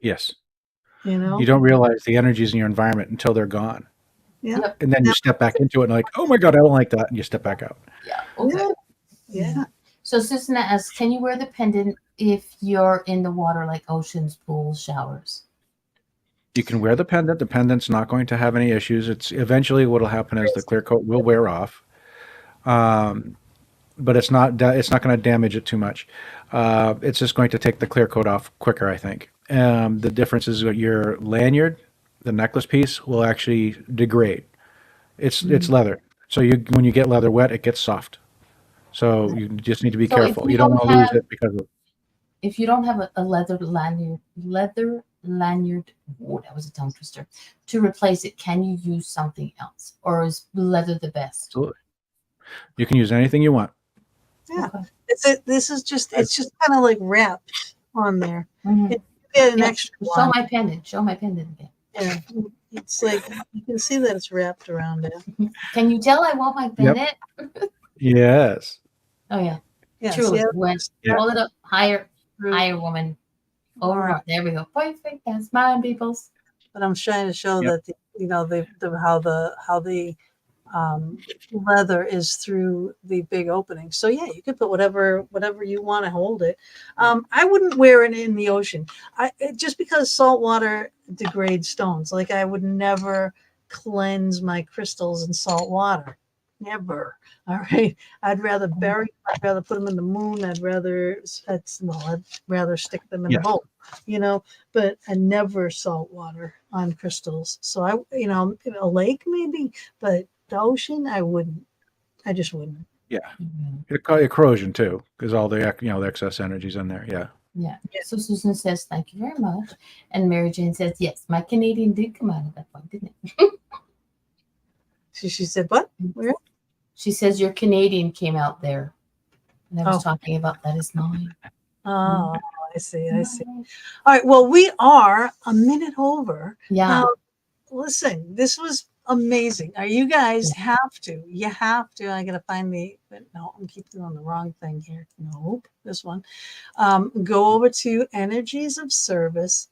Yes. You know? You don't realize the energies in your environment until they're gone. Yeah. Yep. And then you step back into it and like, oh my God, I don't like that. And you step back out. Yeah. Okay. Yeah. So Susan asks, can you wear the pendant if you're in the water like oceans, pools, showers? You can wear the pendant. The pendant's not going to have any issues. It's eventually what'll happen is the clear coat will wear off. But it's not going to damage it too much. It's just going to take the clear coat off quicker, I think. The difference is that your lanyard, the necklace piece, will actually degrade. It's leather, so when you get leather wet, it gets soft. So you just need to be So if careful. you You don't don't want to lose have- it because of If you don't have a leather lanyard, oh, that was a tongue twister, to replace it, can you use something else? Or is leather the best? absolutely. You can use anything you want. Yeah. Okay. It's just kind of like wrapped on there. Mhm. You get an Yeah, extra Show one. my pendant. Show my pendant again. Yeah. It's like you can see that it's wrapped around it. Can you tell I want my pendant? Yes. Oh yeah. Yeah. Truly. see how When it's hold it up higher, through- higher woman. Over up. There we go. Perfect. That's mine, peoples. But I'm trying to show Yep. that how the leather is through the big opening. So yeah, you could put whatever you want to hold it. I wouldn't wear it in the ocean. Just because salt water degrades stones. Like I would never cleanse my crystals in salt water. Never. All right. I'd rather bury. I'd rather put them in the moon. I'd rather stick them in Yes. a bowl. But I never salt water on crystals. So a lake maybe, but the ocean I wouldn't. I just wouldn't. Corrosion too, because all the the excess energy's in there. Yeah. Yeah. So Susan says, thank you very much. And Mary Jane says, yes, my Canadian did come out at that point, didn't it? She said, what? Where? She says your Canadian came out there. And I was Oh. talking about that is mine. Oh, I see. I see. All right. Well, we are a minute over. Yeah. Listen, this was amazing. You guys have to. You have to. I gotta find no, I'm keeping on the wrong thing here. Nope, this one. Go over to energiesofservice.com.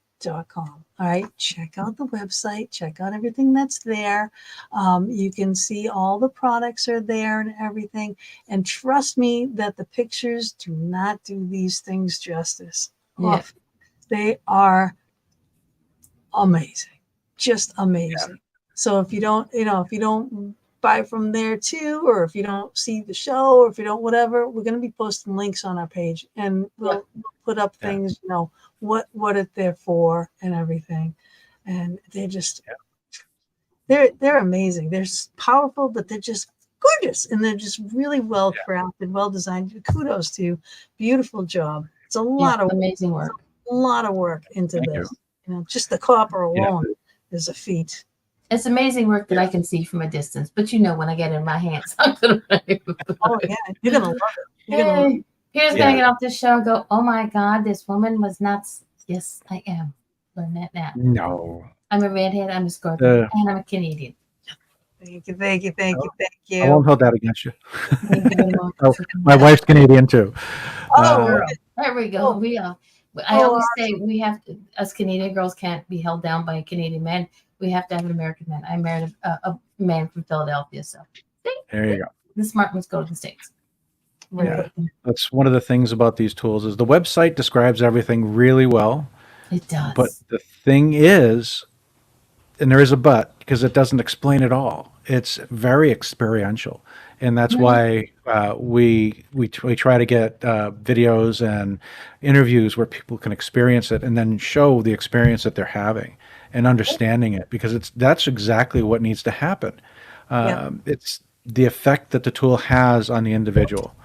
All right, check out the website, check out everything that's there. You can see all the products are there and everything. And trust me that the pictures do not do these things justice. Yeah. Oh, they are amazing, just amazing. Yeah. So if you don't buy from there too, or if you don't see the show, or if you don't whatever, we're going to be posting links on our page, and we'll put up things, what they're for and everything. And they're just they're amazing. They're powerful, but they're just gorgeous, and they're just really well crafted, well designed. Kudos to you. Beautiful job. It's a lot of amazing work. a lot of work into Thank this. Just the copper alone is a feat. It's amazing work that I can see from a distance, but when I get it in my hands, I'm gonna Oh yeah, you're gonna love it. You're gonna love it. Peter's gonna get off this show and go, oh my God, this woman was nuts. Yes, I am. Learn that now. No. I'm a redhead, I'm a Scorpio, and I'm a Canadian. Thank you. I won't hold that against you. Thank you very much. Oh, my wife's Canadian too. There we go. I always say we have to, us Canadian girls can't be held down by a Canadian man. We have to have an American man. I married a man from Philadelphia, so There you go. the smart ones go to the States. Yeah. That's one of the things about these tools is the website describes everything really well. It does. But the thing is, and there is a but, because it doesn't explain it all. It's very experiential. And that's why we try to get videos and interviews where people can experience it and then show the experience that they're having and understanding it, because that's exactly what needs to happen. It's the effect that the tool has on the individual,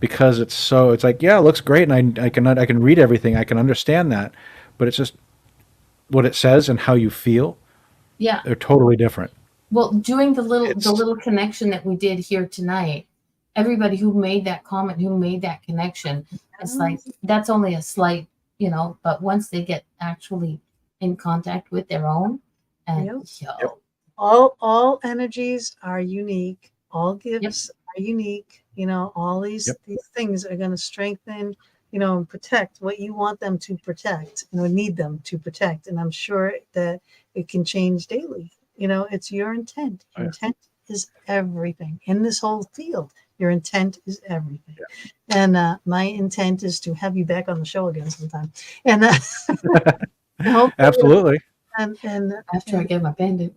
because it's like, yeah, it looks great, and I can read everything, I can understand that, but it's just what it says and how you feel. Yeah. They're totally different. Well, doing the It's little connection that we did here tonight, everybody who made that comment, who made that connection, it's like that's only a slight, but once they get actually in contact with their own, and Yep. All energies are unique. All gifts are unique. All these things are going to strengthen, and protect what you want them to protect, need them to protect. And I'm sure that it can change daily. It's your intent. Your intent is everything in this whole field. Your intent is everything. And my intent is to have you back on the show again sometime. And absolutely. And after I get my pendant.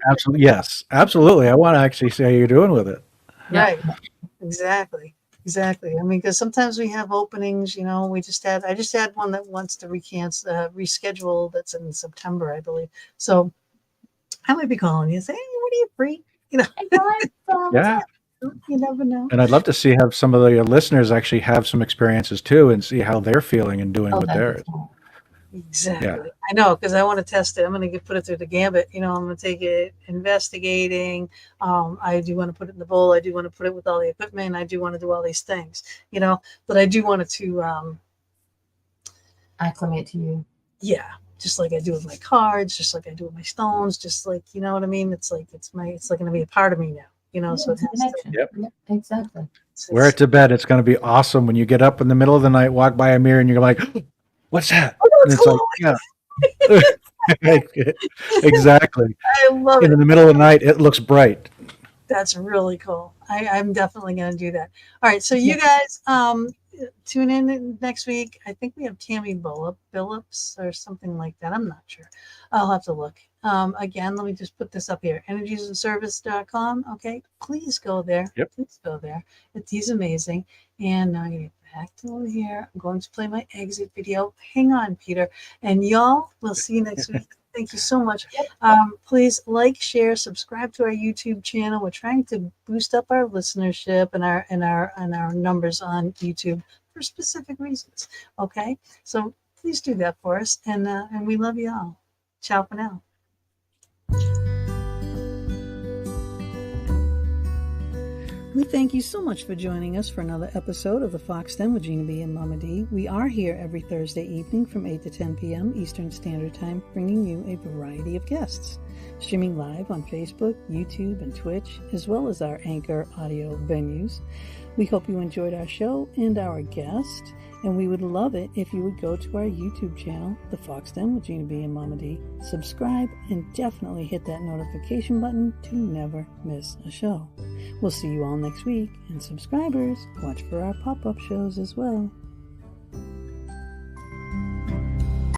Absolutely. Yes, absolutely. I want to actually see how you're doing with it. Right. Exactly. I mean, because sometimes we have openings, I just had one that wants to reschedule. That's in September, I believe. So I might be calling you, say, hey, what are you free? Yeah. You never know. And I'd love to have some of the listeners actually have some experiences too, and see how they're feeling and doing with theirs. Exactly. Yeah. I know, because I want to test it. I'm going to put it through the gambit. I'm going to take it investigating. I do want to put it in the bowl. I do want to put it with all the equipment. I do want to do all these things, but I do want it to acclimate to you. Yeah. Just like I do with my cards, just like I do with my stones, just like, you know what I mean? It's like going to be a part of me now, so it has to. Yep, exactly. Wear it to bed. It's going to be awesome when you get up in the middle of the night, walk by a mirror, and you're like, what's that? Oh, and it's cool. Like, yeah. Exactly. I love it. In the middle of the night, it looks bright. That's really cool. I'm definitely going to do that. All right. So you guys tune in next week. I think we have Tammy Billups or something like that. I'm not sure. I'll have to look. Again, let me just put this up here. energiesandservice.com. Okay. Please go there. Yep. Please go there. He's amazing. And now I'm going to get back to over here. I'm going to play my exit video. Hang on, Peter. And y'all, we'll see you next week. Thank you so much. Please like, share, subscribe to our YouTube channel. We're trying to boost up our listenership and our numbers on YouTube for specific reasons. Okay, so please do that for us, and we love you all. Ciao for now. We thank you so much for joining us for another episode of the Fox Den with Gina B and Mama D. We are here every Thursday evening from 8 to 10 p.m. Eastern Standard Time, bringing you a variety of guests. Streaming live on Facebook, YouTube, and Twitch, as well as our Anchor audio venues. We hope you enjoyed our show and our guest, and we would love it if you would go to our YouTube channel, The Fox Den with Gina B and Mama D, subscribe, and definitely hit that notification button to never miss a show. We'll see you all next week, and subscribers, watch for our pop-up shows as well.